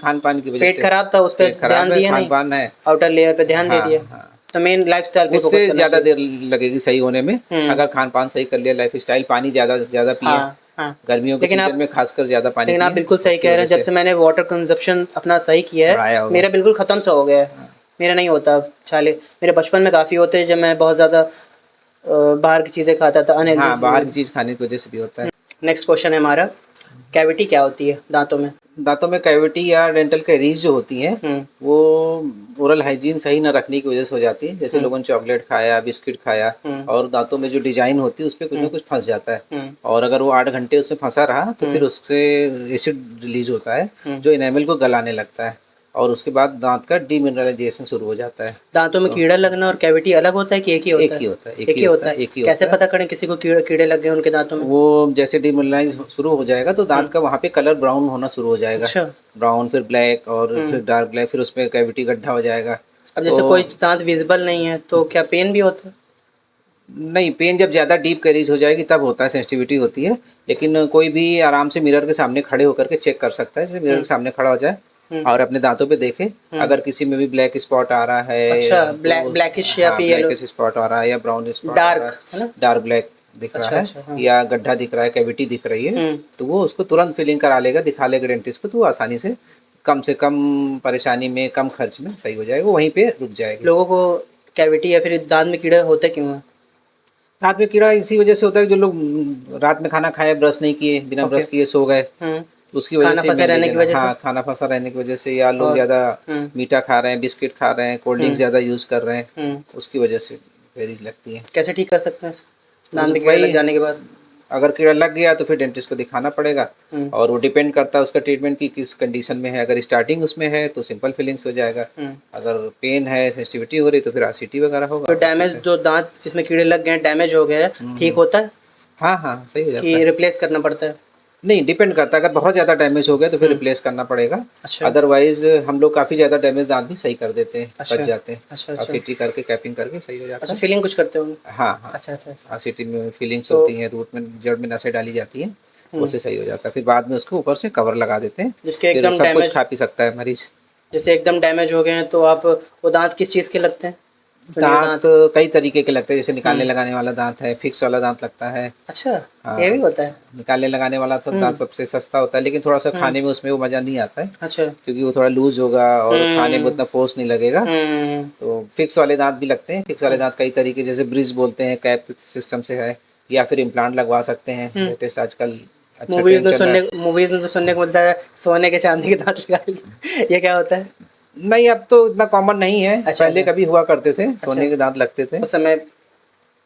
खान पान की वजह पेट से। खराब था, उस पर पेट खराब ध्यान है, दिया खान नहीं, पान है। आउटर लेयर पे ध्यान दे हाँ दिया। हाँ। तो मेन लाइफस्टाइल पे फोकस उससे करना ज़्यादा चाहिए। देर लगेगी सही होने में। अगर खान पान सही कर लिया, लाइफ स्टाइल, पानी ज़्यादा से ज़्यादा पिए, हाँ हाँ। गर्मियों के लेकिन सीजन आप में खासकर ज़्यादा पानी लेकिन आप पिए, बिल्कुल सही उसकी कह रहे वजह हैं, जब से से मैंने वाटर कंजप्शन अपना सही किया है, बढ़ाया होगा। मेरा बिल्कुल ख़त्म सा हो गया है। मेरा नहीं होता अब छाले। मेरे बचपन में काफ़ी होते हैं, जब मैं बहुत ज़्यादा बाहर की चीज़ें खाता था, हाँ बाहर की अनहेल्दी। चीज़ खाने की वजह से भी होता है। नेक्स्ट क्वेश्चन है हमारा, कैविटी क्या होती है दांतों में? दांतों में कैविटी या डेंटल कैरीज जो होती हैं हम्म वो ओरल हाइजीन सही ना रखने की वजह से हो जाती है। जैसे हम्म लोगों ने चॉकलेट खाया, बिस्किट खाया हम्म और दांतों में जो डिजाइन होती है उस पर कुछ ना हम्म कुछ फंस जाता है। हम्म और अगर वो 8 घंटे उसमें फंसा रहा तो फिर हम्म उससे एसिड रिलीज होता है हम्म। जो इनेमल को गलाने लगता है और उसके बाद दांत का डीमिनरलाइजेशन शुरू हो जाता है। दांतों में तो कीड़ा लगना और कैविटी अलग होता है कि एक ही होता एक है? ही होता है, एक एक ही ही होता होता है, है। एक ही कैसे होता है। पता करें किसी को कीड़े कीड़े लग गए उनके दांतों में? वो जैसे डिमिनरलाइज शुरू हो जाएगा तो दांत का वहाँ पे कलर ब्राउन होना शुरू हो जाएगा। अच्छा। ब्राउन, फिर ब्लैक और हम्म। फिर डार्क ब्लैक, फिर उसमें कैविटी गड्ढा हो जाएगा। अब तो जैसे कोई दांत विजिबल नहीं है तो क्या पेन भी होता है? नहीं, पेन जब ज़्यादा डीप कैरीज हो जाएगी तब होता है, सेंसिटिविटी होती है। लेकिन कोई भी आराम से मिरर के सामने खड़े होकर के चेक कर सकता है। जैसे मिरर के हम्म सामने खड़ा हो जाए हम्म और अपने दांतों पे देखे, हम्म। अगर किसी में भी ब्लैक स्पॉट आ रहा अच्छा, है तो ब्लैकिश या हाँ फिर येलो? ब्लैकिश स्पॉट आ रहा है या ब्राउन स्पॉट आ रहा डार्क है, है ना? डार्क ब्लैक दिख रहा अच्छा है अच्छा, हाँ। या गड्ढा दिख रहा है, कैविटी दिख रही है, हम्म। तो वो उसको तुरंत फिलिंग करा लेगा, दिखा लेगा डेंटिस्ट को, तो वो आसानी से कम परेशानी में, कम खर्च में सही हो जाएगा, वो वहीं पे रुक जाएगी। लोगों को कैविटी या फिर दांत में कीड़े होते क्यों हैं? दांत में कीड़ा इसी वजह से होता है कि जो लोग रात में खाना खाए, ब्रश नहीं किए, बिना ओके। ब्रश किए सो गए, हम्म। उसकी वजह खाना से फंसे मेन रहने की रीजन है। वजह से? हाँ खाना फंसा रहने की वजह से, या लोग और ज़्यादा हम्म मीठा खा रहे हैं, बिस्किट खा रहे हैं, कोल्ड ड्रिंक हम्म ज़्यादा यूज़ कर रहे हैं, हम्म। उसकी वजह से कैरीज लगती है। कैसे ठीक कर सकते हैं दांत में कीड़े लग वही, जाने के बाद? अगर कीड़ा लग गया तो फिर डेंटिस्ट को दिखाना पड़ेगा हम्म और वो डिपेंड करता है उसका ट्रीटमेंट की किस कंडीशन में है। अगर स्टार्टिंग उसमें है तो सिंपल फीलिंग्स हो जाएगा, हम्म। अगर पेन है, सेंसिटिविटी हो रही तो फिर आरसीटी वगैरह होगा तो उसी डैमेज से। जो दांत जिसमें कीड़े लग गए हैं, डैमेज हो गया है, ठीक हम्म। होता है हाँ हाँ सही हो कि जाता है। रिप्लेस करना पड़ता है? नहीं, डिपेंड करता है, अगर बहुत ज़्यादा डैमेज हो गया तो फिर हम्म। रिप्लेस करना पड़ेगा। अच्छा अदरवाइज हम लोग काफ़ी ज़्यादा डैमेज दांत भी सही कर देते हैं, बच अच्छा जाते हैं। अच्छा अच्छा आरसीटी करके, कैपिंग करके सही हो जाता अच्छा। है। फीलिंग कुछ करते होंगे? हाँ हाँ। अच्छा अच्छा अच्छा। आरसीटी में फीलिंग्स तो होती हैं, रूट में, जड़ में नसें डाली जाती हैं, हम्म, उससे सही हो जाता है। फिर बाद में उसको ऊपर से कवर लगा देते हैं, जिसके फिर एकदम सब कुछ डैमेज खा पी सकता है मरीज़। जैसे एकदम डैमेज हो गए हैं तो आप वो दांत किस चीज़ के लगते हैं? जो नए दांत दांत। कई तरीके के लगते हैं, जैसे निकालने हम्म। लगाने वाला दांत है, फिक्स वाला दांत लगता है। अच्छा, ये भी हाँ, होता है? निकालने लगाने वाला तो हम्म दांत सबसे सस्ता होता है, लेकिन थोड़ा सा हम्म। खाने में उसमें वो मज़ा नहीं आता है, अच्छा। क्योंकि वो थोड़ा लूज होगा और खाने में हम्म उतना फोर्स नहीं लगेगा। हम्म तो फिक्स वाले दांत भी लगते हैं। फिक्स वाले दांत कई तरीके, जैसे ब्रिज बोलते हैं, कैप सिस्टम से है, या फिर इम्प्लांट लगवा सकते हैं, हम्म। लेटेस्ट आजकल अच्छा ट्रेंड चल रहा है। मूवीज में तो सुनने को मिलता है, सोने के चांदी के दांत लगा लिए। ये क्या होता है? नहीं, अब तो इतना कॉमन नहीं है, अच्छा पहले अच्छा कभी हुआ करते थे, अच्छा। सोने के दांत लगते थे। उस समय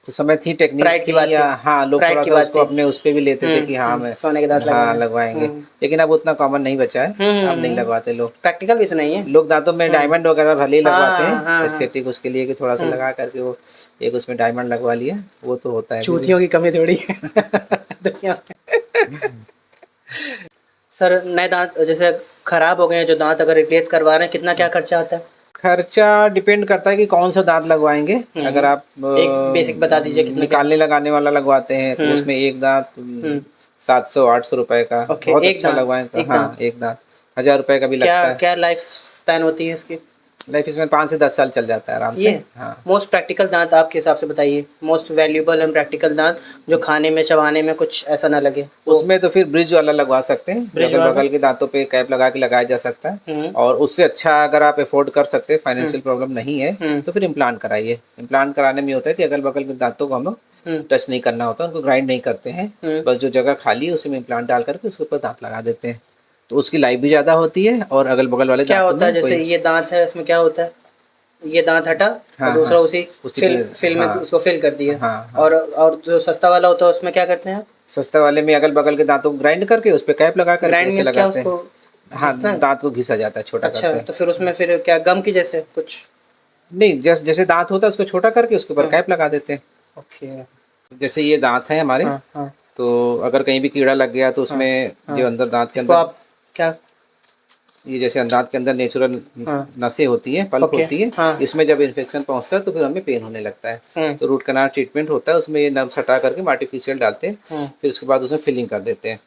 उस समय थी, टेक्निक्स प्राइड की थी, बात या थी। हाँ लोग प्राइड थोड़ा की सा बात उसको थी। अपने उस पे भी लेते थे कि हाँ मैं सोने के दांत हाँ लगवाए। लगवाएंगे। लेकिन अब उतना कॉमन नहीं बचा है, अब नहीं लगवाते लोग। प्रैक्टिकल भी तो नहीं है। लोग दांतों में डायमंड वगैरह भले ही लगवाते हाँ हैं, हाँ हाँ। एस्थेटिक उसके लिए, कि थोड़ा सा लगा करके वो एक उसमें डायमंड लगवा लिया, वो तो होता है अभी भी। चूतियों की कमी थोड़ी है दुनिया में। सर, नए दांत जैसे खराब हो गए हैं जो दांत, अगर रिप्लेस करवा रहे हैं, कितना क्या खर्चा आता है? खर्चा डिपेंड करता है कि कौन सा दांत लगवाएंगे। अगर आप एक बेसिक बता दीजिए कितना क्या? निकालने लगाने वाला लगवाते हैं तो उसमें एक दांत हम्म 700-800 रुपए का, ओके। बहुत एक अच्छा दांत, लगवाएं तो एक हाँ दांत। एक दांत 1000 रुपए का भी क्या लगता है। क्या लाइफ स्पैन होती है इसकी? लाइफ इसमें 5 से 10 साल चल जाता है आराम से। ये हाँ, मोस्ट प्रैक्टिकल दांत आपके हिसाब से बताइए, मोस्ट वैल्यूएबल एंड प्रैक्टिकल दांत जो खाने में चबाने में कुछ ऐसा ना लगे वो। उसमें तो फिर ब्रिज वाला लगवा सकते हैं, जो ब्रिज अगल वाला। बगल के दांतों पे कैप लगा के लगाया जा सकता है। हम्म और उससे अच्छा अगर आप अफोर्ड कर सकते हैं, फाइनेंशियल प्रॉब्लम नहीं है, हम्म तो फिर इम्प्लांट कराइए। इम्प्लांट कराने में होता है कि अगल बगल के दांतों को हम लोग हम्म टच नहीं करना होता, उनको ग्राइंड नहीं करते हैं, हम्म। बस जो जगह खाली है उसी में इम्प्लांट डाल करके उसके ऊपर दांत लगा देते हैं, तो उसकी लाइफ भी ज़्यादा होती है और अगल बगल वाले क्या दांतों होता है, में जैसे कोई। ये दांत है, इसमें क्या होता है? ये दांत हटा और हाँ हाँ, दूसरा उसी उसी पे। फिल में हाँ उसको फिल कर दिया। हाँ हाँ। और जो सस्ता वाला होता है उसमें क्या करते हैं आप? सस्ते वाले में अगल बगल के दांतों को ग्राइंड करके उस पर कैप लगा करके ग्राइंड उसे मीन्स क्या लगाते हैं। उसको? हाँ, घिसना है? दांत को घिसा जाता है, छोटा अच्छा, करते हैं। तो फिर उसमें फिर क्या गम की जैसे कुछ? नहीं, जैसे दांत होता है उसको छोटा करके उसके ऊपर हाँ, कैप लगा देते हैं। ओके। जैसे ये दांत है हमारे, हाँ, हाँ, तो अगर कहीं भी कीड़ा लग गया तो हाँ, उसमें हाँ। जो अंदर दांत के इसको अंदर, आप क्या? ये जैसे दांत के अंदर नेचुरल हाँ, नसें होती हैं, पल्प ओके, होती है, हाँ, इसमें जब इन्फेक्शन पहुंचता है तो फिर हमें पेन होने लगता है। हुँ, तो रूट कनाल ट्रीटमेंट होता है, उसमें ये नर्व्स हटा करके हम आर्टिफिशियल डालते हैं, हुँ, फिर उसके बाद उसमें फिलिंग कर देते हैं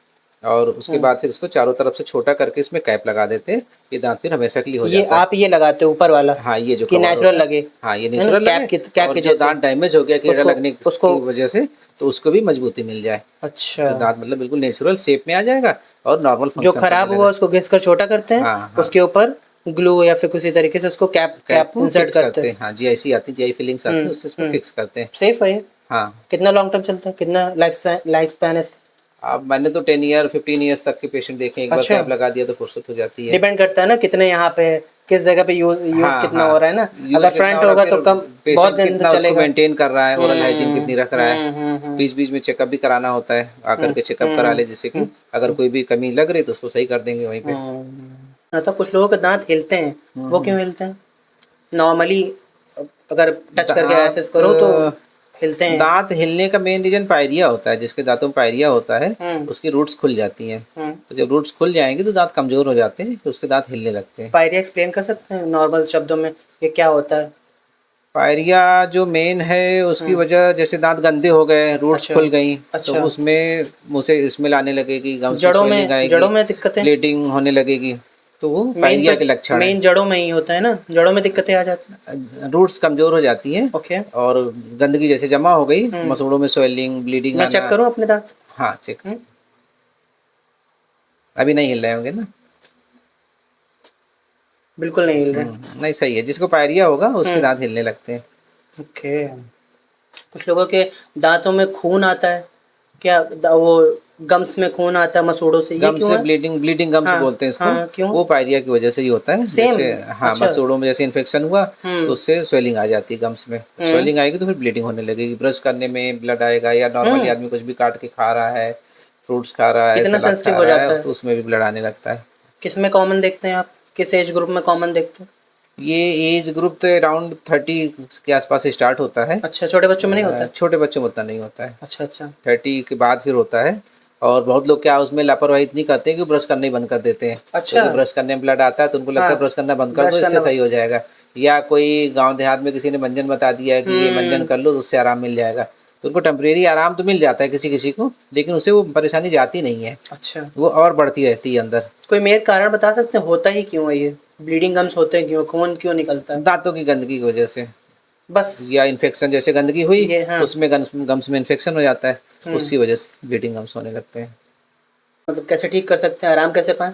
और उसके हुँ। बाद फिर इसको चारों तरफ से छोटा करके इसमें कैप लगा देते हैं। ये दांत फिर हमेशा के लिए हो ये जाता है। आप ये लगाते हो ऊपर वाला हाँ, ये जो कि कवर नेचुरल होता है, लगे? हाँ, ये है ना, नेचुरल लगे कैप और के जो जैसे? दांत डैमेज हो गया कीड़ा उसको लगने उसको की वजह से, तो उसको भी मजबूती मिल जाए। अच्छा, तो दांत मतलब बिल्कुल नेचुरल शेप में आ जाएगा और नॉर्मल जो फंक्शन करने खराब हुआ लगेगा। उसको घिस कर छोटा करते हैं, हाँ, हाँ। उसके ऊपर ग्लू या फिर किसी तरीके से उसको कैप कैप कैप को इंसर्ट फिक्स करते करते हैं। हैं। हाँ, जीआईसी आती है, जीआई फिलिंग्स आती है, उससे इसको हुँ, फिक्स करते हैं। सेफ है ये? हाँ, कितना लॉन्ग टर्म चलता है? कितना लाइफ स्पैन है इसका? अब मैंने तो 10 ईयर 15 ईयर्स तक के पेशेंट देखे हैं, एक बार अच्छा, कैप लगा दिया तो फुर्सत हो जाती है। डिपेंड करता है ना कितने यहाँ पे है, किस जगह पे यूज़ हाँ, कितना हाँ, हो रहा है ना? अगर यूज़ कितना फ्रंट हो रहा है, होगा तो फिर कम बहुत पेशेंट दिन तक कितना उसको चलेगा। मेंटेन कर रहा है, ओरल हाइजीन हुँ, कितनी रख रहा है। हुँ, हुँ, हुँ, बीच-बीच में चेकअप भी कराना होता है, आकर हुँ, के चेकअप करा हुँ, ले, जिससे कि हुँ, अगर कोई भी कमी लग रही तो उसको सही कर देंगे वहीं पे। मतलब कुछ लोगों के दाँत हिलते हैं, हुँ, वो हुँ। क्यों हिलते हैं? नॉर्मली अगर टच करके ऐसे दाँत करो तो हिलते हैं। दाँत हिलने का मेन रीज़न पायरिया होता है, जिसके दाँतों में पायरिया होता है, हुँ, उसकी रूट्स खुल जाती हैं। हुँ। तो जब रूट्स खुल जाएँगी तो दाँत कमज़ोर हो जाते हैं, फिर उसके दाँत हिलने लगते हैं। पायरिया एक्सप्लेन कर सकते हैं नॉर्मल शब्दों में, ये क्या होता है? पायरिया जो मेन है उसकी हुँ, वजह, जैसे दाँत गंदे हो गए, रूट्स अच्छा, खुल गई, तो अच्छा। उसमें मुँह से स्मेल आने लगेगी, गम्स में स्वेलिंग जड़ों आएगी, में दिक्कतें? ब्लीडिंग होने लगेगी, तो वो मेन तो पायरिया के लक्षण हैं। मेन जड़ों में ही होता है ना? जड़ों में दिक्कतें आ जाती हैं। रूट्स कमज़ोर हो जाती हैं ओके। और गंदगी जैसे जमा हो गई, हुँ, मसूड़ों में स्वेलिंग, ब्लीडिंग मैं चेक आना। करूँ अपने दाँत? हाँ, चेक हुँ, अभी नहीं हिल रहे होंगे ना? बिल्कुल नहीं हिल रहे। नहीं, सही है, जिसको पायरिया होगा उसके हुँ, दाँत हिलने लगते हैं। ओके। कुछ लोगों के दाँतों में खून आता है, क्या वो गम्स में खून आता है मसूड़ों से, ये गम क्यों से है? ब्लीडिंग ब्लीडिंग गम्स हाँ, बोलते हैं इसको, हाँ, क्यों? वो पायरिया की वजह से ही होता है। सेम? जैसे हाँ, अच्छा। मसूड़ों में जैसे इन्फेक्शन हुआ तो हुँ, उससे स्वेलिंग आ जाती है गम्स में। हुँ, स्वेलिंग आएगी तो फिर ब्लीडिंग होने लगेगी, ब्रश करने में ब्लड आएगा, या नॉर्मली हुँ। आदमी कुछ भी काट के खा रहा है, फ्रूट्स खा रहा है, कितना सलाद सेंसिटिव खा हो रहा है, जाता है? तो उसमें भी ब्लड आने लगता है। किसमें कॉमन देखते हैं आप? किस एज ग्रुप में कॉमन देखते हैं? ये एज ग्रुप तो अराउंड 30 के आसपास से स्टार्ट होता है। अच्छा, छोटे बच्चों में नहीं होता है? छोटे बच्चों में उतना नहीं होता है, अच्छा, अच्छा। 30 के बाद फिर होता है। और बहुत लोग क्या उसमें लापरवाही इतनी करते हैं कि ब्रश करना ही बंद कर देते हैं, अच्छा, क्योंकि ब्रश करने में ब्लड आता है तो उनको लगता हाँ, है ब्रश करना बंद कर दो, ब्रश इससे करना सही हो जाएगा। या कोई गांव देहात में किसी ने मंजन बता दिया है कि ये मंजन हुँ, कर लो तो उससे आराम मिल जाएगा, तो उनको टेम्परेरी आराम तो मिल जाता है किसी किसी को, लेकिन उससे वो परेशानी जाती नहीं है, अच्छा। वो और बढ़ती रहती है अंदर। कोई मेन कारण बता सकते हैं, होता ही क्यों है ये? ब्लीडिंग गम्स होते हैं क्यों? खून क्यों निकलता है? दांतों की गंदगी की वजह से, बस या इन्फेक्शन, जैसे गंदगी हुई ये हाँ, उसमें गम्स में इन्फेक्शन हो जाता है, हुँ। उसकी वजह से ब्लीडिंग गम्स होने लगते हैं। मतलब कैसे ठीक कर सकते हैं, आराम कैसे पाएँ?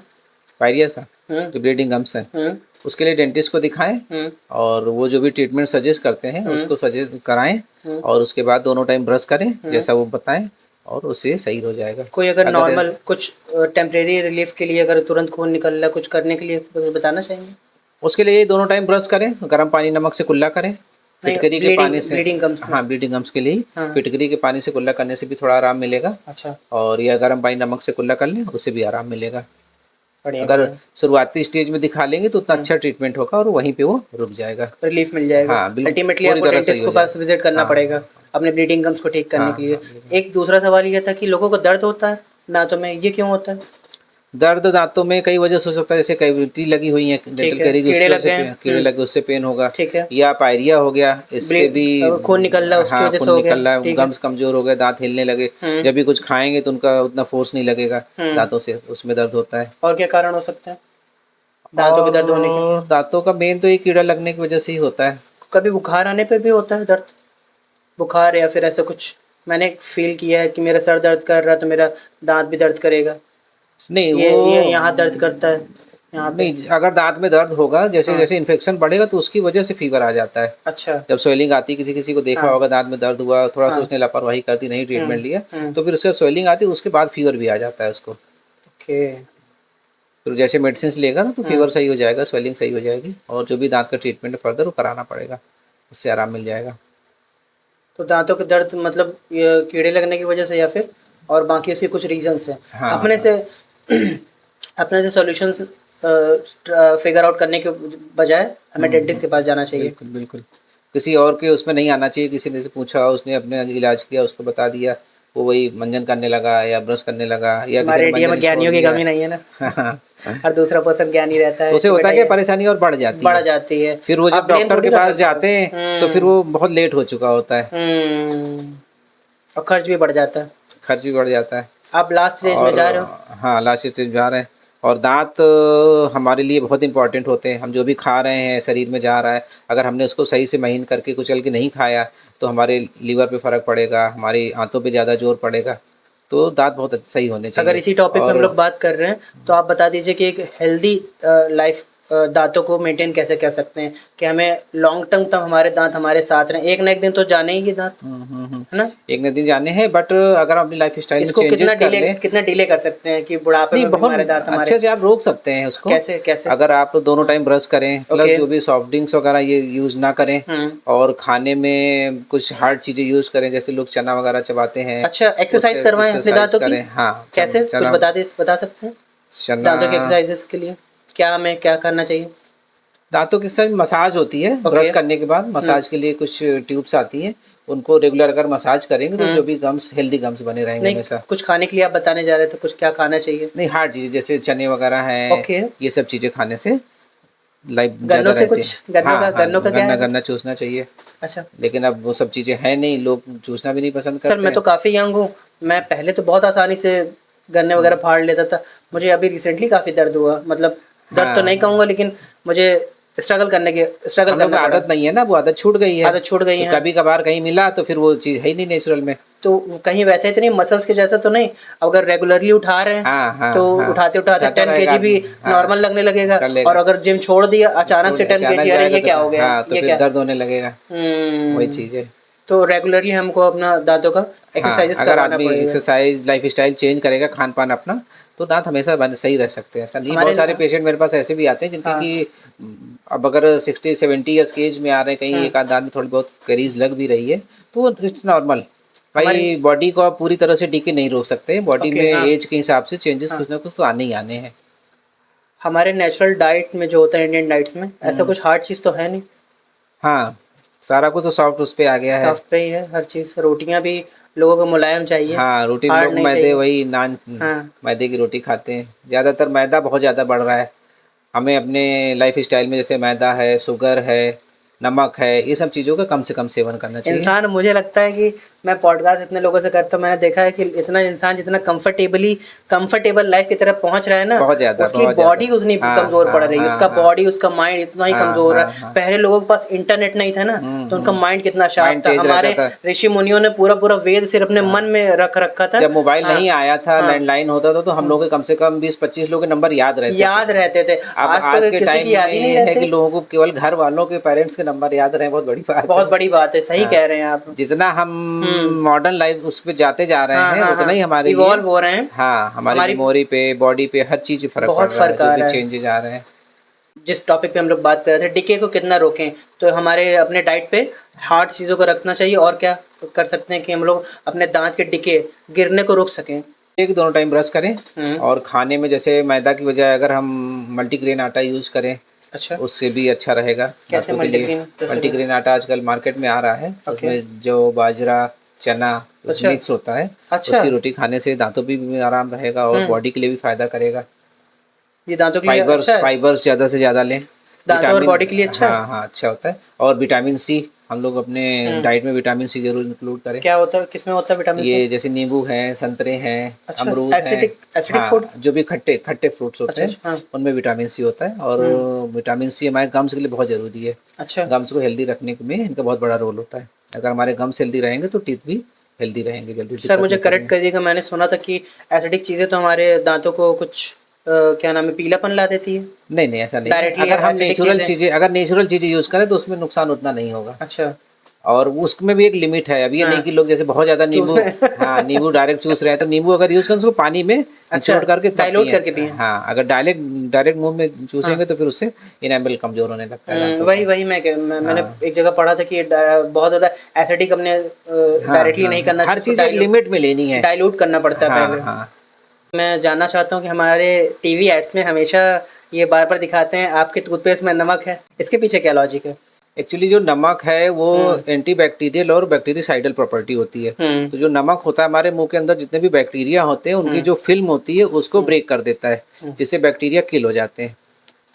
पायरिया का हुँ, जो ब्लीडिंग गम्स है, हुँ, उसके लिए डेंटिस्ट को दिखाएं हुँ, और वो जो भी ट्रीटमेंट सजेस्ट करते हैं हुँ, उसको सजेस्ट कराएं, हुँ, और उसके बाद दोनों टाइम ब्रश करें हुँ। जैसा वो बताएं, और उससे सही हो जाएगा। कोई अगर अगर नॉर्मल कुछ टेम्परेरी रिलीफ के लिए अगर तुरंत खून निकल रहा है, कुछ करने के लिए कुछ बताना चाहेंगे? उसके लिए दोनों टाइम ब्रश करें, गर्म पानी नमक से कुल्ला करें, नहीं, फिटकरी के ब्लीडिंग पानी से। ब्लीडिंग गम्स में। हाँ, ब्लीडिंग गम्स के लिए हाँ, फिटकरी के पानी से कुल्ला करने से भी थोड़ा आराम मिलेगा, अच्छा, और या गर्म पानी नमक से कुल्ला कर लें, उससे भी आराम मिलेगा। बढ़िया, अगर बढ़िया। शुरुआती स्टेज में दिखा लेंगे तो उतना हुँ, अच्छा ट्रीटमेंट होगा और वहीं पे वो रुक जाएगा। रिलीफ मिल जाएगा। हाँ, बिल्कुल अल्टीमेटली पूरी आपको तरह सही डेंटिस्ट हो के जाएगा। पास विज़िट करना हाँ, पड़ेगा, हाँ, अपने ब्लीडिंग गम्स को ठीक करने हाँ, के लिए। हाँ, बिल्कुल। एक दूसरा सवाल ये था कि लोगों को दर्द होता है दाँतों में, ये क्यों होता है? दर्द दांतों में कई वजह से हो सकता है, जैसे कैविटी लगी हुई है, डेंटल ठीक है, कैरीज, कीड़े उसकी वजह लग से गए हैं। कीड़े लगे उससे पेन होगा, ठीक है। या पायरिया हो गया, इससे भी खून निकल रहा है उसकी हाँ, वजह से खून हो गया, निकल रहा है, ठीक है। गम्स कमजोर हो गए, दांत हिलने लगे, हुँ, जब भी कुछ खाएंगे तो उनका उतना फोर्स नहीं लगेगा हुँ। दांतों से, उसमें दर्द होता है। और क्या कारण हो सकते हैं दाँतों के दर्द होने के? और दांतों का मेन तो ये कीड़ा लगने की वजह से ही होता है। कभी बुखार आने पे भी होता है दर्द? बुखार या फिर ऐसा कुछ? मैंने फ़ील किया है कि मेरा सर दर्द कर रहा है तो मेरा दाँत भी दर्द करेगा। नहीं ये वो यहाँ दर्द करता है, यहाँ पे। नहीं, अगर दांत में दर्द होगा, जैसे हाँ, जैसे इन्फेक्शन बढ़ेगा तो उसकी वजह से फीवर आ जाता है। अच्छा। जब स्वेलिंग आती है, किसी किसी को देखा हाँ, होगा दांत में दर्द हुआ, थोड़ा सा हाँ। उसने लापरवाही कर दी, नहीं हुँ, ट्रीटमेंट लिया, हुँ। तो फिर उससे स्वेलिंग आती है, उसके बाद फीवर भी आ जाता है उसको। ओके। फिर जैसे मेडिसिन लेगा ना तो हाँ, फीवर सही हो जाएगा, स्वेलिंग सही हो जाएगी, और जो भी दांत का ट्रीटमेंट है फर्दर वो कराना पड़ेगा, उससे आराम मिल जाएगा। तो दाँतों के दर्द मतलब ये कीड़े लगने की वजह से या फिर और बाकी इसके कुछ रीज़न्स हैं? हाँ, अपने हाँ। से अपने से सॉल्यूशंस फिगर आउट करने के बजाय हमें डेंटिस्ट के पास जाना चाहिए। बिल्कुल बिल्कुल। किसी और के उसमें नहीं आना चाहिए, किसी ने से पूछा, उसने अपने इलाज किया, उसको बता दिया, वो वही मंजन करने लगा या ब्रश करने लगा, या किसी हमारे ने इंडिया मंजन में ही छोड़ ज्ञानियों की दिया। कमी नहीं है ना, हाँ, हर दूसरा पर्सन ज्ञानी रहता तो है उसे कि होता बेटा है कि ये परेशानी और बढ़ जाती बढ़ है। जाती है। फिर वो आप जब ब्लेम डॉक्टर थोड़ी के कर पास सकते जाते हैं हो। तो फिर वो बहुत लेट हो चुका होता है, और खर्च भी बढ़ जाता है। खर्च भी बढ़ जाता है। आप लास्ट स्टेज में और जा रहे हो। हाँ, लास्ट स्टेज जा रहे हैं। और दांत हमारे लिए बहुत इंपॉर्टेंट होते हैं। हम जो भी खा रहे हैं शरीर में जा रहा है, अगर हमने उसको सही से महीन करके कुचल के नहीं खाया तो हमारे लीवर पे फ़र्क पड़ेगा, हमारी आंतों पे ज़्यादा जोर पड़ेगा। तो दांत बहुत सही होने अगर चाहिए। इसी टॉपिक पे हम और लोग बात कर रहे हैं तो आप बता दीजिए कि एक हेल्दी लाइफ दांतों को मेंटेन कैसे कर सकते हैं कि हमें लॉन्ग टर्म तक हमारे दांत हमारे साथ रहें। एक ना एक दिन तो जाने ही ये दांत, है ना। एक न दिन जाने हैं, बट अगर हम अपनी लाइफ स्टाइल में इसको चेंजेस कर लें। कितना डिले कर सकते हैं कि बुढ़ापे नहीं, में भी हमारे बहुत दांत हमारे। अच्छे से आप रोक सकते हैं उसको। कैसे कैसे। अगर आप दोनों टाइम ब्रश करें, प्लस ओके। जो भी सॉफ्ट ड्रिंक्स वगैरह ये यूज़ ना करें, और खाने में कुछ हार्ड चीज़ें यूज़ करें, जैसे लोग चना वगैरह चबाते हैं, अच्छा, एक्सरसाइज उससे करवाएं अपने एक्सरसाइज दांतों की। करें। हाँ, कैसे कुछ चना बता सकते हैं चना दांतों की एक्सरसाइजेस के लिए क्या हमें क्या करना चाहिए। दांतों के साथ मसाज होती है, ओके। ब्रश करने के बाद मसाज के लिए कुछ ट्यूब्स आती हैं, उनको रेगुलर अगर मसाज करेंगे तो जो भी गम्स, हेल्दी गम्स बने रहेंगे नहीं, हमेशा। कुछ खाने के लिए आप बताने जा रहे थे, कुछ क्या खाना चाहिए। नहीं, हार्ड चीज़ें जैसे चने वगैरह हैं, ओके। ये सब चीज़ें खाने से लाइफ गन्नों ज़्यादा से रहती है। कुछ गन्नों का हाँ हाँ, गन्नों का क्या गन्ना है गन्ना चूसना चाहिए, अच्छा। लेकिन अब वो सब चीज़ें हैं नहीं, लोग चूसना भी नहीं पसंद सर करते मैं तो हैं। काफ़ी यंग हूँ। मैं पहले तो बहुत आसानी से गन्ने वगैरह फाड़ लेता था। मुझे अभी रिसेंटली काफ़ी दर्द हुआ, मतलब दर्द तो नहीं हाँ, कहूँगा लेकिन मुझे स्ट्रगल हम लोग को करना पड़ा। आदत नहीं है ना, वो आदत छूट गई है। आदत छूट गई तो है। कभी कभार कहीं मिला तो फिर वो चीज़ है ही नहीं नेचुरल में। तो कहीं वैसे तो नहीं, मसल्स के जैसा तो नहीं। अगर रेगुलरली उठा रहे हैं हाँ हाँ तो हाँ, उठाते उठाते उठाता 10 रहेगा केजी भी आदमी। हाँ, नॉर्मल लगने लगेगा। कर और लेगा। अगर जिम छोड़ दिया अचानक छोड़ से 10 अचानक केजी, अरे जाएगा ये तो क्या हो गया, हाँ, तो ये फिर क्या। दर्द होने लगेगा। वही हम्म। चीज़ है। तो रेगुलरली हमको अपना दांतों का हाँ, एक्सरसाइजेस अगर करवाना आदमी पड़ेगा। एक्सरसाइज लाइफस्टाइल चेंज करेगा, खान पान अपना, तो दांत हमेशा सही रह सकते हैं। ऐसा नहीं, हमारे बहुत सारे पेशेंट मेरे पास ऐसे भी आते हैं जिनके हाँ। कि अब अगर 60-70 ईयर्स की एज में आ रहे हैं, कहीं हम्म। एक आध दांत में थोड़ी बहुत करीज लग भी रही है, तो इट्स नॉर्मल। हमारे भाई, बॉडी को आप पूरी तरह से डीके नहीं रोक सकते, बॉडी ओके में हाँ एज के हिसाब से चेंजेस हाँ। कुछ ना कुछ तो आने ही आने हैं। हमारे नेचुरल डाइट में जो होता है इंडियन डाइट्स में ऐसा कुछ हार्ड चीज़ तो है नहीं। हाँ, सारा कुछ तो सॉफ्ट उस पे आ गया है। सॉफ्ट पे ही है हर चीज़। रोटियां भी लोगों को मुलायम चाहिए, हाँ, रोटी हार्ड लोग नहीं मैदे, चाहिए। वही नान, हाँ। मैदे की रोटी खाते हैं। ज़्यादातर मैदा बहुत ज़्यादा बढ़ रहा है। हमें अपने लाइफ स्टाइल में जैसे मैदा है, शुगर है, नमक है, ये सब चीज़ों का कम से कम सेवन करना चाहिए। इंसान, मुझे लगता है कि मैं पॉडकास्ट इतने लोगों से करता हूँ, मैंने देखा है कि इतना इंसान जितना कंफर्टेबल लाइफ की तरफ पहुंच रहा है ना, बहुत ज़्यादा, उसकी बहुत ज़्यादा। बॉडी उतनी हाँ कमज़ोर हाँ पड़ रही है। हाँ उसका हाँ बॉडी, उसका माइंड इतना ही हाँ कमज़ोर है। हाँ हाँ। पहले लोगों के पास इंटरनेट नहीं था ना, तो उनका माइंड कितना शार्प माइंड था। तेज रहता हमारे था। ऋषि मुनियों ने पूरा पूरा वेद सिर्फ अपने मन हाँ, में रख रखा था। जब मोबाइल हाँ नहीं आया था, हाँ। लैंडलाइन होता था, तो हम लोग के कम से कम 20-25 लोग के नंबर याद रहते थे। याद रहते थे। अब आज तो आज के किसी टाइम की याद में ही नहीं ये है रहते। कि लोगों को केवल घर वालों के, पेरेंट्स के नंबर याद रहे, बहुत बड़ी बात बहुत है। बड़ी बात है, सही हाँ, कह रहे हैं आप। जितना हम हम्म। मॉडर्न लाइफ उस पे जाते जा रहे हाँ हैं, हाँ उतना हाँ, ही हमारे लिए, इवॉल्व हो रहे हैं। हाँ, हमारी हमारी मेमोरी पे, बॉडी पे, हर चीज़ पे फ़र्क पड़ बहुत रहा है, फ़र्क जो आ भी रहा है। चेंजेस आ रहे हैं। जिस टॉपिक पे हम लोग बात कर रहे थे, डिके को कितना रोकें, तो हमारे अपने डाइट पे हार्ड चीज़ों को रखना चाहिए। और क्या कर सकते हैं कि हम लोग अपने दांत के डिके गिरने को रोक सकें। एक दोनों टाइम ब्रश करें, हम्म। और खाने में जैसे मैदा की बजाय अगर हम मल्टीग्रेन आटा यूज़ करें, अच्छा, उससे भी अच्छा रहेगा कैसे दांतों के लिए। Multigrain recipe. मल्टीग्रेन आटा आजकल मार्केट में आ रहा है, ओके। उसमें जो बाजरा, चना उस अच्छा मिक्स होता है, अच्छा। उसकी रोटी खाने से दांतों पे भी आराम रहेगा और बॉडी के लिए भी फ़ायदा करेगा। ये दांतों के लिए फाइबर्स अच्छा है। फाइबर्स ज़्यादा से ज़्यादा लें। दांतों और विटामिन, बॉडी के लिए अच्छा है। हाँ हाँ, अच्छा होता है। और विटामिन सी, हम लोग अपने हम्म। डाइट में विटामिन सी ज़रूर इंक्लूड करें। क्या होता है, किसमें होता है विटामिन सी। ये जैसे नींबू हैं, संतरे हैं, अच्छा, अमरूद हैं। Acidic food. हाँ, जो भी खट्टे खट्टे फ्रूट्स होते अच्छा हैं, अच्छा हाँ। उनमें विटामिन सी होता है। और विटामिन सी हमारे गम्स के लिए बहुत ज़रूरी है। अच्छा। गम्स को हेल्दी रखने में इनका बहुत बड़ा रोल होता है। अगर हमारे गम्स हेल्दी रहेंगे तो टीथ भी हेल्दी रहेंगे, जल्दी सर दिक्कत मुझे नहीं करेक्ट करेंगे। करिएगा, मैंने सुना था कि एसिडिक चीज़ें तो हमारे दांतों को कुछ क्या नाम है, पीलापन ला देती है नहीं नहीं, ऐसा नहीं है। डायरेक्टली अगर हम एसिडिक चीज़ें। नेचुरल चीज़ें यूज़ करें तो उसमें नुकसान उतना नहीं होगा। अच्छा। और उसमें भी एक लिमिट है। अब ये नहीं हाँ, कि लोग जैसे बहुत ज़्यादा चूस नींबू, में हाँ, नींबू डायरेक्ट चूस रहे हैं, तो नींबू अगर यूज़ करें उसको पानी में अच्छा, निचोड़ करके तब डाइल्यूट पिएँ। करके पिएँ। हाँ, अगर डायरेक्ट डायरेक्ट मुंह में चूसेंगे हाँ। तो फिर उससे इनेमल कमज़ोर होने लगता है दांतों वही का। वही मैंने हाँ एक जगह पढ़ा था कि बहुत ज़्यादा एसिडिक अपने हाँ डायरेक्टली हाँ नहीं हाँ, करना हर चाहिए, उसको चीज़ एक लिमिट में लेनी है। डाइल्यूट करना पड़ता है हाँ पहले। हाँ, मैं जानना चाहता हूँ कि हमारे टीवी एड्स में हमेशा ये बार बार दिखाते हैं आपके टूथपेस्ट में नमक है, इसके पीछे क्या लॉजिक है? एक्चुअली जो नमक है वो एंटीबैक्टीरियल और बैक्टीरिसाइडल प्रॉपर्टी होती है। तो जो नमक होता है हमारे मुंह के अंदर जितने भी बैक्टीरिया होते हैं उनकी जो फिल्म होती है उसको ब्रेक कर देता है, जिससे बैक्टीरिया किल हो जाते हैं।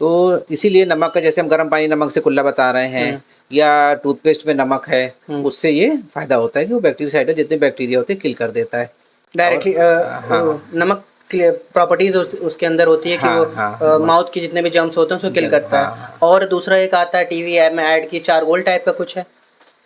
तो इसीलिए नमक का, जैसे हम गर्म पानी नमक से कुल्ला बता रहे हैं या टूथपेस्ट में नमक है, उससे ये फायदा होता है कि वो बैक्टीरियासाइडल जितने बैक्टीरिया होते हैं किल कर देता है डायरेक्टली। नमक प्रॉपर्टीज उसके अंदर होती है कि वो माउथ के जितने भी जर्म्स होते हैं उसको किल करता है। और दूसरा एक आता है टीवी ऐप में ऐड की चारकोल टाइप का कुछ है,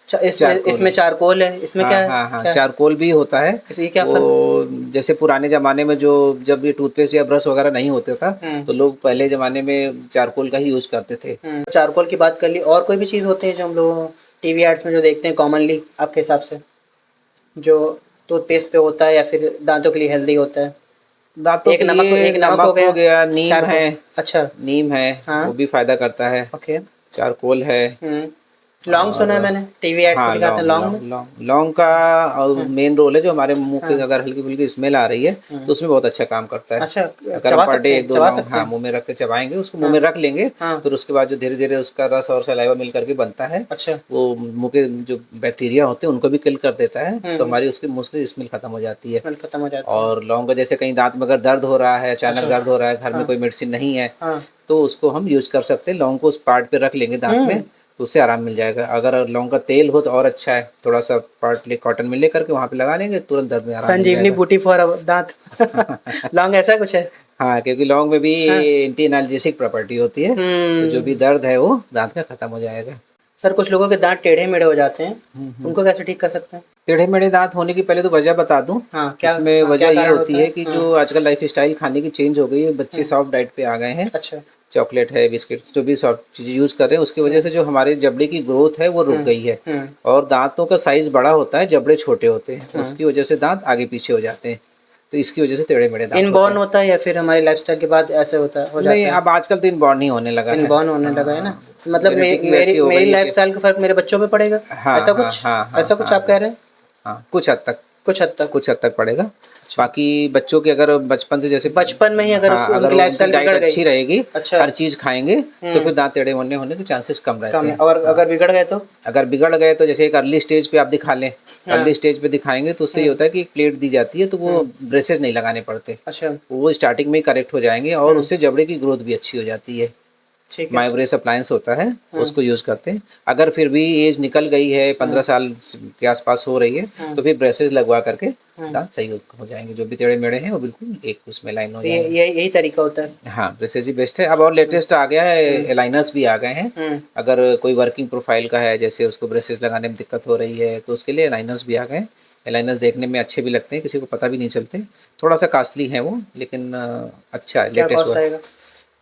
इसमें चारकोल है, इसमें क्या है? हाँ, चारकोल भी होता है। इसकी क्या फर्क? जैसे पुराने जमाने में जो जब ये टूथपेस्ट या ब्रश वगैरह नहीं होता था तो लोग पहले जमाने में चारकोल का ही यूज करते थे। चारकोल की बात कर ली, और कोई भी चीज़ होती है जो हम लोग टीवी एड्स में जो देखते हैं कॉमनली आपके हिसाब से, जो टूथपेस्ट पे होता है या फिर दांतों के लिए हेल्दी होता है? दांतों एक के नमक, लिए एक नमक हो गया, नीम है। अच्छा, नीम है, वो भी फायदा करता है। ओके। चारकोल है। लौंग सुना है मैंने, टीवी एड्स में दिखाते हैं लौंग में। लौंग का मेन रोल है, जो हमारे मुंह के अगर हल्की फुल्की स्मेल आ रही है तो उसमें बहुत अच्छा काम करता है। अच्छा, अगर हम पर डे 1-2 लौंग मुंह में रख के चबाएंगे, उसको मुंह में रख लेंगे, फिर उसके बाद जो धीरे धीरे उसका रस और सलाइवा मिल करके बनता है, अच्छा, वो मुंह के जो बैक्टीरिया होते हैं उनको भी किल कर देता है। तो हमारी उसकी मुंह से स्मेल खत्म हो जाती है। और लौंग का जैसे कहीं दांत में अगर दर्द हो रहा है, अचानक दर्द हो रहा है, घर में कोई मेडिसिन नहीं है, तो उसको हम यूज कर सकते हैं। लौंग को उस पार्ट पे रख लेंगे दांत में तो उससे आराम मिल जाएगा। अगर लौंग का तेल हो तो और अच्छा है, थोड़ा सा पार्ट ले कॉटन में ले करके वहाँ पे लगा लेंगे, तुरंत दर्द में आराम मिल संजीवनी जाएगा। बूटी फॉर दांत लौंग ऐसा कुछ है? हाँ, क्योंकि लौंग में भी एंटी एनाल्जेसिक प्रॉपर्टी होती है, तो जो भी दर्द है वो दांत का खत्म हो जाएगा। सर, कुछ लोगों के दांत टेढ़े मेढ़े हो जाते हैं, उनको कैसे ठीक कर सकते हैं? टेढ़े मेढ़े दांत होने की पहले तो वजह बता दूं। क्या इसमें वजह ये होती है कि हाँ। जो आजकल लाइफ स्टाइल खाने की चेंज हो गई है, बच्चे सॉफ्ट डाइट पे आ गए हैं। अच्छा, चॉकलेट है, बिस्किट, जो भी सॉफ्ट चीज़ें यूज़ कर रहे हैं उसकी वजह से जो हमारे जबड़े की ग्रोथ है वो रुक गई है। और दांतों का साइज बड़ा होता है, जबड़े छोटे होते हैं, उसकी वजह से दांत आगे पीछे हो जाते हैं। तो इसकी वजह से टेढ़े मेढ़े दांत इनबॉर्न होता है या फिर हमारे लाइफस्टाइल के बाद ऐसे होता है, हो जाता है? नहीं, अब आजकल तो इनबॉर्न ही होने लगा है। इनबॉर्न होने लगा है ना, मतलब मेरी लाइफस्टाइल का फर्क मेरे बच्चों पे पड़ेगा, ऐसा कुछ आप कह रहे हैं? हाँ, कुछ हद तक पड़ेगा। बाकी बच्चों के अगर बचपन से, जैसे बचपन में ही अगर उनकी लाइफस्टाइल डाइट अच्छी रहेगी, अच्छा, हर चीज खाएंगे, तो फिर दांत टेढ़े होने के चांसेस कम रहते हैं। और अगर बिगड़ गए तो? अगर बिगड़ गए तो जैसे एक अर्ली स्टेज पे आप दिखा लें, अर्ली स्टेज पे दिखाएंगे तो उससे ये होता है कि एक प्लेट दी जाती है, तो वो ब्रेसेस नहीं लगाने पड़ते। अच्छा, वो स्टार्टिंग में ही करेक्ट हो जाएंगे और उससे जबड़े की ग्रोथ भी अच्छी हो जाती है। माइब्रेस अप्लायंस होता है, उसको यूज करते हैं। अगर फिर भी एज निकल गई है, 15 साल के आसपास हो रही है, तो फिर ब्रेसेस लगवा करके दांत सही हो जाएंगे। जो भी टेढ़े मेढ़े हैं वो बिल्कुल एक उसमें लाइन हो जाएंगे। यही तरीका होता है। हाँ, ब्रेसेस ही बेस्ट है। अब और लेटेस्ट आ गया है, एलाइनर्स भी आ गए हैं। अगर कोई वर्किंग प्रोफाइल का है, जैसे उसको ब्रेसेस लगाने में दिक्कत हो रही है, तो उसके लिए एलाइनर्स भी आ गए। एलाइनर्स देखने में अच्छे भी लगते हैं, किसी को पता भी नहीं चलते। थोड़ा सा कॉस्टली है वो, लेकिन अच्छा है, लेटेस्ट।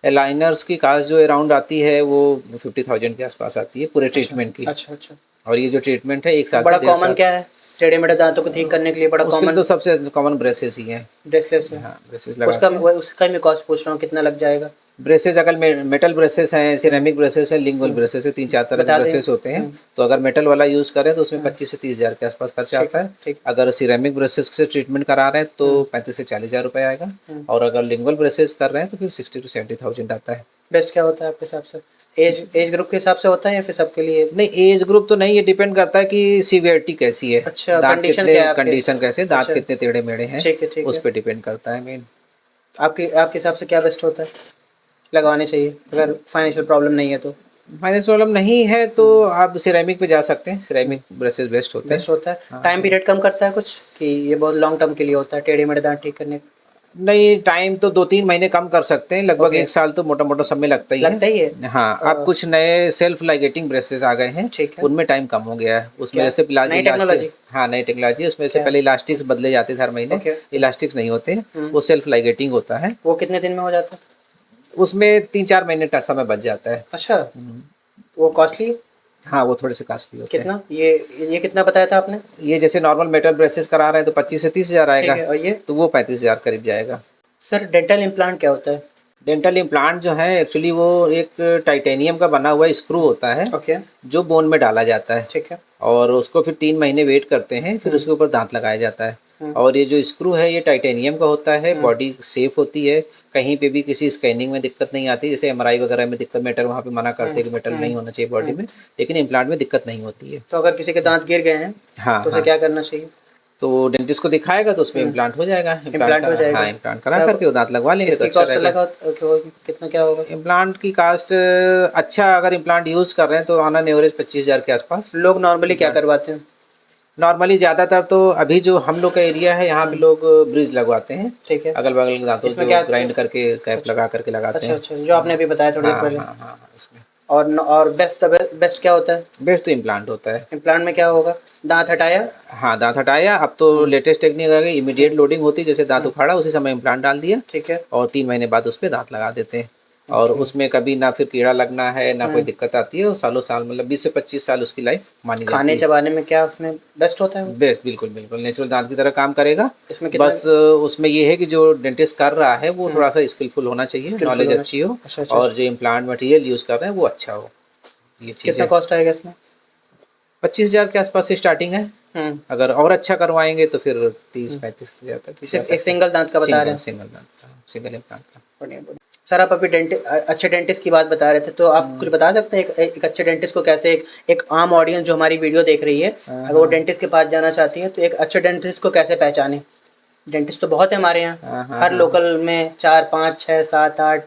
एलाइनर्स की कास्ट जो अराउंड आती है वो 50,000 के आसपास आती है पूरे ट्रीटमेंट की। अच्छा। और ये जो ट्रीटमेंट है 1 साल बड़ा कॉमन क्या है टेढ़े मेढ़े दांतों को ठीक करने के लिए? बड़ा कॉमन तो सबसे कॉमन ब्रेसेस ही है। ब्रेसलेस है? हाँ, ब्रेसेस लगा उसका मैं कॉस्ट पूछ रहा हूँ, कितना लग जाएगा? ब्रेसेस अगर मेटल ब्रेसेस हैं, सिरेमिक ब्रेसेस है, लिंगुअल ब्रेसेस है, 3-4 तरह के ब्रेसेस होते हैं। तो अगर मेटल वाला यूज करें तो उसमें 25 से 30 हज़ार के आसपास खर्चा आता है। अगर सिरेमिक ब्रेसेस से ट्रीटमेंट करा रहे हैं तो 35 से 40 हज़ार रुपये आएगा। और अगर लिंगुअल ब्रेसेस कर रहे हैं तो फिर 60 to 70,000 आता है। बेस्ट क्या होता है आपके हिसाब से? एज ग्रुप के हिसाब से होता है या फिर सबके लिए? नहीं, एज ग्रुप तो नहीं, ये डिपेंड करता है कि सीवियरिटी कैसी है। अच्छा, कंडीशन कैसे, दांत कितने टेढ़े मेढ़े हैं, उस पर डिपेंड करता है मेन। आपके हिसाब से क्या बेस्ट होता है, लगवाने चाहिए अगर फाइनेंशियल प्रॉब्लम नहीं है तो? फाइनेंस प्रॉब्लम नहीं है तो आप सिरेमिक पे जा सकते हैं। सिरेमिक ब्रशेस बेस्ट होते हैं। हाँ। टाइम पीरियड कम करता है कुछ कि ये बहुत लॉन्ग टर्म के लिए होता है टेढ़े मेढ़े दांत ठीक करने? नहीं, टाइम तो 2-3 महीने कम कर सकते हैं, लगभग 1 साल तो मोटा मोटा समय लगता ही है। हाँ, अब कुछ नए सेल्फ लाइगेटिंग ब्रशेस आ गए हैं, उनमें टाइम कम हो गया है। उसमें जैसे नई टेक्नोलॉजी, उसमें से पहले इलास्टिक्स बदले जाते थे हर महीने, इलास्टिक्स नहीं होते, वो सेल्फ लाइगेटिंग होता है। वो कितने दिन में हो जाता है? उसमें 3-4 महीने का समय बच जाता है। अच्छा, वो कॉस्टली? हाँ, वो थोड़े से कॉस्टली होते हैं। कितना? ये कितना बताया था आपने? ये जैसे नॉर्मल मेटल ब्रेसेस करा रहे हैं तो 25 से 30 हज़ार आएगा। और ये तो वो 35 हज़ार करीब जाएगा। सर, डेंटल इम्प्लांट क्या होता है? डेंटल इम्प्लांट जो है एक्चुअली वो एक टाइटेनियम का बना हुआ स्क्रू होता है, जो बोन में डाला जाता है। ठीक है। और उसको फिर 3 महीने वेट करते हैं, फिर उसके ऊपर दांत लगाया जाता है। और ये जो स्क्रू है ये टाइटेनियम का होता है, बॉडी सेफ होती है, कहीं पे भी किसी स्कैनिंग में दिक्कत नहीं आती। जैसे एमआरआई वगैरह में दिक्कत, मेटल वहाँ पे मना करते हैं कि मेटल नहीं होना चाहिए बॉडी में, लेकिन इम्प्लांट में दिक्कत नहीं होती है। तो अगर किसी के दांत गिर गए हैं हाँ तो उसे हाँ, क्या करना चाहिए? तो डेंटिस्ट को दिखाएगा तो उसमें इम्प्लांट हो जाएगा। इम्प्लांट हो जाएगा। हाँ, इम्प्लांट करा करके वो दांत लगवा लेंगे तो इसकी अच्छा कॉस्ट रहेगा। अलग होगी, कितना क्या होगा? इम्प्लांट की कास्ट अच्छा, अगर इम्प्लांट यूज़ कर रहे हैं तो ऑन एन एवरेज 25,000 के आसपास। लोग नॉर्मली क्या करवाते हैं? नॉर्मली ज़्यादातर तो अभी जो हम लोग का एरिया है यहाँ पे लोग ब्रिज लगवाते हैं, ठीक है। अगल बगल के दांतों इसमें जो क्या? ग्राइंड करके कैप अच्छा लगा करके लगाते अच्छा हैं। अच्छा, जो आपने अभी बताया थोड़ी देर हाँ पहले। हाँ हाँ हाँ, इसमें और बेस्ट क्या होता है? बेस्ट तो इम्प्लांट होता है। इम्प्लांट में क्या होगा? दांत हटाया? हाँ, दांत हटाया, अब तो लेटेस्ट टेक्निक आ गई, इमीडिएट लोडिंग होती है, जैसे दांत उखाड़ा उसी समय इम्प्लांट डाल दिया ठीक है। और 3 महीने बाद उस पे दांत लगा देते हैं। और उसमें कभी ना फिर कीड़ा लगना है ना कोई दिक्कत आती है, और सालों साल मतलब 20 से 25 साल उसकी लाइफ मानी जाती खाने है। चबाने में क्या उसमें बेस्ट होता है वो? बेस्ट, बिल्कुल बिल्कुल नेचुरल दांत की तरह काम करेगा। इसमें कितना बस उसमें ये है कि जो डेंटिस्ट कर रहा है वो थोड़ा सा स्किलफुल होना चाहिए, स्किलफुल नॉलेज होना अच्छी हो, अच्छा अच्छा और जो इम्प्लांट मटेरियल यूज़ कर रहे हैं वो अच्छा हो, ये चीज़ कितना है। कॉस्ट आएगा इसमें? 25,000 के आसपास से स्टार्टिंग है। अगर और अच्छा करवाएंगे तो फिर 30-35,000 तक भी जा सिर्फ एक सकते हैं। सिंगल दांत का बता रहे हैं? सिंगल दांत का, सिंगल इम्प्लांट का। बढ़िया बढ़िया। सर आप अभी अच्छे डेंटिस्ट की बात बता रहे थे, तो आप कुछ बता सकते हैं एक अच्छे डेंटिस्ट को कैसे, एक आम ऑडियंस जो हमारी वीडियो देख रही है, अगर वो डेंटिस्ट के पास जाना चाहती है तो एक अच्छे डेंटिस्ट को कैसे पहचाने? डेंटिस्ट तो बहुत है हमारे यहाँ, हर लोकल में 4 5 6 7 8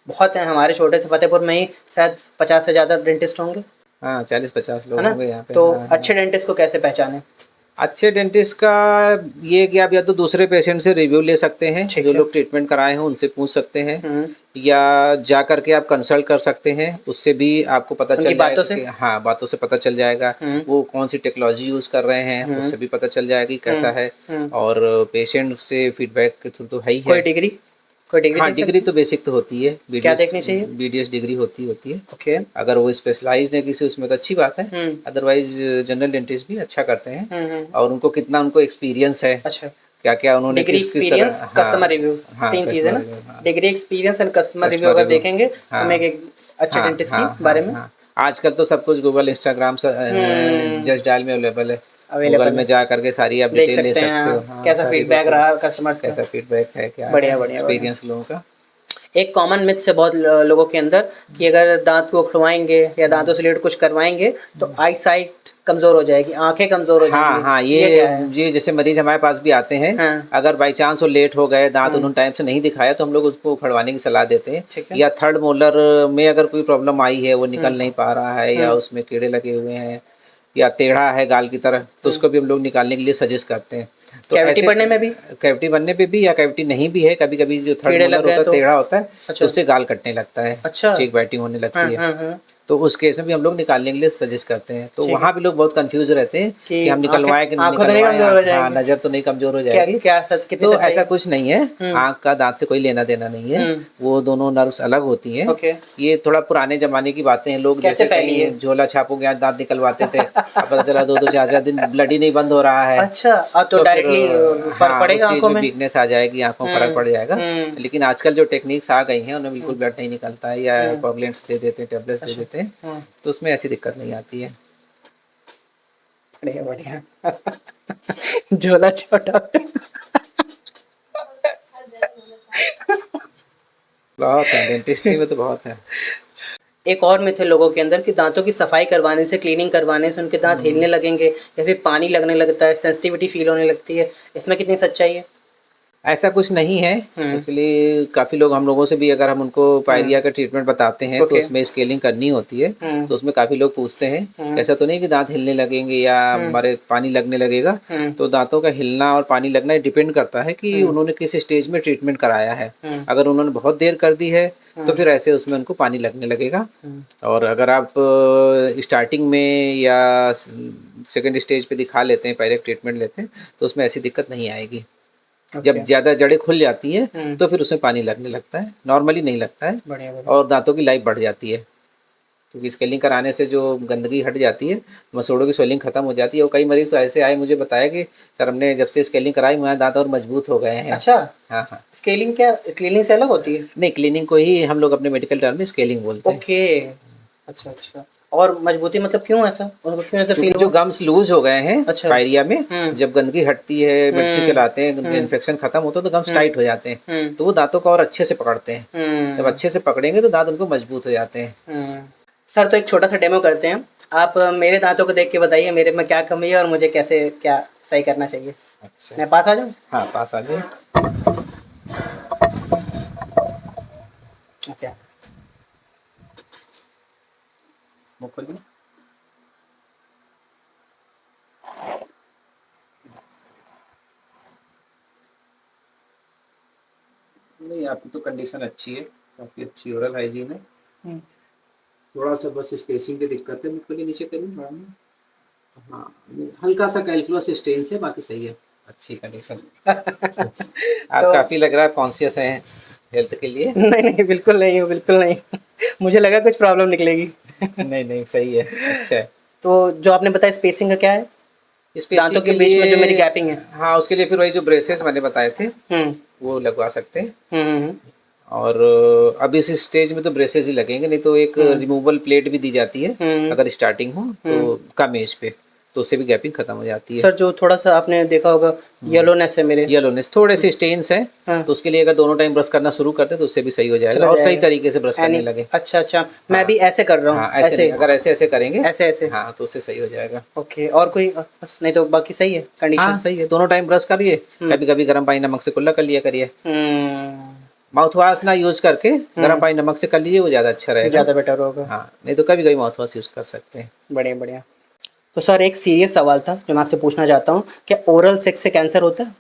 बहुत हैं। हमारे छोटे से फतेहपुर में ही शायद 50 से ज़्यादा डेंटिस्ट होंगे, हाँ, 40-50 लोग है ना? होंगे यहाँ पे। तो हाँ हाँ। अच्छे डेंटिस्ट को कैसे पहचाने? अच्छे डेंटिस्ट का ये कि आप या तो दूसरे पेशेंट से रिव्यू ले सकते हैं, ठीक जो है। लोग ट्रीटमेंट कराए हैं उनसे पूछ सकते हैं, या जा करके आप कंसल्ट कर सकते हैं, उससे भी आपको पता उनकी चल बातों जाएगा से? कि हाँ, बातों से पता चल जाएगा वो कौन सी टेक्नोलॉजी यूज़ कर रहे हैं, उससे भी पता चल जाएगा कि कैसा है। और पेशेंट से फीडबैक के थ्रू तो है ही कोई है। डिग्री, कोई डिग्री हाँ, देख डिग्री सकते तो बेसिक तो होती है, हैं? क्या बीडीएस देखनी चाहिए? बीडीएस डिग्री होती है। ओके। अगर वो स्पेशलाइज्ड है किसी उसमें तो अच्छी बात है, अदरवाइज जनरल डेंटिस्ट भी अच्छा करते हैं। और उनको कितना उनको एक्सपीरियंस है, अच्छा, क्या क्या उन्होंने डिग्री किस तरह। एक्सपीरियंस हाँ कस्टमर रिव्यू, हाँ, 3 चीज़ है कस्टमर ना? रिव्यू, हाँ, degree experience and customer review customer अगर रिव्यू। देखेंगे तो हाँ हमें एक अच्छे हाँ डेंटिस्ट की हाँ बारे हाँ में हाँ, आजकल तो सब कुछ गूगल इंस्टाग्राम से जस्ट डायल में अवेलेबल है। गूगल अवेलेबल में है, जा करके सारी आप देख डिटेल ले सकते हैं। सकते हो। हाँ, हाँ, कैसा सारी फीडबैक डिटेल, रहा कस्टमर्स का। कैसा फीडबैक है, क्या बढ़िया है बढ़िया बढ़िया। एक्सपीरियंस लोगों का। एक कॉमन मिथ से बहुत लोगों के अंदर कि अगर दांत को उखड़वाएंगे या दांतों से रिलेटेड कुछ करवाएंगे तो आई साइट कमज़ोर हो जाएगी, आंखें कमज़ोर हो हाँ जाएंगी, हाँ, ये क्या है? ये जैसे मरीज हमारे पास भी आते हैं, हाँ। अगर बाई चांस वो लेट हो गए, दांत उन्होंने टाइम से नहीं दिखाया, तो हम लोग उसको उखड़वाने की सलाह देते हैं। ठीक है। या थर्ड मोलर में अगर कोई प्रॉब्लम आई है, वो निकल नहीं पा रहा है, या उसमें कीड़े लगे हुए हैं, या टेढ़ा है गाल की तरह, तो उसको भी हम लोग निकालने के लिए सजेस्ट करते हैं। तो कैविटी ऐसे बढ़ने में भी? कैविटी बनने पे भी, या कैविटी नहीं भी है, कभी कभी जो थर्ड कीड़े लग मोलर गए होता है तो? टेढ़ा होता है, अच्छा तो उससे गाल कटने लगता है, अच्छा। चीक बाइटिंग होने लगती है, हाँ। तो उस केस में भी हम लोग निकालने के लिए सजेस्ट करते हैं। तो ठीक है। वहाँ भी लोग बहुत कंफ्यूज रहते हैं कि हम निकलवाएं कि नहीं आंखों तो नहीं निकलवाएं। कमज़ोर हो हाँ, जाएंगी? नज़र तो नहीं कमज़ोर हो क्या जाएगी। क्या सच, कितनी तो सच्चाई? ऐसा कुछ नहीं है, आँख का दांत से कोई लेना देना नहीं है, वो दोनों नर्व्स अलग होती हैं। ओके। ये थोड़ा पुराने ज़माने की बातें हैं, लोग कैसे जैसे फैली कहीं है? झोला छापो के यहाँ दांत निकलवाते थे, अब पता चला 2-2 4-4 दिन ब्लड ही नहीं बंद हो रहा है। अच्छा, अब तो तो फिर डायरेक्टली फर्क हाँ, पड़ेगा उस चीज़ आंखों में में? वीकनेस आ जाएगी, आँखों में फ़र्क पड़ जाएगा। लेकिन आजकल जो टेक्निक्स आ गई हैं उनमें बिल्कुल ब्लड नहीं निकलता है, या कॉगुलेंट्स दे देते हैं, टेबलेट्स दे अच्छा। देते हैं, तो उसमें ऐसी दिक्कत नहीं आती है। बढ़िया बढ़िया। झोला छोटा डॉक्टर। बहुत है, डेंटिस्ट्री में तो बहुत है। एक और मिथ है लोगों के अंदर कि दांतों की सफाई करवाने से, क्लीनिंग करवाने से उनके दांत हिलने लगेंगे या फिर पानी लगने लगता है, सेंसिटिविटी फील होने लगती है, इसमें कितनी सच्चाई है? ऐसा कुछ नहीं है। एक्चुअली काफ़ी लोग, हम लोगों से भी अगर हम उनको पायरिया का ट्रीटमेंट बताते हैं तो उसमें स्केलिंग करनी होती है, तो उसमें काफ़ी लोग पूछते हैं ऐसा तो नहीं कि दांत हिलने लगेंगे या हमारे पानी लगने लगेगा। तो दांतों का हिलना और पानी लगना डिपेंड करता है कि उन्होंने किस स्टेज में ट्रीटमेंट कराया है। अगर उन्होंने बहुत देर कर दी है तो फिर ऐसे उसमें उनको पानी लगने लगेगा। और अगर आप स्टार्टिंग में या सेकेंड स्टेज पे दिखा लेते हैं, पायरिया ट्रीटमेंट लेते हैं, तो उसमें ऐसी दिक्कत नहीं आएगी। जब ज़्यादा जड़ें खुल जाती हैं तो फिर उसमें पानी लगने लगता है, नॉर्मली नहीं लगता है। बढ़िया बढ़िया। और दांतों की लाइफ बढ़ जाती है, क्योंकि स्केलिंग कराने से जो गंदगी हट जाती है, मसूड़ों की स्वेलिंग खत्म हो जाती है। और कई मरीज तो ऐसे आए, मुझे बताया कि सर हमने जब से स्केलिंग कराई हमारे दांत और मजबूत हो गए हैं। अच्छा। हाँ हाँ, स्केलिंग क्या क्लीनिंग से अलग होती है? नहीं, क्लीनिंग को ही हम लोग अपने मेडिकल टर्म में स्केलिंग बोलते हैं। ओके, अच्छा अच्छा। और मजबूती मतलब क्यों ऐसा, उनको क्यों ऐसा फील क्योंकि जो हुआ? गम्स लूज हो गए हैं अच्छा। पायरिया में, जब गंदगी हटती है, मेडिसिन चलाते हैं, इन्फेक्शन खत्म होता है तो गम्स टाइट हो जाते हैं, तो वो दांतों को और अच्छे से पकड़ते हैं। जब अच्छे से पकड़ेंगे तो दांत उनको मजबूत हो जाते हैं। सर तो एक छोटा सा डेमो करते हैं। आप मेरे दांतों को देख के बताइए मेरे में क्या कमी है और मुझे कैसे क्या सही करना चाहिए। अच्छा, मैं पास आ जाऊँ? हाँ पास आ जाए। ओके। मुंह खोलिए। नहीं, आपकी तो कंडीशन अच्छी है, काफी अच्छी ओरल हाइजीन है। थोड़ा सा बस स्पेसिंग की दिक्कत है, मुंह खोलिए, नीचे करिए। हाँ, हल्का सा कैल्कुलस स्टेन से, बाकी सही है, अच्छी कंडीशन। आप तो काफी लग रहा है कॉन्शियस हैं हेल्थ के लिए। नहीं नहीं बिल्कुल नहीं हूँ, बिल्कुल नहीं। मुझे लगा कुछ प्रॉब्लम निकलेगी। नहीं नहीं, सही है, अच्छा है। तो जो आपने बताया स्पेसिंग का क्या है? दांतों स्पेसिंग के के बीच में जो मेरी लिए, गैपिंग है। हाँ उसके लिए फिर वही जो ब्रेसेस मैंने बताए थे हम्म वो लगवा सकते हैं। हम्म और अब इस स्टेज में तो ब्रेसेस ही लगेंगे, नहीं तो एक रिमूवल प्लेट भी दी जाती है हम्म अगर स्टार्टिंग हो तो हम्म कम एज पे, तो उससे भी गैपिंग खत्म हो जाती है। सर जो थोड़ा सा आपने देखा होगा येलोनेस है मेरे। येलोनेस, थोड़े से स्टेन्स हैं, हाँ। तो उसके लिए अगर दोनों टाइम ब्रश करना शुरू करते तो उससे भी सही हो जाएगा चला और सही जाएगा। तरीके से ब्रश करने एनी लगे। अच्छा अच्छा, मैं हाँ भी ऐसे कर रहा हूँ हाँ, ऐसे ऐसे नहीं, अगर ऐसे ऐसे करेंगे ऐसे ऐसे। हाँ तो उससे सही हो जाएगा। ओके और कोई बस नहीं तो बाकी सही है हाँ कंडीशन। सही है, दोनों टाइम ब्रश करिए, कभी कभी गर्म पानी नमक से कुल्ला कर लिया करिए। हम्म माउथ वॉश ना यूज करके गर्म पानी नमक से कर लीजिए, वो ज़्यादा अच्छा रहेगा। ज़्यादा बेटर होगा। हाँ, नहीं तो कभी कभी माउथ वॉश यूज कर सकते हैं। बढ़िया बढ़िया। तो सर एक सीरियस सवाल था जो मैं आपसे पूछना चाहता हूँ, क्या ओरल सेक्स से कैंसर होता है?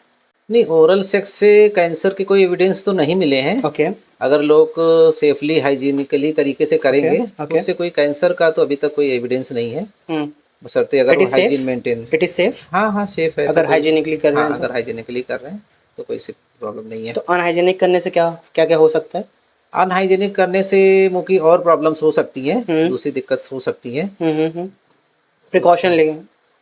नहीं, ओरल सेक्स से कैंसर के कोई एविडेंस तो नहीं मिले हैं। ओके अगर लोग सेफली हाइजीनिकली तरीके से ओके करेंगे तो ओके। उससे कोई कैंसर का तो अभी तक कोई एविडेंस नहीं है, बशर्ते अगर इट वो is hygiene safe, maintain. It is safe हाँ हाँ, सेफ है, ऐसा अगर कोई। हाइजीनिकली कर रहे हाँ, हैं तो। अगर हाइजीनिकली कर रहे हैं तो कोई सी प्रॉब्लम नहीं है। तो अनहाइजीनिक करने से क्या क्या क्या हो सकता है? अनहाइजीनिक करने से मुंह की और प्रॉब्लम्स हो सकती हैं, हम्म दूसरी दिक्कत हो सकती है। प्रिकॉशन लेंगे।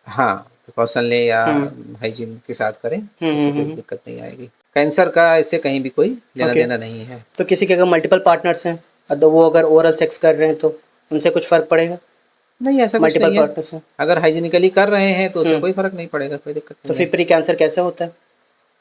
हाँ, प्रिकॉशन लें या हम्म हाइजीन के साथ करें, उससे कोई हम्म। दिक्कत नहीं आएगी। कैंसर का इससे कहीं भी कोई लेना ओके। देना नहीं है। तो किसी के अगर मल्टीपल पार्टनर्स हैं तो वो अगर ओरल सेक्स कर रहे हैं तो उनसे कुछ फ़र्क पड़ेगा? नहीं, ऐसा कुछ मल्टीपल नहीं है। पार्टनर्स हैं। अगर हाइजीनिकली कर रहे हैं तो उसमें हम्म कोई फ़र्क नहीं पड़ेगा, कोई दिक्कत तो नहीं फिर है। प्री कैंसर कैसे होता है?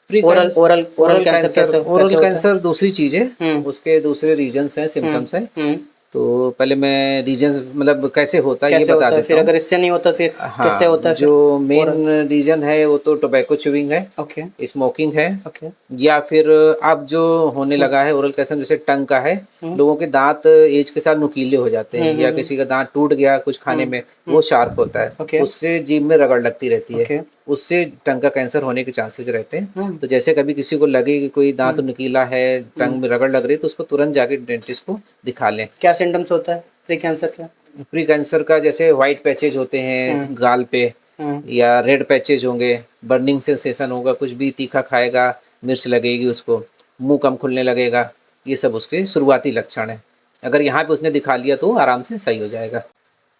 प्री ओरल कैंस oral oral oral cancer cancer, कैसे ओरल कैसे होता है? कैंसर दूसरी चीज़ है, हम्म उसके दूसरे रीजन्स हैं, हम्म सिम्टम्स हैं। हम्म। तो पहले मैं रीजन्स मतलब कैसे होता है ये कैसे बता होता है देता फिर, हूँ। अगर इससे नहीं होता फिर कैसे हाँ, होता है जो फिर? ओरल। मेन रीजन है वो तो टोबैको च्यूइंग है, ओके स्मोकिंग है, ओके। या फिर अब जो होने लगा है ओरल कैंसर जैसे टंग का है। हम्म लोगों के दांत एज के साथ नुकीले हो जाते हैं, या हम्म। किसी का दांत टूट गया कुछ खाने में, वो शार्प होता है, ओके उससे जीभ में रगड़ लगती रहती है, ओके। उससे टंग का कैंसर होने के चांसेस रहते हैं। हम्म तो जैसे कभी किसी को लगे कि कोई दांत नुकीला है, टंग में रगड़ लग रही है, तो उसको तुरंत जाके डेंटिस्ट को दिखा लें। क्या सिम्टम्स होता है प्री कैंसर का? प्री कैंसर का जैसे वाइट पैचेज होते हैं गाल पे, हम्म या रेड पैचेज होंगे, बर्निंग सेंसेशन होगा, कुछ भी तीखा खाएगा मिर्च लगेगी उसको, मुंह कम खुलने लगेगा, ये सब उसके शुरुआती लक्षण हैं। अगर यहाँ पे उसने दिखा लिया तो आराम से सही हो जाएगा।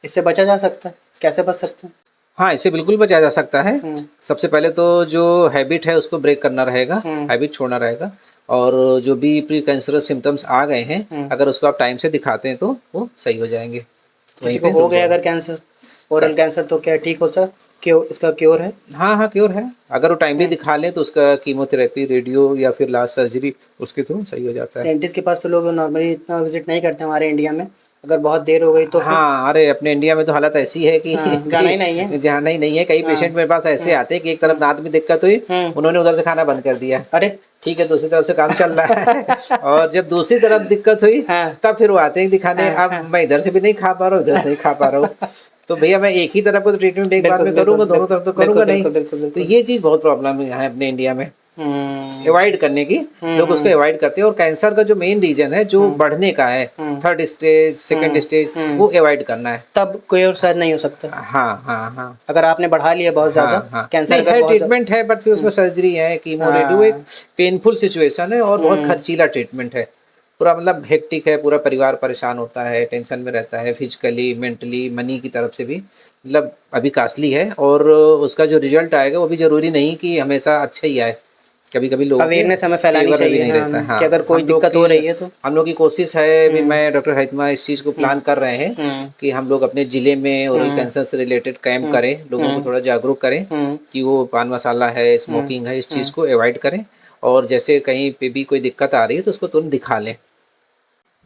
इससे बचा जा सकता है? कैसे बच सकते हैं? हाँ, इससे बिल्कुल बचा जा सकता है। हम्म सबसे पहले तो जो हैबिट है उसको ब्रेक करना रहेगा, हम्म हैबिट छोड़ना रहेगा। और जो भी प्री कैंसरस सिम्टम्स आ गए हैं, हम्म। अगर उसको आप टाइम से दिखाते हैं तो वो सही हो जाएंगे, वहीं किसी को पे हो रुक गया जाएगा। अगर कैंसर, ओरल कैंसर, तो क्या ठीक हो सर? क्यों इसका क्योर है? हाँ हाँ, क्योर है। अगर वो टाइमली दिखा लें तो उसका कीमोथेरेपी, रेडियो या फिर लास्ट सर्जरी उसके थ्रू सही हो जाता है। डेंटिस्ट के पास तो लोग नॉर्मली इतना विजिट नहीं करते हमारे इंडिया में, अगर बहुत देर हो गई तो फिर? हाँ, अरे अपने इंडिया में तो हालत ऐसी है कि हाँ जाना ही नहीं है। जाना ही नहीं है। कई हाँ पेशेंट मेरे पास ऐसे आते हैं कि एक तरफ हम्म दांत में दिक्कत हुई, हम्म। उन्होंने उधर से खाना बंद कर दिया, अरे ठीक है, दूसरी तरफ से काम चल रहा है। और जब दूसरी तरफ दिक्कत हुई हाँ तब फिर वो आते हैं दिखाने, हाँ अब हाँ। मैं इधर से भी नहीं खा पा रहा हूँ, उधर से नहीं खा पा रहा हूँ। तो भैया मैं एक ही तरफ को तो ट्रीटमेंट एक बार बिल्कुल में बिल्कुल करूँगा, दोनों तरफ तो बिल्कुल करूँगा नहीं। बिल्कुल बिल्कुल तो बिल्कुल। ये चीज़ बहुत प्रॉब्लम है अपने इंडिया में, अवॉइड करने की। लोग उसको हम्म। अवॉइड करते हैं, और कैंसर का जो मेन रीजन है जो बढ़ने का है, थर्ड स्टेज, सेकंड स्टेज, वो अवॉइड करना है। तब कोई और शायद नहीं हो सकता हाँ हाँ हाँ अगर आपने बढ़ा लिया बहुत ज़्यादा हाँ हाँ, कैंसर, नहीं अगर है, बहुत ज़्यादा। ट्रीटमेंट है, बट फिर उसमें सर्जरी है, कीमो, रेडियो, वो एक हाँ पेनफुल सिचुएशन है और बहुत खर्चीला ट्रीटमेंट है। पूरा मतलब हेक्टिक है, पूरा परिवार परेशान होता है, टेंशन में रहता है, फिजिकली, मेंटली, मनी की तरफ से भी मतलब अभी कास्टली है, और उसका जो रिजल्ट आएगा वो भी ज़रूरी नहीं कि हमेशा अच्छा ही आए। कभी कभी लोगों के अवेयरनेस हमें फैलानी फेवर में भी चाहिए, नहीं हाँ, रहता है। हाँ, कि अगर कोई हम लोग दिक्कत हो रही है तो हम लोग की कोशिश है, अभी मैं डॉक्टर हरितमा इस चीज़ को प्लान कर रहे हैं कि हम लोग अपने ज़िले में ओरल कैंसर से रिलेटेड कैंप करें, लोगों को थोड़ा जागरूक करें कि वो पान मसाला है, स्मोकिंग है, इस चीज़ को अवॉइड करें, और जैसे कहीं पे भी कोई दिक्कत आ रही है तो उसको तुरंत दिखा लें।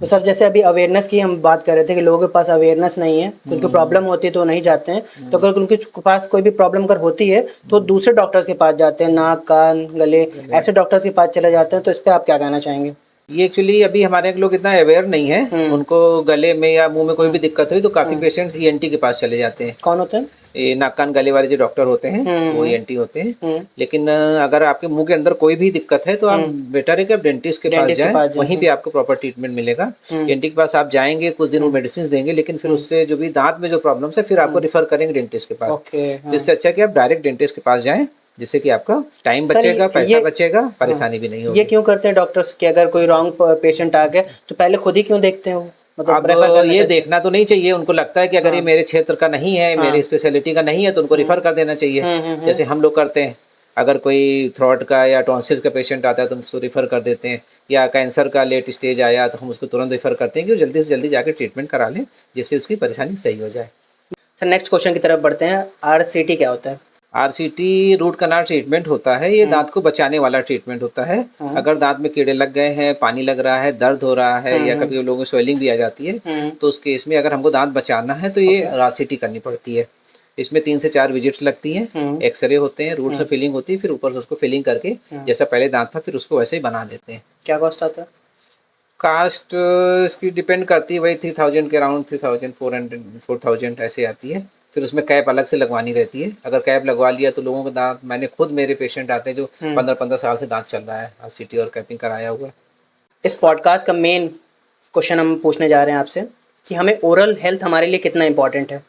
तो सर जैसे अभी अवेयरनेस की हम बात कर रहे थे कि लोगों के पास अवेयरनेस नहीं है, उनको प्रॉब्लम होती है तो वो नहीं जाते हैं, तो अगर उनके पास कोई भी प्रॉब्लम अगर होती है तो दूसरे डॉक्टर्स के पास जाते हैं, नाक कान गले ऐसे डॉक्टर्स के पास चले जाते हैं, तो इस पे आप क्या कहना चाहेंगे? ये एक्चुअली अभी हमारे लोग इतना अवेयर नहीं है, उनको गले में या मुंह में कोई भी दिक्कत हुई तो काफ़ी पेशेंट्स ईएनटी के पास चले जाते हैं। कौन होते हैं? ये नाक कान गले वाले जो डॉक्टर होते हैं वो ईएनटी होते हैं। लेकिन अगर आपके मुंह के अंदर कोई भी दिक्कत है तो आप बेटर है कि आप डेंटिस्ट के पास डेंटिस्ट के जाएं, पास जाएं, वहीं पे आपको प्रॉपर ट्रीटमेंट मिलेगा। ईएनटी के पास आप जाएंगे, कुछ दिन वो मेडिसिन देंगे, लेकिन फिर उससे जो भी दांत में जो प्रॉब्लम्स है फिर आपको रिफर करेंगे डेंटिस्ट के पास। ओके, तो इससे अच्छा है कि आप डायरेक्ट डेंटिस्ट के पास जाएं, जिससे कि आपका टाइम सर बचेगा, पैसा ये बचेगा, परेशानी भी नहीं ये होगी। क्यों करते हैं डॉक्टर्स कि अगर कोई रॉन्ग पेशेंट आ गया तो पहले खुद ही क्यों देखते हैं वो, मतलब अब रेफर करने ये से अच्छा? देखना तो नहीं चाहिए, उनको लगता है कि अगर ये मेरे क्षेत्र का नहीं है, मेरी स्पेशलिटी का नहीं है, तो उनको रिफर कर देना चाहिए, जैसे हम लोग करते हैं। अगर कोई थ्रोट का या टॉन्सिल्स का पेशेंट आता है तो हम उसको रिफ़र कर देते हैं, या कैंसर का लेट स्टेज आया तो हम उसको तुरंत रिफ़र करते हैं कि वो जल्दी से जल्दी जाकर ट्रीटमेंट करा लें, जिससे उसकी परेशानी सही हो जाए। सर नेक्स्ट क्वेश्चन की तरफ बढ़ते हैं, आरसीटी क्या होता है? आरसीटी रूट कनाल ट्रीटमेंट होता है, ये दांत को बचाने वाला ट्रीटमेंट होता है। अगर दांत में कीड़े लग गए हैं, पानी लग रहा है, दर्द हो रहा है, या कभी लोगों को स्वेलिंग भी आ जाती है, तो उस केस में अगर हमको दांत बचाना है तो ये आरसीटी करनी पड़ती है। इसमें 3 से 4 विजिट्स लगती हैं, एक्सरे होते हैं, रूट से फिलिंग होती है, फिर ऊपर से उसको फिलिंग करके जैसा पहले दांत था फिर उसको वैसे ही बना देते हैं। क्या कॉस्ट आता है? कास्ट इसकी डिपेंड करती है, वही 3000 के अराउंड, 3400 4000 ऐसे आती है। फिर उसमें कैप अलग से लगवानी रहती है। अगर कैप लगवा लिया तो लोगों का दांत, मैंने खुद, मेरे पेशेंट आते हैं जो 15-15 साल से दांत चल रहा है, आरसीटी और कैपिंग कराया हुआ है। इस पॉडकास्ट का मेन क्वेश्चन हम पूछने जा रहे हैं आपसे कि हमें ओरल हेल्थ हमारे लिए कितना इंपॉर्टेंट है?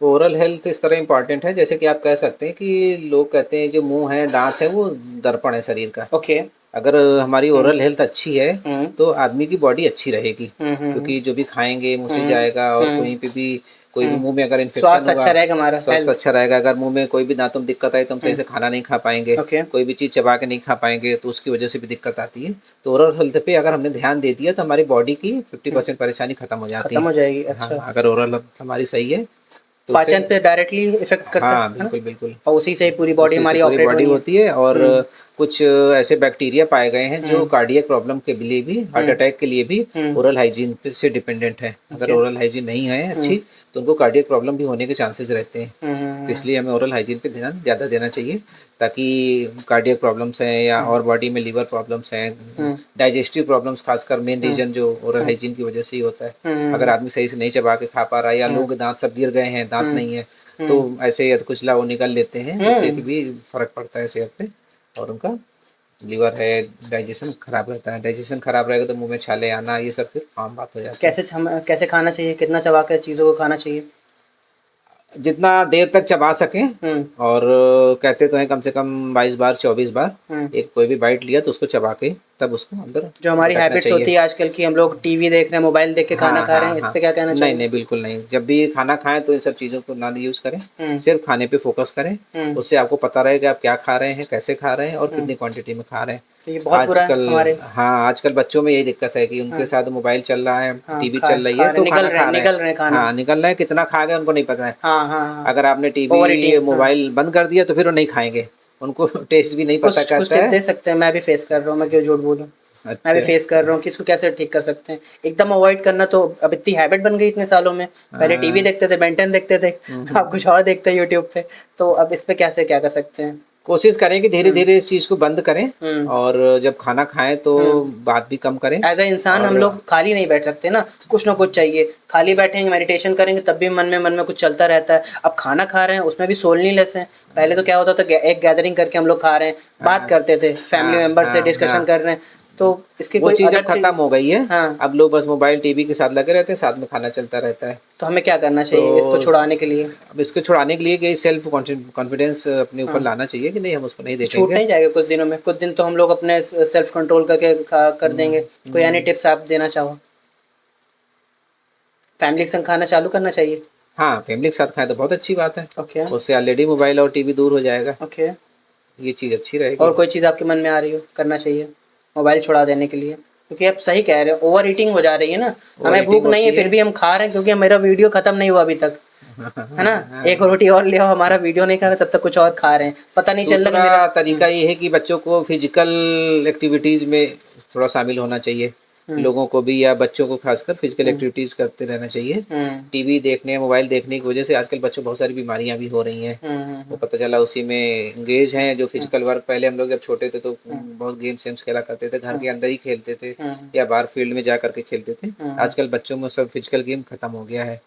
ओरल हेल्थ इस तरह इंपॉर्टेंट है, जैसे कि आप कह सकते हैं कि लोग कहते हैं जो मुंह है, दांत है, वो दर्पण है शरीर का। ओके। अगर हमारी ओरल हेल्थ अच्छी है तो आदमी की बॉडी अच्छी रहेगी, हम्म। क्योंकि जो भी खाएंगे मुंह से जाएगा, और कहीं पे भी कोई भी मुंह में अगर इन्फेक्शन स्वास्थ्य होगा, अच्छा रहेगा हमारा, स्वास्थ्य अच्छा रहेगा। अगर मुंह में कोई भी दांतों में दिक्कत आई तो हम सही से खाना नहीं खा पाएंगे, ओके। कोई भी चीज़ चबा के नहीं खा पाएंगे, तो उसकी वजह से भी दिक्कत आती है। तो ओरल हेल्थ पे अगर हमने ध्यान दे दिया तो हमारी बॉडी की 50% परेशानी खत्म हो जाती खत्म हो है। जाएगी, हाँ, अच्छा। अगर ओरल हेल्थ हमारी सही है तो उससे, पाचन पे डायरेक्टली इफेक्ट करता हाँ है ना? बिल्कुल बिल्कुल, और उसी से ही पूरी बॉडी उसी से हमारी पूरी ऑपरेट बॉडी होनी है। होती है। और कुछ ऐसे बैक्टीरिया पाए गए हैं जो कार्डियक प्रॉब्लम के लिए भी, हार्ट अटैक के लिए भी ओरल हाइजीन से डिपेंडेंट है। अगर ओके। ओरल हाइजीन नहीं है अच्छी तो उनको कार्डियक प्रॉब्लम भी होने के चांसेस रहते हैं। तो इसलिए हमें ओरल हाइजीन पे ध्यान ज़्यादा देना चाहिए, ताकि कार्डियक प्रॉब्लम्स हैं या और बॉडी में लीवर प्रॉब्लम्स हैं, डाइजेस्टिव प्रॉब्लम्स, खासकर मेन रीजन जो ओरल हाइजीन की वजह से ही होता है। अगर आदमी सही से नहीं चबा के खा पा रहा है, या लोगों के दांत सब गिर गए हैं, दांत नहीं है, तो ऐसे यद कुचला वो निकल लेते हैं, जिससे कि भी फर्क पड़ता है सेहत पे, और उनका लीवर है, डाइजेशन खराब रहता है। डाइजेशन खराब रहेगा तो मुंह में छाले आना, ये सब फिर आम बात हो जाती है। कैसे खाना चाहिए, कितना चबा कर चीज़ों को खाना चाहिए? जितना देर तक चबा सकें, और कहते तो हैं कम से कम 22 बार 24 बार एक कोई भी बाइट लिया तो उसको चबा के तब उसको अंदर जो हमारी रखना हैबिट्स चाहिए। होती है आजकल की, हम लोग टीवी देख रहे हैं, मोबाइल देख के खाना हाँ खा रहे हाँ हैं, इस हाँ, पे क्या कहना नहीं चाहिए? नहीं बिल्कुल नहीं। जब भी खाना खाएं तो इन सब चीज़ों को ना यूज़ करें, सिर्फ खाने पे फोकस करें। उससे आपको पता रहेगा आप क्या खा रहे हैं, कैसे खा रहे हैं, और कितनी क्वांटिटी में खा रहे हैं। तो ये बहुत बुरा है आजकल, हमारे। हाँ आजकल बच्चों में यही दिक्कत है कि उनके साथ मोबाइल चल रहा है, टीवी खा चल रही खा है, रहे तो निकल खाना रहे खा रहे निकल हैं। रहे खाना। हाँ निकल रहे हैं, कितना खा गए उनको नहीं पता है। हाँ हाँ हाँ। अगर आपने ओवर टीवी ईटिंग, हाँ। मोबाइल बंद कर दिया तो फिर वो नहीं खाएंगे, उनको टेस्ट भी नहीं पता कुछ कुछ करता टिप है। दे सकते हैं? मैं भी फेस कर रहा हूँ, मैं क्यों झूठ बोलूँ। मैं भी अच्छा। फेस कर रहा हूँ कि इसको कैसे ठीक कर सकते हैं। एकदम अवॉइड करना तो अब इतनी हैबिट बन गई इतने सालों में। पहले टीवी देखते थे, बेंटन देखते थे, अब कुछ और देखते हैं यूट्यूब पे। तो अब इस पे कैसे क्या कर सकते हैं? कोशिश करें कि धीरे धीरे इस चीज़ को बंद करें, हम्म। और जब खाना खाएं तो बात भी कम करें। एज अ इंसान हम और लोग खाली नहीं बैठ सकते ना, कुछ ना कुछ चाहिए। खाली बैठेंगे, मेडिटेशन करेंगे, तब भी मन में कुछ चलता रहता है। अब खाना खा रहे हैं, उसमें भी सोलनीलेस हैं। पहले तो क्या होता था, एक गैदरिंग करके हम लोग खा रहे हैं, बात करते थे, फैमिली हाँ मेंबर से हाँ डिस्कशन हाँ, कर रहे हैं। तो इसकी वो कोई चीज़ अब अलग खत्म चीज़। हो गई है। हाँ। अब लोग बस मोबाइल टीवी के साथ लगे रहते हैं, साथ में खाना चलता रहता है। तो हमें क्या करना तो चाहिए इसको छुड़ाने के लिए? अब इसको छुड़ाने के लिए कि सेल्फ कॉन्फिडेंस अपने ऊपर हाँ। लाना चाहिए कि नहीं, हम उसको नहीं तो छूट देखेंगे। नहीं जाएगा कुछ दिनों में? कुछ दिन तो हम लोग अपने सेल्फ कंट्रोल करके कर देंगे। कोई यानी टिप्स आप देना चाहो? फैमिली के संग खाना चालू करना चाहिए? हाँ, फैमिली के साथ खाएं तो बहुत अच्छी बात है, ओके। उससे ऑलरेडी मोबाइल और टीवी दूर हो जाएगा। ओके। ये चीज़ अच्छी रहेगी। और कोई चीज़ आपके मन में आ रही हो करना चाहिए मोबाइल छुड़ा देने के लिए? क्योंकि आप सही कह रहे हो, ओवर ईटिंग हो जा रही है ना, हमें भूख नहीं है फिर भी हम खा रहे हैं क्योंकि मेरा वीडियो खत्म नहीं हुआ अभी तक, है ना? एक रोटी और ले आओ, हमारा वीडियो नहीं खा रहे तब तक कुछ और खा रहे हैं, पता नहीं चल रहा कि दूसरा मेरा। तरीका ये है कि बच्चों को फिजिकल एक्टिविटीज़ में थोड़ा शामिल होना चाहिए। लोगों को भी या बच्चों को खासकर फिजिकल एक्टिविटीज़ करते रहना चाहिए। टीवी देखने, मोबाइल देखने की वजह से आजकल बच्चों को बहुत सारी बीमारियां भी हो रही हैं। वो पता चला उसी में एंगेज हैं। जो फिजिकल वर्क, पहले हम लोग जब छोटे थे तो बहुत गेम्स वेम्स खेला करते थे, घर के अंदर ही खेलते थे या बाहर फील्ड में जा करके खेलते थे। आजकल बच्चों में सब फिजिकल गेम खत्म हो गया है।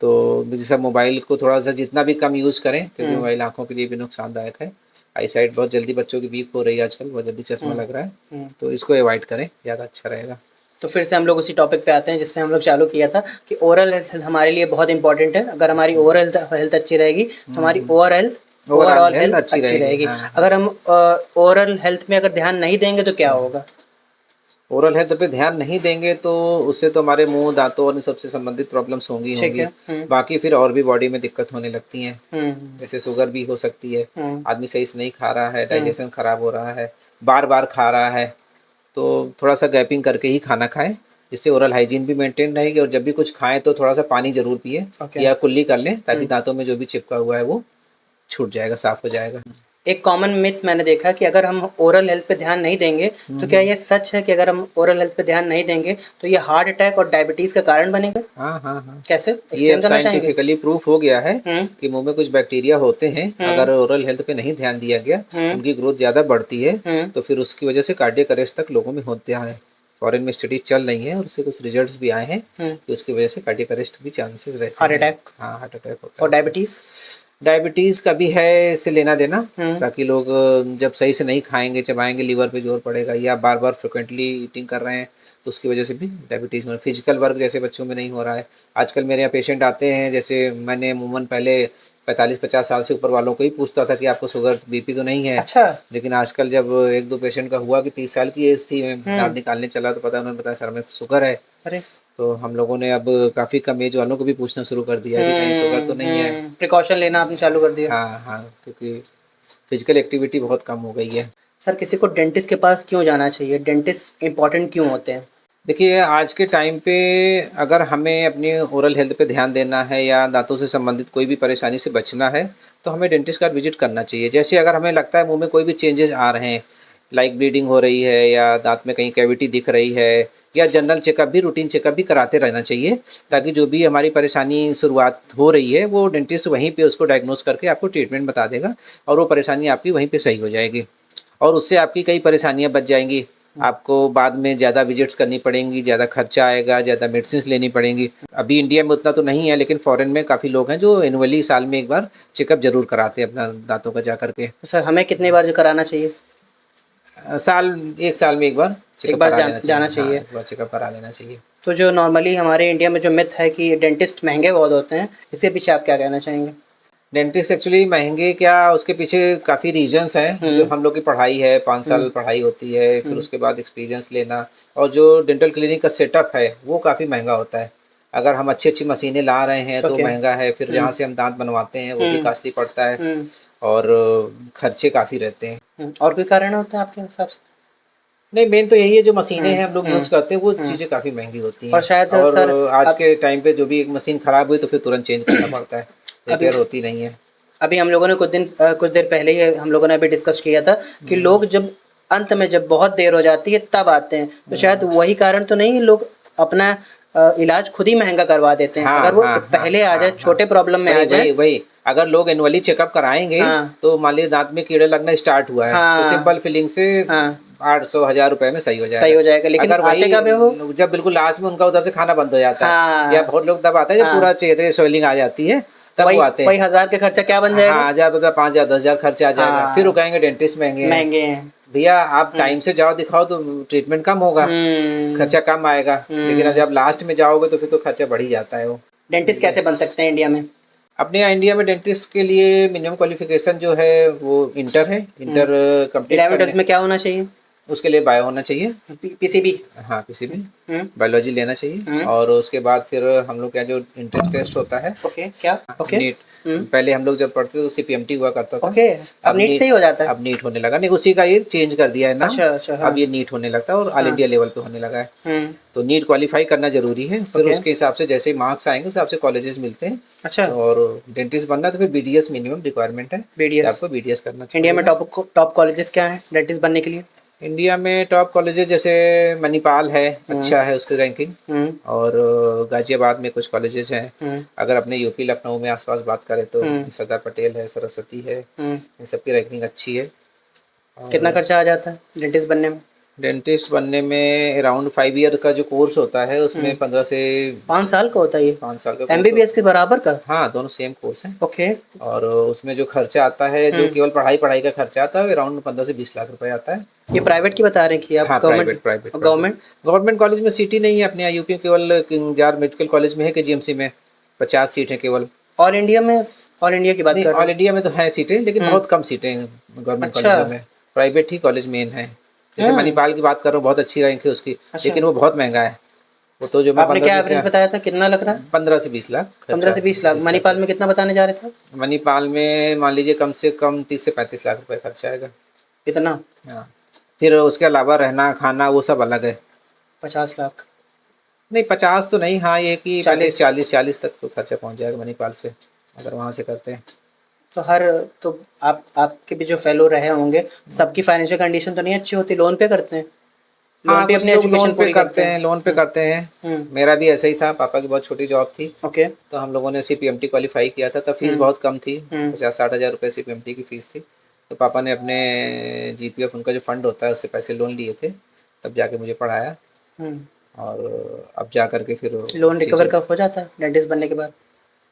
तो जैसा मोबाइल को थोड़ा सा जितना भी कम यूज़ करें, क्योंकि मोबाइल आंखों के लिए भी नुकसानदायक है। आई साइट बहुत जल्दी बच्चों की वीक हो रही है आजकल, बहुत जल्दी चश्मा लग रहा है, तो इसको अवॉइड करें, ज़्यादा अच्छा रहेगा। तो फिर से हम लोग उसी टॉपिक पे आते हैं जिसमें हम लोग चालू किया था कि ओरल हेल्थ हमारे लिए बहुत इंपॉर्टेंट है। अगर हमारी ओरल हेल्थ अच्छी रहेगी तो हमारी ओवरऑल हेल्थ अच्छी रहेगी। अगर हम ओरल हेल्थ में अगर ध्यान नहीं देंगे तो क्या होगा? ओरल हेल्थ पे ध्यान नहीं देंगे तो उससे तो हमारे मुंह, दांतों और इन सबसे संबंधित प्रॉब्लम्स होंगी ठीक होंगी। है। बाकी फिर और भी बॉडी में दिक्कत होने लगती हैं। जैसे शुगर भी हो सकती है। आदमी सही से नहीं खा रहा है, डाइजेशन खराब हो रहा है, बार बार खा रहा है, तो थोड़ा सा गैपिंग करके ही खाना खाएं, जिससे ओरल हाइजीन भी मेंटेन रहेगी। और जब भी कुछ खाएं तो थोड़ा सा पानी जरूर पिए या कुल्ली कर लें, ताकि दांतों में जो भी चिपका हुआ है वो छूट जाएगा, साफ हो जाएगा। एक कॉमन मिथ मैंने देखा कि अगर हम ओरल हेल्थ पे ध्यान नहीं देंगे तो क्या ये सच है कि अगर हम ओरल हेल्थ पे ध्यान नहीं देंगे तो ये हार्ट अटैक और डायबिटीज का कारण बनेगा? हाँ हाँ हाँ, कैसे ये एक्सप्लेन अब करना चाहेंगे? साइंटिफिकली प्रूफ हो गया है कि मुंह में कुछ बैक्टीरिया होते हैं, अगर ओरल हेल्थ पे नहीं ध्यान दिया गया, उनकी ग्रोथ ज़्यादा बढ़ती है, तो फिर उसकी वजह से कार्डियक अरेस्ट तक लोगों में होते हैं। फॉरेन में स्टडीज चल रही हैं और उससे कुछ रिजल्ट्स भी आए हैं कि उसकी वजह से कार्डियक अरेस्ट भी चांसेस रहते हैं। Heart attack? हाँ, हार्ट अटैक होता है। और डायबिटीज? डायबिटीज़ का भी है इससे लेना देना, ताकि लोग जब सही से नहीं खाएंगे, चबाएंगे, लीवर पे जोर पड़ेगा, या बार बार फ्रिक्वेंटली ईटिंग कर रहे हैं तो उसकी वजह से भी डायबिटीज़ में। फिजिकल वर्क जैसे बच्चों में नहीं हो रहा है आजकल। मेरे यहाँ पेशेंट आते हैं, जैसे मैंने अमूमन पहले 45-50 साल से ऊपर वालों को ही पूछता था कि आपको शुगर बीपी तो नहीं है। अच्छा। लेकिन आजकल जब एक दो पेशेंट का हुआ कि 30 साल की एज थी, मैं दांत निकालने चला तो पता उन्होंने बताया सर हमें शुगर है। अरे, तो हम लोगों ने अब काफ़ी कम एज वालों को भी पूछना शुरू कर दिया कि कहीं शुगर तो नहीं है। प्रिकॉशन लेना आपने चालू कर दिया? हाँ हाँ, क्योंकि फिजिकल एक्टिविटी बहुत कम हो गई है। सर किसी को डेंटिस्ट के पास क्यों जाना चाहिए? डेंटिस्ट इंपॉर्टेंट क्यों होते हैं? देखिए, आज के टाइम पे अगर हमें अपनी ओरल हेल्थ पे ध्यान देना है या दांतों से संबंधित कोई भी परेशानी से बचना है, तो हमें डेंटिस्ट का विजिट करना चाहिए। जैसे अगर हमें लगता है मुंह में कोई भी चेंजेस आ रहे हैं, लाइक ब्लीडिंग हो रही है या दांत में कहीं कैविटी दिख रही है, या जनरल चेकअप भी, रूटीन चेकअप भी कराते रहना चाहिए, ताकि जो भी हमारी परेशानी शुरुआत हो रही है वो डेंटिस्ट वहीं पे उसको डायग्नोस करके आपको ट्रीटमेंट बता देगा और वो परेशानी आपकी वहीं पे सही हो जाएगी। और उससे आपकी कई परेशानियाँ बच जाएंगी। आपको बाद में ज़्यादा विजिट्स करनी पड़ेंगी, ज़्यादा खर्चा आएगा, ज़्यादा मेडिसिन लेनी पड़ेंगी। अभी इंडिया में उतना तो नहीं है, लेकिन फॉरेन में काफ़ी लोग हैं जो एनुअली साल में एक बार चेकअप जरूर कराते हैं अपना दांतों का जा करके। तो सर हमें कितने बार जो कराना चाहिए? एक साल में एक बार चेकअप करा लेना चाहिए। जाना चाहिए। हाँ, एक बार चेकअप करा लेना चाहिए। तो जो नॉर्मली हमारे इंडिया में जो मिथ है कि डेंटिस्ट महंगे बहुत होते हैं, इसके पीछे आप क्या कहना चाहेंगे? डेंटिस्ट एक्चुअली महंगे क्या, उसके पीछे काफ़ी रीजंस हैं। जो हम लोग की पढ़ाई है, 5 साल पढ़ाई होती है, फिर उसके बाद एक्सपीरियंस लेना, और जो डेंटल क्लिनिक का सेटअप है वो काफ़ी महंगा होता है। अगर हम अच्छी अच्छी मशीनें ला रहे हैं तो महंगा है, फिर जहाँ से हम दांत बनवाते हैं वो भी कास्टली पड़ता है, और खर्चे काफ़ी रहते हैं। और कोई कारण होता है आपके हिसाब से? नहीं, मेन तो यही है, जो मशीनें हैं हम लोग यूज़ करते हैं वो चीज़ें काफ़ी महंगी होती हैं। और शायद और सर आज के टाइम पे जो भी एक मशीन ख़राब हुई तो फिर तुरंत चेंज करना पड़ता है, रिपेयर होती नहीं है। अभी हम लोगों ने कुछ देर पहले ही हम लोगों ने अभी डिस्कस किया था कि लोग जब अंत में जब बहुत देर हो जाती है तब आते हैं, तो शायद वही कारण तो नहीं, लोग अपना इलाज खुद ही महंगा करवा देते हैं। अगर वो पहले आ जाए, छोटे प्रॉब्लम में आ जाए। वही अगर लोग एनुअली चेकअप कराएंगे तो मान लीजिए दांत में कीड़े लगना स्टार्ट हुआ है, तो सिंपल फिलिंग से 800-1000 रुपए में सही हो जाएगा। लेकिन अगर आते कब है वो? जब बिल्कुल लास्ट में उनका उधर से खाना बंद हो जाता है, या बहुत लोग तब आते हैं जब पूरा चेहरे स्वेलिंग आ जाती है, तब वो आते हैं। वही 1000 का खर्चा क्या बन जाएगा? 1000, 5000, 10,000 खर्चा आ जाएगा। फिर वो कहेंगे डेंटिस्ट महंगे हैं। भैया आप टाइम से जाओ, दिखाओ तो ट्रीटमेंट कम होगा, खर्चा कम आएगा। लेकिन अब जब लास्ट में जाओगे तो फिर तो खर्चा बढ़ ही जाता है। वो डेंटिस्ट कैसे बन सकते हैं इंडिया में? अपने यहाँ इंडिया में डेंटिस्ट के लिए मिनिमम क्वालिफिकेशन जो है वो इंटर है। इंटर कंप्लीट 11th में क्या होना चाहिए? उसके लिए बायो होना चाहिए, पीसीबी। हाँ पीसीबी बायोलॉजी लेना चाहिए। और उसके बाद फिर हम लोग क्या जो एंट्रेंस टेस्ट होता है, ओके, क्या? ओके। नीट। पहले हम लोग जब पढ़ते थे तो सीपीएमटी हुआ करता था। ओके, अब नीट से ही हो जाता है? अब नीट होने लगा, नहीं उसी का ये चेंज कर दिया है नाम। अच्छा अच्छा, हाँ। अब ये नीट होने लगता है और ऑल इंडिया लेवल पे होने लगा है। तो नीट क्वालिफाई करना जरूरी है, फिर उसके हिसाब से जैसे मार्क्स आएंगे उस हिसाब से कॉलेजेस मिलते हैं। अच्छा। और डेंटिस्ट बनना है तो फिर बीडीएस मिनिमम रिक्वायरमेंट है कि बीडीएस आपको बीडीएस करना चाहिए। इंडिया में टॉप कॉलेजेस क्या हैं डेंटिस्ट बनने के लिए? इंडिया में टॉप कॉलेजेस जैसे मणिपाल है, अच्छा है उसकी रैंकिंग। और गाजियाबाद में कुछ कॉलेजेस हैं। अगर अपने यूपी लखनऊ में आसपास बात करें तो सरदार पटेल है, सरस्वती है, इन सबकी रैंकिंग अच्छी है। कितना खर्चा आ जाता है डेंटिस्ट बनने में? डेंटिस्ट बनने में अराउंड 5 ईयर का जो कोर्स होता है उसमें 15 से 5 साल का होता है ये? 5 साल का एमबीबीएस के बराबर का? हाँ, दोनों सेम कोर्स है। ओके। और उसमें जो खर्चा आता है, जो केवल पढ़ाई का खर्चा आता है, अराउंड 15 से 20 लाख रुपए आता है। ये प्राइवेट की बता रहे हैं कि आप? हाँ, गवर्नमेंट? प्राइवेट गवर्नमेंट कॉलेज में सीट ही नहीं है अपने यहाँ यूपी में, केवल किंग मेडिकल कॉलेज में है कि जीएमसी में 50 सीट है केवल। ऑल इंडिया में? ऑल इंडिया की बात कर रहे ऑल हैं? इंडिया में तो है सीटें, लेकिन बहुत कम सीटें हैं गवर्नमेंट अच्छा। कॉलेजों में। प्राइवेट ही कॉलेज मेन है। जैसे मणिपाल की बात कर रहा हूँ, बहुत अच्छी रैंक है उसकी, लेकिन वो बहुत महंगा है। वो तो जो मैं आपने क्या एवरेज बताया था, कितना लग रहा है? 15 से 20 लाख। 15 से 20 लाख। मणिपाल में कितना बताने जा रहे थे? मणिपाल में मान लीजिए कम से कम 30 से 35 लाख रुपए खर्चा आएगा। इतना? हाँ, फिर उसके अलावा रहना खाना वो सब अलग है। 50 लाख? नहीं 50 तो नहीं, हाँ ये कि 40 तक तो खर्चा पहुंच जाएगा मणिपाल से, अगर वहाँ से करते हैं। तो आपके भी जो फेलो रहे होंगे, सबकी फाइनेंशियल कंडीशन तो नहीं अच्छी होती, लोन पे करते हैं? हाँ, पे कुछ अपनी लोग एजुकेशन लोन पे पूरी करते हैं, लोन पे करते हैं। मेरा भी ऐसा ही था, पापा की बहुत छोटी जॉब थी। ओके। तो हम लोगों ने सीपीएमटी क्वालिफाई किया था, तब फीस बहुत कम थी, 50-60 हज़ार रुपये सीपीएमटी की फ़ीस थी। तो पापा ने अपने जीपीएफ उनका जो फंड होता है उससे पैसे लोन लिए थे, तब जाके मुझे पढ़ाया। और अब जा कर के फिर लोन रिकवर कब हो जाता है डेंटिस्ट बनने के बाद?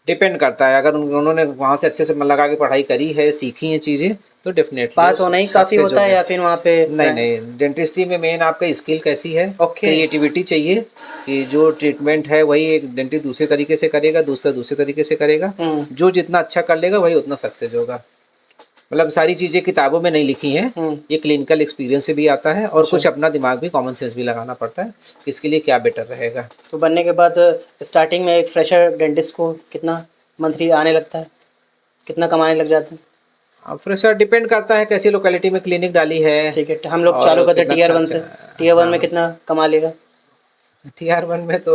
डिपेंड करता है, अगर उन्होंने वहाँ से अच्छे से मन लगा के पढ़ाई करी है, सीखी हैं चीज़ें, तो डेफिनेटली पास होना ही काफ़ी होता है या फिर वहाँ पे? नहीं, डेंटिस्ट्री में मेन आपका स्किल कैसी है, ओके। क्रिएटिविटी चाहिए कि जो ट्रीटमेंट है वही एक डेंटिस्ट दूसरे तरीके से करेगा, दूसरा दूसरे तरीके से करेगा। जो जितना अच्छा कर लेगा वही उतना सक्सेस होगा। मतलब सारी चीज़ें किताबों में नहीं लिखी हैं, ये क्लिनिकल एक्सपीरियंस से भी आता है, और कुछ अपना दिमाग भी, कॉमन सेंस भी लगाना पड़ता है कि इसके लिए क्या बेटर रहेगा। तो बनने के बाद स्टार्टिंग में एक फ्रेशर डेंटिस्ट को कितना मंथली आने लगता है, कितना कमाने लग जाते हैं? अब फ्रेशर डिपेंड करता है कैसी लोकेलिटी में क्लिनिक डाली है। ठीक है, हम लोग चालू करते हैं टीयर 1 से। टीयर 1 में कितना कमा लेगा? टीआर 1 में तो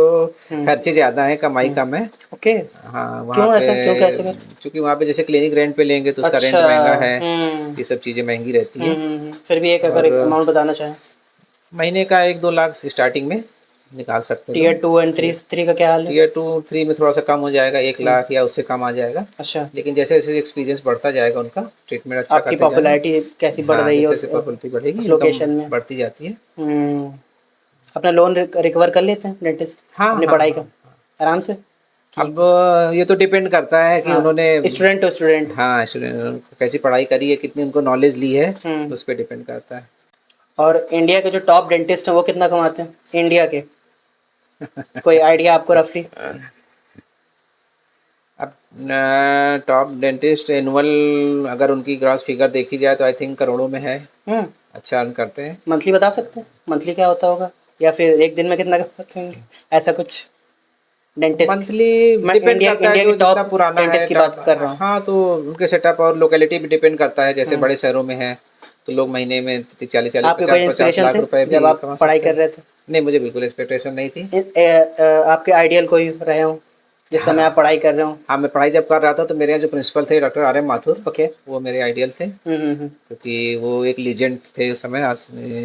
खर्चे ज़्यादा हैं, कमाई कम है। ओके। हाँ, वहाँ क्यों पे ऐसा, क्यों, कैसे कर? क्योंकि वहाँ पे जैसे क्लिनिक रेंट पे लेंगे तो उसका रेंट अच्छा। महंगा है, ये सब चीज़ें महंगी रहती हैं। फिर भी एक अगर एक अमाउंट बताना चाहें, महीने का 1-2 लाख स्टार्टिंग में निकाल सकते हैं। टीयर 2 एंड 3 का क्या हाल है? टीयर 2-3 में थोड़ा सा कम हो जाएगा, 1 लाख या उससे कम आ जाएगा। अच्छा। लेकिन जैसे जैसे एक्सपीरियंस बढ़ता जाएगा उनका, ट्रीटमेंट अच्छा आपकी करते जाएंगे, पॉपुलैरिटी कैसी बढ़ रही है जैसे पॉपुलैरिटी बढ़ेगी, उस लोकेशन में? बढ़ती जाती है। अपना लोन रिकवर कर लेते हैं डेंटिस्ट अपनी पढ़ाई का आराम से? अब ये तो डिपेंड करता है कि उन्होंने स्टूडेंट टू स्टूडेंट। हाँ, स्टूडेंट कैसी पढ़ाई करी है, कितनी उनको नॉलेज ली है, उस पर डिपेंड करता है। और इंडिया के जो टॉप डेंटिस्ट हैं वो कितना कमाते हैं इंडिया के? कोई आइडिया आपको रफली? अब टॉप डेंटिस्ट एनुअल अगर उनकी ग्रॉस फिगर देखी जाए तो आई थिंक करोड़ों में है। अच्छा अर्न करते हैं। मंथली बता सकते हैं मंथली क्या होता होगा, या फिर एक दिन में कितना कमाते होंगे, ऐसा कुछ? डेंटिस्ट मंथली मैं डिपेंड इंडिया करता है, के जो जितना टॉप पुराना है डेंटिस्ट की बात कर रहा हूँ। हाँ, तो उनके सेटअप और लोकेलिटी भी डिपेंड करता है। जैसे बड़े शहरों में है तो लोग महीने में 40-50 लाख रुपए भी जब आप कमा पढ़ाई सकते कर रहे थे? नहीं, मुझे बिल्कुल एक्सपेक्टेशन नहीं थी। आपके आइडियल कोई रहे हो जिस समय आप पढ़ाई कर रहे हो? हाँ, मैं पढ़ाई जब कर रहा था तो मेरे यहाँ जो प्रिंसिपल थे doctor R M Mathur, okay. वो मेरे आइडियल थे, क्योंकि वो एक लीजेंड थे उस समय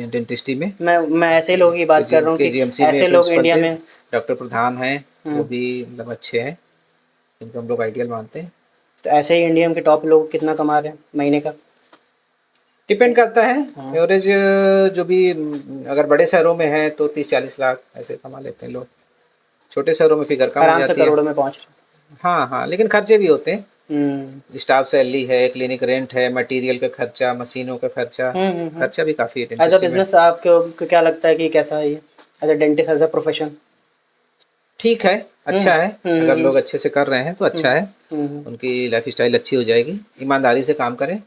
डेंटिस्ट्री में। मैं ऐसे लोगों की बात कर रहा हूँ कि ऐसे लोग इंडिया में। डॉक्टर प्रधान हैं, वो भी मतलब अच्छे हैं, जिनको हम लोग आइडियल मानते हैं। तो ऐसे ही इंडिया के टॉप लोग कितना कमा रहे हैं महीने का? डिपेंड करता है एवरेज, जो भी अगर बड़े शहरों में है तो 30-40 लाख ऐसे कमा लेते हैं लोग। छोटे शहरों में फिगर कम हो आराम से जाती है, करोड़ों में पहुंच रहे हाँ हाँ, लेकिन खर्चे भी होते हैं। हैं। स्टाफ सैलरी है, क्लिनिक रेंट है, मटेरियल का खर्चा, मशीनों का खर्चा, खर्चा भी काफ़ी है एज अ डेंटिस्ट्री में। बिजनेस आपको क्या लगता है कि कैसा है ये as a dentist, as a profession? ठीक है, अच्छा है। अगर लोग अच्छे से कर रहे हैं तो अच्छा है, उनकी लाइफ स्टाइल अच्छी हो जाएगी, ईमानदारी से काम करें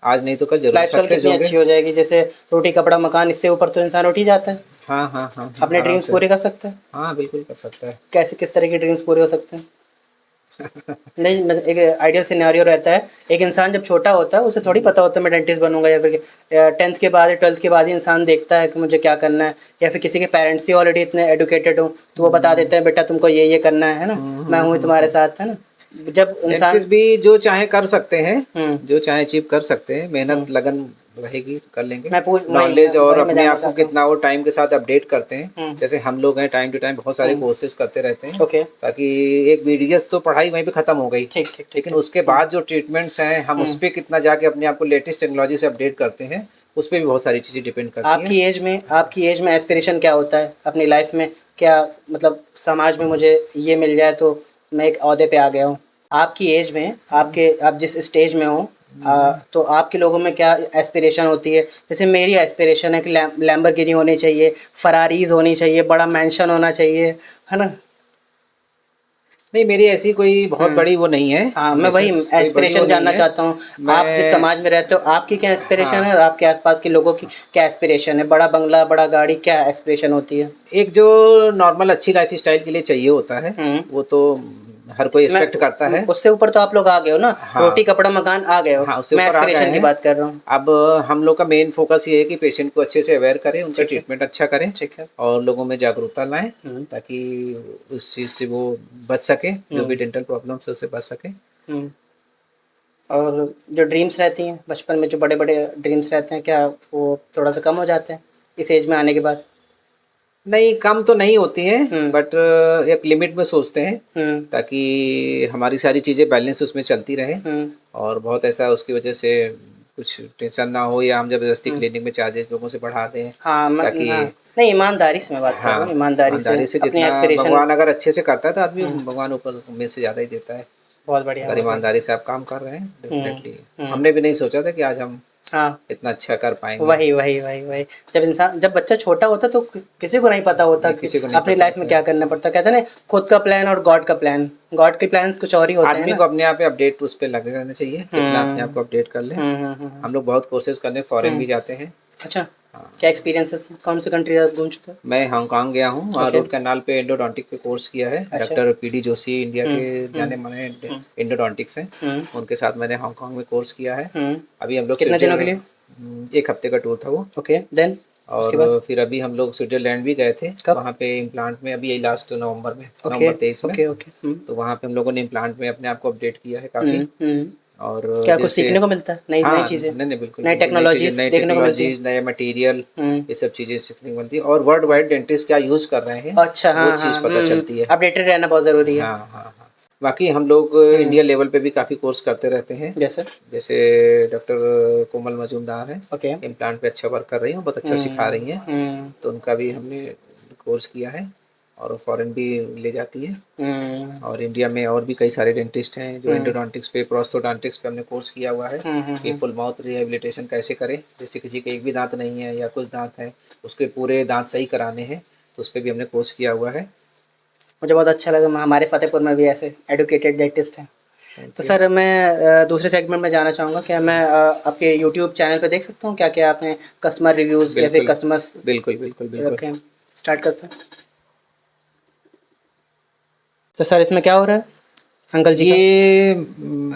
आज नहीं तो कल जरूर लाइफ स्टाइल सक्सेस कितनी होंगे। अच्छी हो जाएगी, जैसे रोटी कपड़ा मकान, इससे ऊपर तो इंसान उठ ही जाता है। हाँ हाँ हाँ, अपने आराम ड्रीम्स से। पूरे कर सकते हैं। हाँ बिल्कुल कर सकता है। कैसे, किस तरह के ड्रीम्स पूरे हो सकते हैं? नहीं, मतलब एक आइडियल सिनेरियो रहता है, एक इंसान जब छोटा होता है उसे थोड़ी पता होता है मैं डेंटिस्ट बनूंगा, या फिर 10th के बाद या 12th के बाद ही इंसान देखता है कि मुझे क्या करना है, या फिर किसी के पेरेंट्स ही ऑलरेडी इतने एडुकेटेड हो तो वो बता देते हैं बेटा तुमको ये करना है ना, मैं हूँ तुम्हारे साथ, है ना। जब इंसान डेंटिस्ट भी जो चाहे कर सकते हैं, हम्म जो चाहे अचीव कर सकते हैं, हम्म, मेहनत लगन रहेगी तो कर लेंगे। मैं पूछ नॉलेज और वही मैं अपने जानना आप को चाहता हूँ। कितना वो टाइम के साथ अपडेट करते हैं। हम्म जैसे हम लोग हैं टाइम टू टाइम बहुत सारे हम्म, कोर्सेज करते रहते हैं, ओके, ताकि एक बीडीएस तो पढ़ाई वहीं पे खत्म हो गई, ठीक ठीक ठीक लेकिन ठीक। उसके बाद जो ट्रीटमेंट्स हैं हम उस पर कितना जाके अपने आप को लेटेस्ट टेक्नोलॉजी से अपडेट करते हैं, उस पर भी बहुत सारी चीज़ें डिपेंड करती हैं। आपकी एज में एस्पिरेशन क्या होता है अपनी लाइफ में? क्या मतलब समाज में मुझे ये मिल जाए तो मैं एक ओहदे पे आ गया हूँ। आपकी एज में, आप जिस स्टेज में हो, तो आपके लोगों में क्या एस्पिरेशन होती है? जैसे मेरी एस्पिरेशन है कि लैम्बोर्गिनी होनी चाहिए, फरारीज होनी चाहिए, बड़ा मैंशन होना चाहिए, है ना। नहीं, मेरी ऐसी कोई बहुत बड़ी वो नहीं है, हाँ, मैं वही एम्बिशंस कोई बड़ी वो एस्पिरेशन नहीं जानना है। चाहता हूँ। आप जिस मैं समाज में रहते हो आपकी क्या एस्पिरेशन है, हाँ, और आपके आसपास के लोगों की क्या एस्पिरेशन है? बड़ा बंगला, बड़ा गाड़ी, क्या एस्पिरेशन होती है? एक जो नॉर्मल अच्छी लाइफ स्टाइल के लिए चाहिए होता है, हुँ। वो तो हर कोई मैं एक्सपेक्ट करता है। उससे ऊपर तो आप लोग आ गए हो ना, रोटी, हाँ कपड़ा, मकान आ गए हो। हाँ, उससे मैं ऊपर आ गए एस्पिरेशन की हैं। बात कर रहा हूँ। अब हम लोग का मेन फोकस ये है कि पेशेंट को अच्छे से अवेयर करें, उनका ठीक है, ट्रीटमेंट अच्छा करें ठीक है। और लोगों में जागरूकता लाएं, हुँ, ताकि उस चीज़ से वो बच सके, जो भी हुँ, डेंटल प्रॉब्लम से उससे बच सके। हुँ। और जो ड्रीम्स रहती हैं, बचपन में जो बड़े-बड़े ड्रीम्स रहते हैं, क्या वो थोड़ा-सा कम हो जाते हैं, इस एज में आने के बाद? नहीं, कम तो नहीं होती हैं, हुँ, बट एक लिमिट में सोचते हैं, हुँ, ताकि हमारी सारी चीज़ें बैलेंस उसमें चलती रहें। हुँ, और बहुत ऐसा उसकी वजह से कुछ टेंशन ना हो, या हम ज़बरदस्ती हुँ। क्लिनिक में चार्जेस लोगों से बढ़ा दें, हाँ, ताकि हाँ। नहीं, ईमानदारी से मैं बात कर रहा हूँ, हाँ, ईमानदारी से ईमानदारी से अपनी जितना एस्पिरेशन। भगवान अगर अच्छे से करता है तो आदमी हुँ, भगवान ऊपर उम्मीद से ज़्यादा ही देता है। बहुत बढ़िया, अगर बहुत बढ़िया। ईमानदारी से आप काम कर रहे हैं, हुँ, डेफ़िनेटली हुँ। हमने भी नहीं सोचा था कि आज हम हाँ। इतना अच्छा कर पाएँगे। वही। जब बच्चा छोटा होता है तो किसी को नहीं पता होता नहीं, कि किसी को नहीं अपनी पता लाइफ में होता क्या है। करना पड़ता है। कहते हैं ना, खुद का प्लान और गॉड का प्लान। गॉड के प्लान्स कुछ और ही होते हैं आदमी ना। को अपने आप पे अपडेट उस पे लगे रहना चाहिए, जितना अपने आप हुँ, को अपडेट कर ले। हुँ। हम लोग बहुत कोशिश करने फ़ॉरेन हुँ, भी जाते हैं। अच्छा, हाँ, क्या एक्सपीरियंसेस हैं? कौन सी कंट्रीज़ आप घूम चुके हो? मैं हांगकांग गया हूँ, वहाँ ओके, रूट कैनाल पे एंडोडोंटिक पे कोर्स किया है। अच्छा। डॉक्टर पीडी जोशी इंडिया हुँ, के हुँ, जाने-माने हुँ, एंडोडोंटिक्स हैं, हुँ, उनके साथ मैंने हांगकांग में कोर्स किया है। हुँ। अभी हम लोग कितने दिनों के लिए? 1 हफ्ते का टूर था वो। ओके, देन उसके बाद? और फिर अभी हम लोग स्विट्ज़रलैंड भी गए थे, कब? वहाँ पे इम्प्लांट में अभी यही लास्ट नवंबर में, ओके, नवंबर 23 में। ओके। हुँ, तो वहाँ पे हम लोगों ने इम्प्लांट में अपने आप को अपडेट किया है काफ़ी। हुँ। और क्या कुछ जैसे सीखने को मिलता है? नई हाँ, चीज़ें, नहीं, नहीं, बिल्कुल, नई बिल्कुल, नई चीज़ें, टेक्नोलॉजीज़ नई देखने को मिलती हैं? टेक्नोलॉजीज़, नए मटीरियल, हुँ। ये सब चीज़ें सीखने को मिलती है, और वर्ल्ड वाइड डेंटिस्ट क्या यूज़ कर रहे हैं, अच्छा, वो हाँ, चीज़ हाँ, पता चलती है। अपडेटेड रहना बहुत ज़रूरी है। हाँ, हाँ, हाँ। बाकी हम लोग हुँ, इंडिया लेवल पे भी काफ़ी कोर्स करते रहते हैं। जैसे? जैसे डॉक्टर कोमल मजूमदार हैं, ओके। इम्प्लांट पे अच्छा वर्क कर रही हैं, बहुत अच्छा सिखा हुँ, रही हैं। हुँ, तो उनका भी हमने कोर्स किया है, और फॉरेन भी ले जाती हैं। हुँ, और इंडिया में और भी कई सारे डेंटिस्ट हैं जो हुँ, एंडोडोंटिक्स पे, प्रोस्थोडोंटिक्स पे हमने कोर्स किया हुआ है, कि हुँ। फुल माउथ रिहेबिलिटेशन कैसे करें। जैसे किसी के एक भी दांत नहीं है या कुछ दांत हैं, उसके पूरे दांत सही कराने हैं, तो उस पे भी हमने कोर्स किया हुआ है। मुझे बहुत अच्छा लगा, हमारे फ़तेहपुर में भी ऐसे एडुकेटेड डेंटिस्ट हैं। तो थैंक यू। सर मैं दूसरे सेगमेंट में जाना चाहूँगा, क्या मैं आपके यूट्यूब चैनल पे देख सकता हूँ क्या-क्या आपने कस्टमर रिव्यूज़ या फिर बिल्कुल, कस्टमर्स बिल्कुल, बिल्कुल, बिल्कुल। रखे हैं? स्टार्ट करते हैं। तो सर इसमें क्या हो रहा है अंकल जी का? ये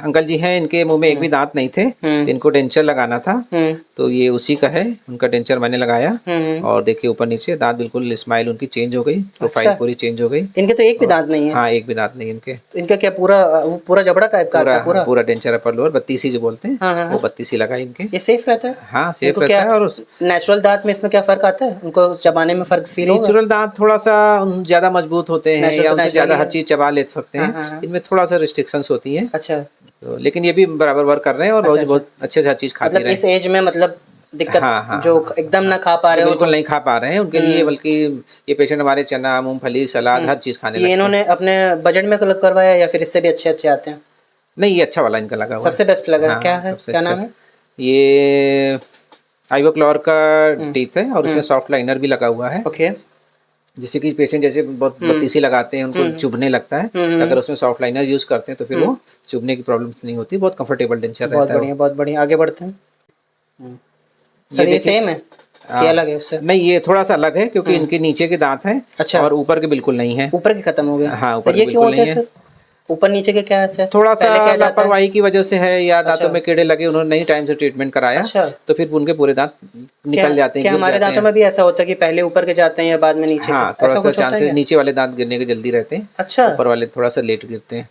अंकल जी हैं, इनके मुंह में एक हुँ, भी दांत नहीं थे, हुँ, तो इनको डेंचर लगाना था। हुँ, तो ये उसी का है, उनका डेंचर मैंने लगाया, हुँ। और देखिए ऊपर नीचे दांत बिल्कुल, स्माइल उनकी चेंज हो गई, प्रोफाइल अच्छा, पूरी चेंज हो गई। इनके तो एक भी और दाँत नहीं है। हाँ, एक भी दांत नहीं इनके। तो इनका क्या पूरा वो पूरा जबड़ा टाइप का आता पूरा, है हाँ, पूरा? पूरा डेंचर अपर लोअर 32 ही जो बोलते हैं, हाँ, हाँ, वो हाँ। 32 ही लगा इनके। ये सेफ रहता है? हाँ, सेफ इनको रहता क्या है। और उस नेचुरल दाँत में इसमें क्या फ़र्क आता है? उनको चबाने में फ़र्क फ़ील होगा? नेचुरल दांत थोड़ा-सा ज़्यादा मजबूत होते हैं, नेचुरल या तो उनसे नेचुरल ज़्यादा ही हर है। चीज़ चबा ले सकते हाँ, हैं। हाँ, हाँ। इनमें थोड़ा-सा रिस्ट्रिक्शंस होती हैं। अच्छा, तो लेकिन ये भी बराबर वर्क कर रहे हैं, और अच्छा, रोज़ अच्छा। बहुत अच्छे से हर चीज़ खाती मतलब रहें। इस एज में मतलब दिक्कत हाँ, हाँ, जो हाँ, हाँ, एकदम हाँ। ना खा पा जो रहे हो तो बिल्कुल नहीं खा पा रहे हैं, उनके लिए हुँ, बल्कि ये पेशेंट हमारे चना, मूँगफली, सलाद हुँ। हर चीज़ खाने ये लगते हैं। इन्होंने अपने बजट में करवाया या फिर इससे भी अच्छे-अच्छे आते हैं? नहीं, ये अच्छा वाला इनका लगा हुआ है। सबसे बेस्ट लगा है, क्या हाँ, है? सबसे क्या अच्छा। नाम है? ये आइवोक्लोर का हुँ, टीथ है, और हुँ, उसमें सॉफ्ट लाइनर भी लगा हुआ है। ओके। जैसे कि पेशेंट जैसे बहुत हुँ, बत्तीसी लगाते हैं, हुँ, उनको चुभने लगता है, तो हुँ, अगर उसमें सॉफ्ट लाइनर यूज़ करते हैं तो फिर हुँ। वो चुभने की प्रॉब्लम नहीं होती, बहुत कंफर्टेबल डेंचर बहुत रहता है वो। बढ़िया, बहुत बढ़िया। आगे बढ़ते हैं। सर ये देखिए, सेम है कि अलग है उससे? नहीं, ये थोड़ा सा अलग है क्योंकि इनके नीचे के दांत हैं। अच्छा। और ऊपर के बिल्कुल नहीं है। ऊपर के खत्म हो गए? हाँ, सर ऊपर ये के क्यों बिल्कुल होता नहीं है है। सर? ऊपर नीचे के क्या है सर? थोड़ा सा पहले क्या जाता है? लापरवाही की वजह से है, या दांतों अच्छा। में कीड़े लगे, उन्होंने नहीं टाइम से ट्रीटमेंट कराया, अच्छा। तो फिर उनके पूरे दांत क्या निकल जाते हैं, क्या गिर हमारे जाते दांतों हैं। में भी ऐसा होता है कि पहले ऊपर के जाते हैं या बाद में नीचे के? हाँ, थोड़ा ऐसा सा कुछ होता है चांसेस क्या? नीचे वाले दांत गिरने के जल्दी रहते हैं। अच्छा। ऊपर वाले थोड़ा सा लेट गिरते हैं,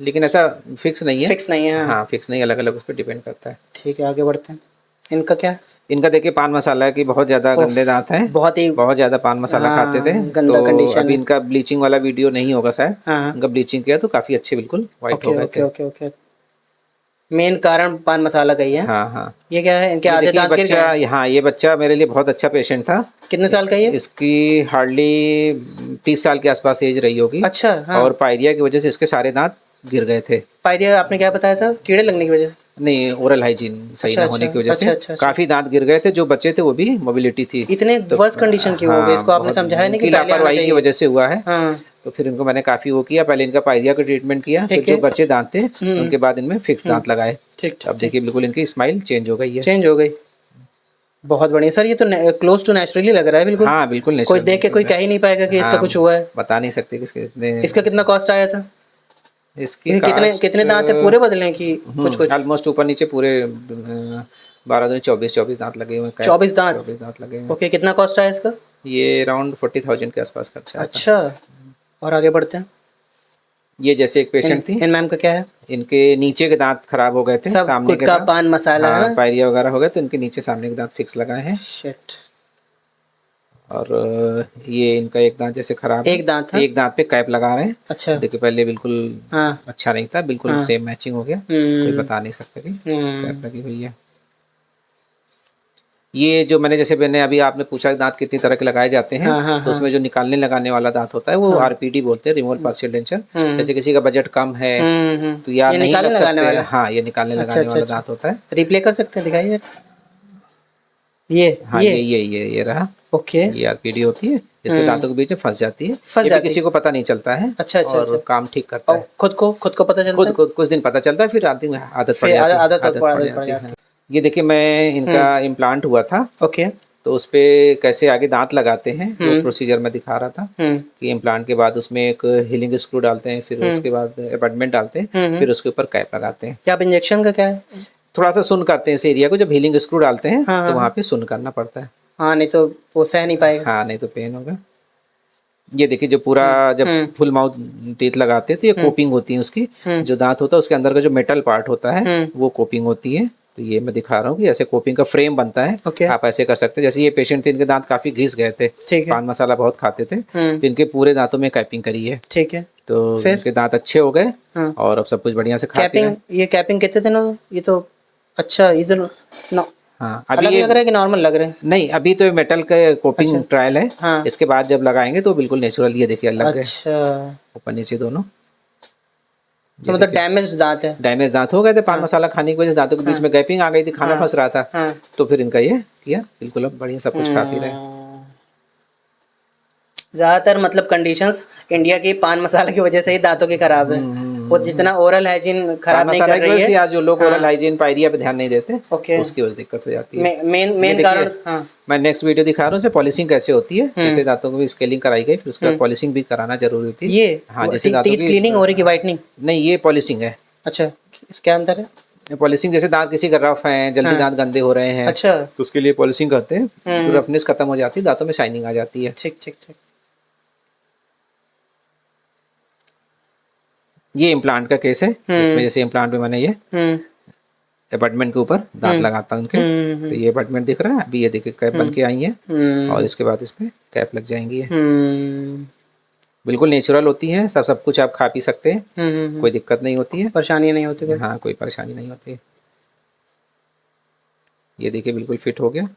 लेकिन ऐसा फिक्स नहीं है। फिक्स नहीं है, हाँ। हाँ, फिक्स नहीं, अलग अलग उस पर डिपेंड करता है। ठीक है, आगे बढ़ते हैं। इनका क्या? इनका देखिए, पान मसाला की बहुत ज़्यादा उफ, गंदे दांत हैं। बहुत ही बहुत ज़्यादा पान मसाला खाते थे। गंदा तो कंडीशन अभी है। इनका ब्लीचिंग वाला वीडियो नहीं होगा शायद। हाँ। इनका ब्लीचिंग किया तो काफ़ी अच्छे बिल्कुल वाइट हो ओके गए ओके थे। Okay okay. मेन कारण पान मसाला का ही है? हाँ हाँ। ये क्या है? इनके ये आधे देखिए दांत गिर गए बच्चा, हैं? हाँ, ये बच्चा मेरे लिए बहुत अच्छा पेशेंट था। कितने साल का ये? इसकी हार्डली 30 साल के आसपास एज रही होगी। अच्छा, हाँ। और पायरिया की वजह से इसके सारे दांत गिर गए थे। पायरिया आपने क्या बताया था? कीड़े लगने की वजह से? नहीं, ओरल हाइजीन सही अच्छा ना अच्छा होने की वजह से अच्छा अच्छा अच्छा। काफ़ी दांत गिर गए थे। जो बच्चे थे वो भी मोबिलिटी थी। इतने तो वर्स्ट कंडीशन क्यों हो गई? हाँ, इसको आपने बहुत समझाया नहीं कि इनकी पहले आना लापरवाही की चाहिए? वजह से हुआ है। हाँ। तो फिर इनको मैंने काफ़ी वो किया, पहले इनका पायरिया का ट्रीटमेंट किया, फिर ठीक जो है। बच्चे दांत थे उनके बाद इनमें फिक्स दांत लगाए। ठीक अब ठीक ठीक। देखिए बिल्कुल इनकी स्माइल चेंज हो गई है। चेंज हो गई। बहुत बढ़िया सर, ये तो क्लोज टू नेचुरली लग रहा है बिल्कुल। हाँ, बिल्कुल कोई नेचुरल, देख के कोई बिल्कुल। कह ही नहीं पाएगा कि इसका हाँ, कुछ हुआ है। बता नहीं सकते किसके इतने। इसका कितना कॉस्ट आया था? इसकी ये कितने कास्ट कितने दांत है? पूरे बदले हैं कि कुछ कुछ? ऑलमोस्ट ऊपर नीचे पूरे 12 24 दांत लगे हुए हैं। 24 दांत? 24 दांत लगे हुए हैं। ओके, कितना कॉस्ट आया इसका? ये अराउंड 40,000 के आसपास खर्चा आया था। अच्छा। और आगे बढ़ते हैं। ये जैसे एक पेशेंट थी, इन मैम का क्या है? इनके नीचे के दांत खराब हो गए थे, सब सामने के गुटखा दांत। पान मसाला है हाँ, ना? पायरिया वगैरह हो गए तो इनके नीचे सामने के दांत फिक्स लगाए हैं। शिट। और ये इनका एक दांत जैसे खराब है। एक दांत है? एक दांत पे कैप लगा रहे हैं। अच्छा। देखिए पहले बिल्कुल हाँ अच्छा नहीं था, बिल्कुल हाँ। सेम मैचिंग हो गया। कोई बता नहीं सकता कि कैप लगी हुई है। ये जो मैंने अभी आपने पूछा कि दांत कितनी तरह के लगाए जाते हैं, हाँ हाँ तो हाँ। उसमें जो निकालने लगाने वाला दांत होता है वो आरपीडी बोलते हैं, रिमूवल पार्शियल डेंचर। जैसे किसी का बजट कम है तो या ये नहीं निकालने कर लगाने सकते, वाला? हाँ, ये निकालने अच्छा लगाने अच्छा वाला अच्छा। दांत होता है। रिप्ले कर सकते हैं, दिखाइए। ये हाँ, ये ये रहा। ओके। ये आरपीडी होती है, इसके दांतों के बीच में फंस जाती है। फंस ये भी जाती किसी को पता नहीं चलता है। अच्छा अच्छा अच्छा। और काम ठीक करता और है। खुद को पता चलता खुद है? को कुछ दिन पता चलता है, फिर आदमी में आदत पड़ फिर जाती है। आदत आदत पड़ पड़ जाती है। जाती ये देखिए, मैं इनका इम्प्लांट हुआ था, है। ओके। तो उस पे कैसे आगे दांत लगाते हैं वो प्रोसीजर मैं दिखा रहा था। कि इम्प्लांट के बाद उसमें एक हीलिंग स्क्रू डालते हैं, फिर उसके बाद अबैटमेंट डालते हैं, फिर उसके ऊपर कैप लगाते हैं। क्या आप इंजेक्शन का क्या है? थोड़ा सा सुन करते हैं इस एरिया को, जब हीलिंग स्क्रू डालते हैं हाँ तो हाँ वहाँ पे सुन करना पड़ता है। हाँ, नहीं तो वो सह नहीं पाएगा। हाँ, नहीं तो पेन होगा। ये देखिए, जो पूरा जब फुल माउथ टीथ लगाते हैं तो ये कोपिंग होती है उसकी। जो दांत होता है उसके अंदर का जो मेटल पार्ट होता है वो कोपिंग होती है। तो ये मैं दिखा रहा हूँ कि ऐसे कोपिंग का फ्रेम बनता है। ओके। आप ऐसे कर सकते हैं। जैसे ये पेशेंट थे, इनके दांत काफी घिस गए थे, ठीक है। पान मसाला बहुत खाते थे, तो इनके पूरे दांतों में कैपिंग करी है। ठीक है। तो फिर? इनके दांत अच्छे हो गए। हाँ। और अब सब कुछ बढ़िया से खा पी रहे कैपिंग, हैं। ये कैपिंग कितने दिनों? ये तो अच्छा, ये तो हाँ, अभी अलग ये लग रहा है कि नॉर्मल लग रहे हैं? नहीं, अभी तो मेटल का कोपिंग अच्छा। ट्रायल है। हाँ। इसके बाद जब लगाएंगे तो बिल्कुल नेचुरल, ये देखिए लग गए अच्छा, ऊपर नीचे दोनों। तो मतलब डैमेज दांत है? डैमेज दांत हो गए थे पान मसाला खाने की वजह से, दांतों के बीच में गैपिंग आ गई थी, खाना फंस रहा था। हाँ। तो फिर इनका ये किया, बिल्कुल अब बढ़िया सब कुछ खा पी रहे हैं। ज़्यादातर मतलब कंडीशंस इंडिया की पान मसाला की वजह से ही दांतों की खराब है। वो जितना ओरल हाइजीन पान खराब नहीं मसाला कर की रही वजह से है। आज जो लोग ओरल हाइजीन पायरिया पे ध्यान नहीं देते, ओके। उसकी वजह से दिक्कत हो जाती है। मेन ये मेन देखिए, कारण, हाँ। मैं नेक्स्ट वीडियो दिखा रहा हूँ, पॉलिशिंग कैसे होती है। जैसे दांतों को भी स्केलिंग कराई गई, फिर उसके बाद पॉलिशिंग भी कराना जरूरी होती है। ये हाँ, जैसे दांतों टीथ की क्लीनिंग हो रही कि वाइटनिंग? नहीं, ये पॉलिशिंग है। अच्छा, क्या अंतर है? पॉलिशिंग जैसे दांत किसी का रफ है, जल्दी दांत गंदे हो रहे हैं, अच्छा। तो उसके लिए पॉलिशिंग करते हैं। तो रफनेस खत्म हो जाती है, दांतों में शाइनिंग आ जाती है। ठीक ठीक ठीक। ये इम्प्लांट का केस है, जिसमें जैसे इम्प्लांट में मैंने ये अपार्टमेंट के ऊपर दांत लगाता हूँ उनके। तो ये अपार्टमेंट दिख रहा है, अभी ये देखिए कैप बन के आई है, और इसके बाद इस पे कैप लग जाएंगी। ये बिल्कुल नेचुरल होती हैं, सब कुछ आप खा पी सकते हैं, कोई दिक्कत नहीं होती है, परेशानी नहीं होती कोई? हाँ, कोई परेशानी नहीं होती है। ये देखिए बिल्कुल फिट हो गया।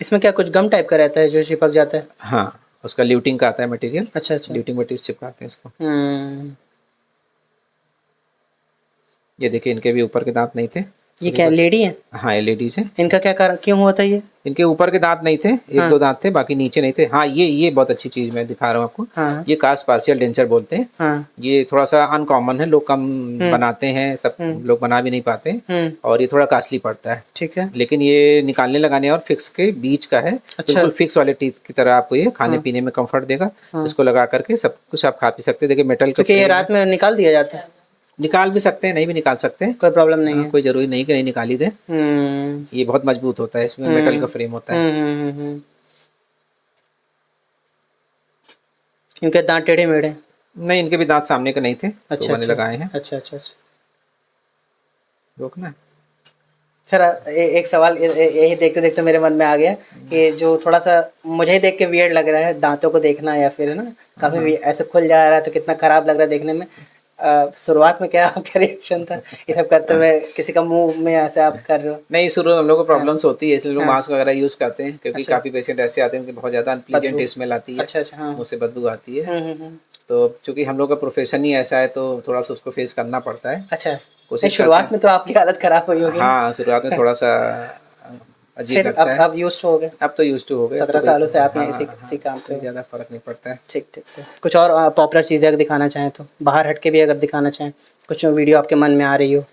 इसमें क्या कुछ गम टाइप का रहता है जो चिपक जाता है? हाँ, उसका ल्यूटिंग का आता है मटेरियल। अच्छा अच्छा। ल्यूटिंग मटेरियल चिपकाते हैं इसको। ये देखिए, इनके भी ऊपर के दांत नहीं थे, ये क्या लेडी है? हाँ ये लेडीज है। इनका क्या कारण क्यों हुआ था ये? इनके ऊपर के दांत नहीं थे, एक हाँ। दो दांत थे, बाकी नीचे नहीं थे। हाँ ये बहुत अच्छी चीज़ मैं दिखा रहा हूँ आपको। हाँ। ये कास्ट पार्शियल डेंचर बोलते हैं। हाँ। ये थोड़ा सा अनकॉमन है, लोग कम बनाते हैं, सब लोग बना भी नहीं पाते और ये थोड़ा कास्टली पड़ता है। ठीक है। लेकिन ये निकालने लगाने और फिक्स के बीच का है। अच्छा। बिल्कुल फिक्स वाले टीथ की तरह आपको ये खाने पीने में कंफर्ट देगा। इसको लगा करके सब कुछ आप खा पी सकते हैं। देखिए मेटल का तो क्या ये frame है। रात में निकाल दिया जाता है? निकाल भी सकते हैं, नहीं भी निकाल सकते हैं, कोई प्रॉब्लम नहीं है। कोई ज़रूरी नहीं कि नहीं निकाल ही दें। हम्म। ये बहुत मजबूत होता है, इसमें मेटल का फ्रेम होता है। हम्म। इनके दांत टेढ़े मेढ़े? नहीं इनके भी दांत सामने के नहीं थे, तो अच्छा मैंने अच्छा लगाए हैं। अच्छा अच्छा अच्छा। रोकना। सर एक सवाल यही देखते देखते मेरे मन में आ गया कि जो थोड़ा सा मुझे ही देख के वियर्ड लग रहा है दांतों को देखना, या फिर है ना काफ़ी ऐसे खुल जा रहा है तो कितना ख़राब लग रहा है देखने में। शुरुआत में क्या आपका रिएक्शन था ये सब करते हुए? किसी का मुंह में ऐसे आप कर रहे हो? नहीं शुरू में हम लोग को प्रॉब्लम्स होती है, इसलिए लोग हाँ। मास्क वगैरह यूज़ करते हैं, क्योंकि अच्छा। काफ़ी पेशेंट ऐसे आते हैं कि बहुत ज़्यादा अनप्लीजेंट बदबू। स्मेल आती है, अच्छा अच्छा। हाँ। मुँह से बदबू आती है। हम्म। तो चूंकि हम लोग का प्रोफेशन ही ऐसा है, तो थोड़ा सा उसको फेस करना पड़ता है। अच्छा नहीं, कोशिश करते शुरुआत हैं। में तो आपकी हालत ख़राब हुई होगी ना? हाँ शुरुआत में थोड़ा सा अजीब फिर लगता है। अब यूज्ड हो गए? अब तो यूज टू हो गए, अब तो 17 कोई सालों से आपने हाँ इसी काम पे कोई हो। ज़्यादा फर्क नहीं पड़ता है। ठीक ठीक ठीक। कुछ और पॉपुलर चीज़ें अगर दिखाना चाहें तो, बाहर हट के भी अगर दिखाना चाहें, कुछ वीडियो आपके मन में आ रही हो?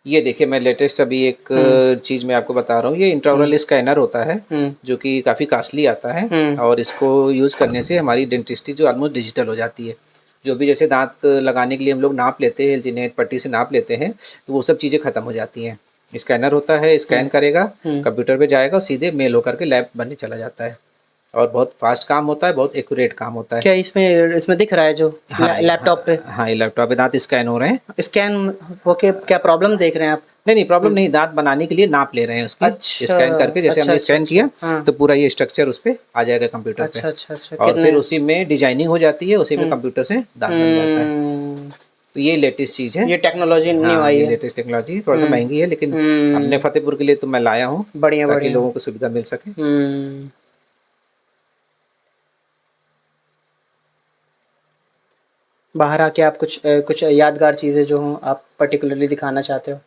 ये देखिए मैं लेटेस्ट अभी एक चीज़ मैं आपको बता रहा हूँ। ये इंट्राओरल स्कैनर होता है, जो कि काफ़ी कास्टली आता है, और इसको यूज़ करने से हमारी डेंटिस्ट्री जो ऑलमोस्ट डिजिटल हो जाती है। जो भी जैसे दांत लगाने के लिए हम लोग नाप लेते हैं, एल्जिनेट पट्टी से नाप लेते हैं, तो वो सब चीज़ें ख़त्म हो जाती हैं। स्कैनर होता है, स्कैन करेगा, कंप्यूटर पे जाएगा और सीधे मेल होकर के लैब बनने चला जाता है, और बहुत फास्ट काम होता है, बहुत एक्यूरेट काम होता है। क्या इसमें इसमें दिख रहा है जो लैपटॉप पे? हाँ ये लैपटॉप पे दांत स्कैन हो रहे हैं। स्कैन होके क्या प्रॉब्लम देख रहे हैं आप? नहीं प्रॉब्लम नहीं, दांत बनाने के लिए नाप ले रहे हैं उसकी। अच्छा। स्कैन करके जैसे अच्छा हमने अच्छा स्कैन अच्छा। किया, हाँ। तो पूरा ये स्ट्रक्चर उस पे आ जाएगा कंप्यूटर पे, अच्छा अच्छा अच्छा। और कितने? फिर उसी में डिजाइनिंग हो जाती है, उसी में कंप्यूटर से दांत बन जाता है। तो ये लेटेस्ट चीज़ है। ये टेक्नोलॉजी न्यू हाँ आई ये है। लेटेस्ट टेक्नोलॉजी, थोड़ा सा महंगी है, लेकिन अपने फतेहपुर के लिए तो मैं लाया हूँ, बढ़िया ताकि बढ़िया। लोगों को सुविधा मिल सके। बाहर आके आप कुछ यादगार चीज़ें जो हों आप पर्टिकुलरली दिखाना चाहते हो?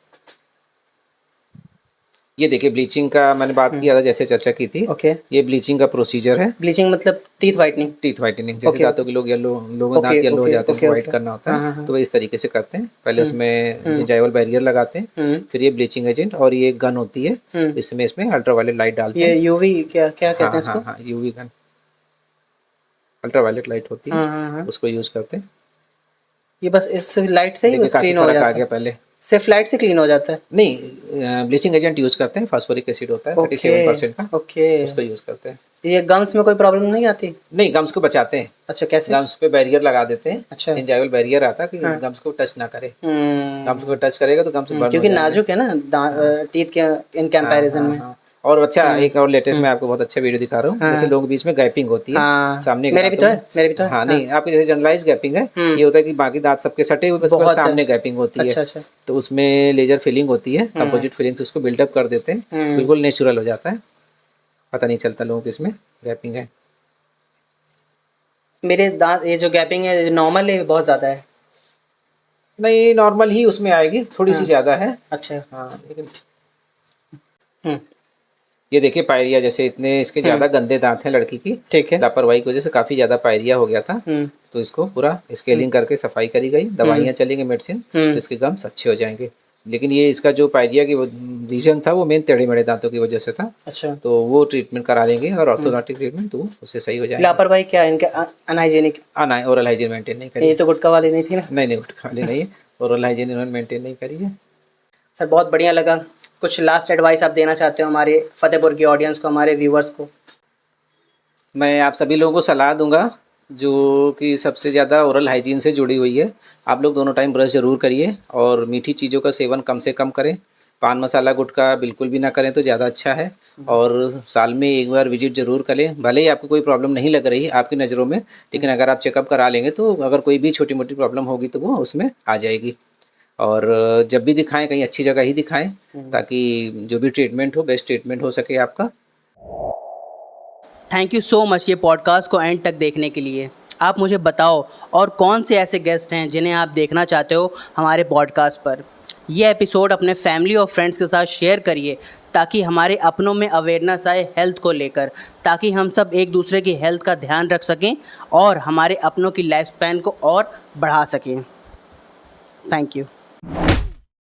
ये देखिए ब्लीचिंग का मैंने बात किया था, जैसे चर्चा की थी। ओके। ये ब्लीचिंग का प्रोसीजर है। ब्लीचिंग मतलब टीथ वाइटनिंग? टीथ वाइटनिंग, जैसे ओके दांतों के लोग लोगों ओके दांत येलो हो ओके जाते हैं, ओके उनको वाइट ओके। करना होता हाँ है, हाँ हाँ। तो वो इस तरीके से करते हैं। पहले उसमें जिंजाइवल बैरियर लगाते हैं, फिर ये ब्लीचिंग एजेंट और ये गन होती है, इसमें अल्ट्रावायलेट लाइट डालते ये हैं। यूवी क्या क्या कहते हाँ हैं इसको? हाँ हाँ यूवी गन, अल्ट्रावायलेट लाइट होती है, हाँ हाँ हाँ। उसको यूज़ करते हैं। ये बस इस लाइट से ही देखिए बस काफ़ी क्लीन हो फर्क आ जाता गया है? पहले। सिर्फ लाइट से क्लीन हो जाता है? नहीं ब्लीचिंग एजेंट यूज़ करते हैं, फास्फोरिक एसिड होता है ओके 37% का, ओके। उसको यूज़ करते हैं। ये गम्स में कोई प्रॉब्लम नहीं आती? नहीं गम्स को बचाते हैं, अच्छा कैसे? गम्स पे बैरियर लगा देते हैं। अच्छा। जिंजाइवल बैरियर आता है कि हाँ। गम्स को टच ना करे, गम्स को टच करेगा तो गम्स बर्न हो क्योंकि जाएंगे। नाजुक है ना टीथ के इन कंपैरिजन में। हाँ। और अच्छा एक और लेटेस्ट मैं आपको बहुत अच्छा वीडियो दिखा रहा हूँ। हाँ। जैसे लोगों के बीच में गैपिंग होती है, हाँ सामने के मेरे भी दांतों तो है, में। मेरे भी तो है। हाँ नहीं आपके जैसे जनरलाइज गैपिंग है, ये होता है कि बाकी दांत सबके सटे हुए, बस बहुत है। सामने गैपिंग होती है। अच्छा अच्छा। तो उसमें लेजर फिलिंग होती है, कंपोजिट फिलिंग, उसको बिल्डअप कर देते हैं, बिल्कुल नेचुरल हो जाता है, पता नहीं चलता लोगों को इसमें गैपिंग है। मेरे दांत ये जो गैपिंग है नॉर्मल है बहुत ज़्यादा है? नहीं नॉर्मल ही उसमें आएगी, थोड़ी सी हाँ। ज़्यादा है। अच्छा। हाँ लेकिन हम्म। ये देखिए पायरिया, जैसे इतने इसके ज़्यादा गंदे दांत हैं लड़की की, ठीक है। लापरवाही की वजह से काफ़ी ज़्यादा पायरिया हो गया था, तो इसको पूरा स्केलिंग करके सफाई करी गई, दवाइयाँ चलेंगी मेडिसिन, तो इसके गम्स अच्छे हो जाएंगे। लेकिन ये इसका जो पायरिया की रीजन था वो मेन टेढ़े मेढ़े दांतों की वजह से था, अच्छा। तो वो ट्रीटमेंट करा लेंगे, और ऑर्थोडोंटिक ट्रीटमेंट तो उससे सही हो जाएगा। लापरवाही क्या है इनके? अनहाइजीनिक? ना ओरल हाइजीन मेंटेन नहीं करिए। ये तो गुटखा वाली नहीं थी ना? नहीं गुटखा वाली नहीं है, ओरल हाइजीन इन्होंने मेंटेन नहीं करी है। सर बहुत बढ़िया लगा। कुछ लास्ट एडवाइस आप देना चाहते हो हमारे फतेहपुर की ऑडियंस को, हमारे व्यूवर्स को? मैं आप सभी लोगों को सलाह दूंगा जो कि सबसे ज़्यादा ओरल हाइजीन से जुड़ी हुई है। आप लोग दोनों टाइम ब्रश ज़रूर करिए, और मीठी चीज़ों का सेवन कम से कम करें। पान मसाला गुटखा बिल्कुल भी ना करें तो ज़्यादा अच्छा है, और साल में एक बार विजिट ज़रूर करें। भले ही आपको कोई प्रॉब्लम नहीं लग रही आपकी नज़रों में, लेकिन अगर आप चेकअप करा लेंगे तो अगर कोई भी छोटी मोटी प्रॉब्लम होगी तो वो उसमें आ जाएगी। और जब भी दिखाएं कहीं अच्छी जगह ही दिखाएं, ताकि जो भी ट्रीटमेंट हो बेस्ट ट्रीटमेंट हो सके आपका। थैंक यू सो मच ये पॉडकास्ट को एंड तक देखने के लिए। आप मुझे बताओ और कौन से ऐसे गेस्ट हैं जिन्हें आप देखना चाहते हो हमारे पॉडकास्ट पर। ये एपिसोड अपने फैमिली और फ्रेंड्स के साथ शेयर करिए ताकि हमारे अपनों में अवेयरनेस आए हेल्थ को लेकर, ताकि हम सब एक दूसरे की हेल्थ का ध्यान रख सकें और हमारे अपनों की लाइफ स्पैन को और बढ़ा सकें। Thank you.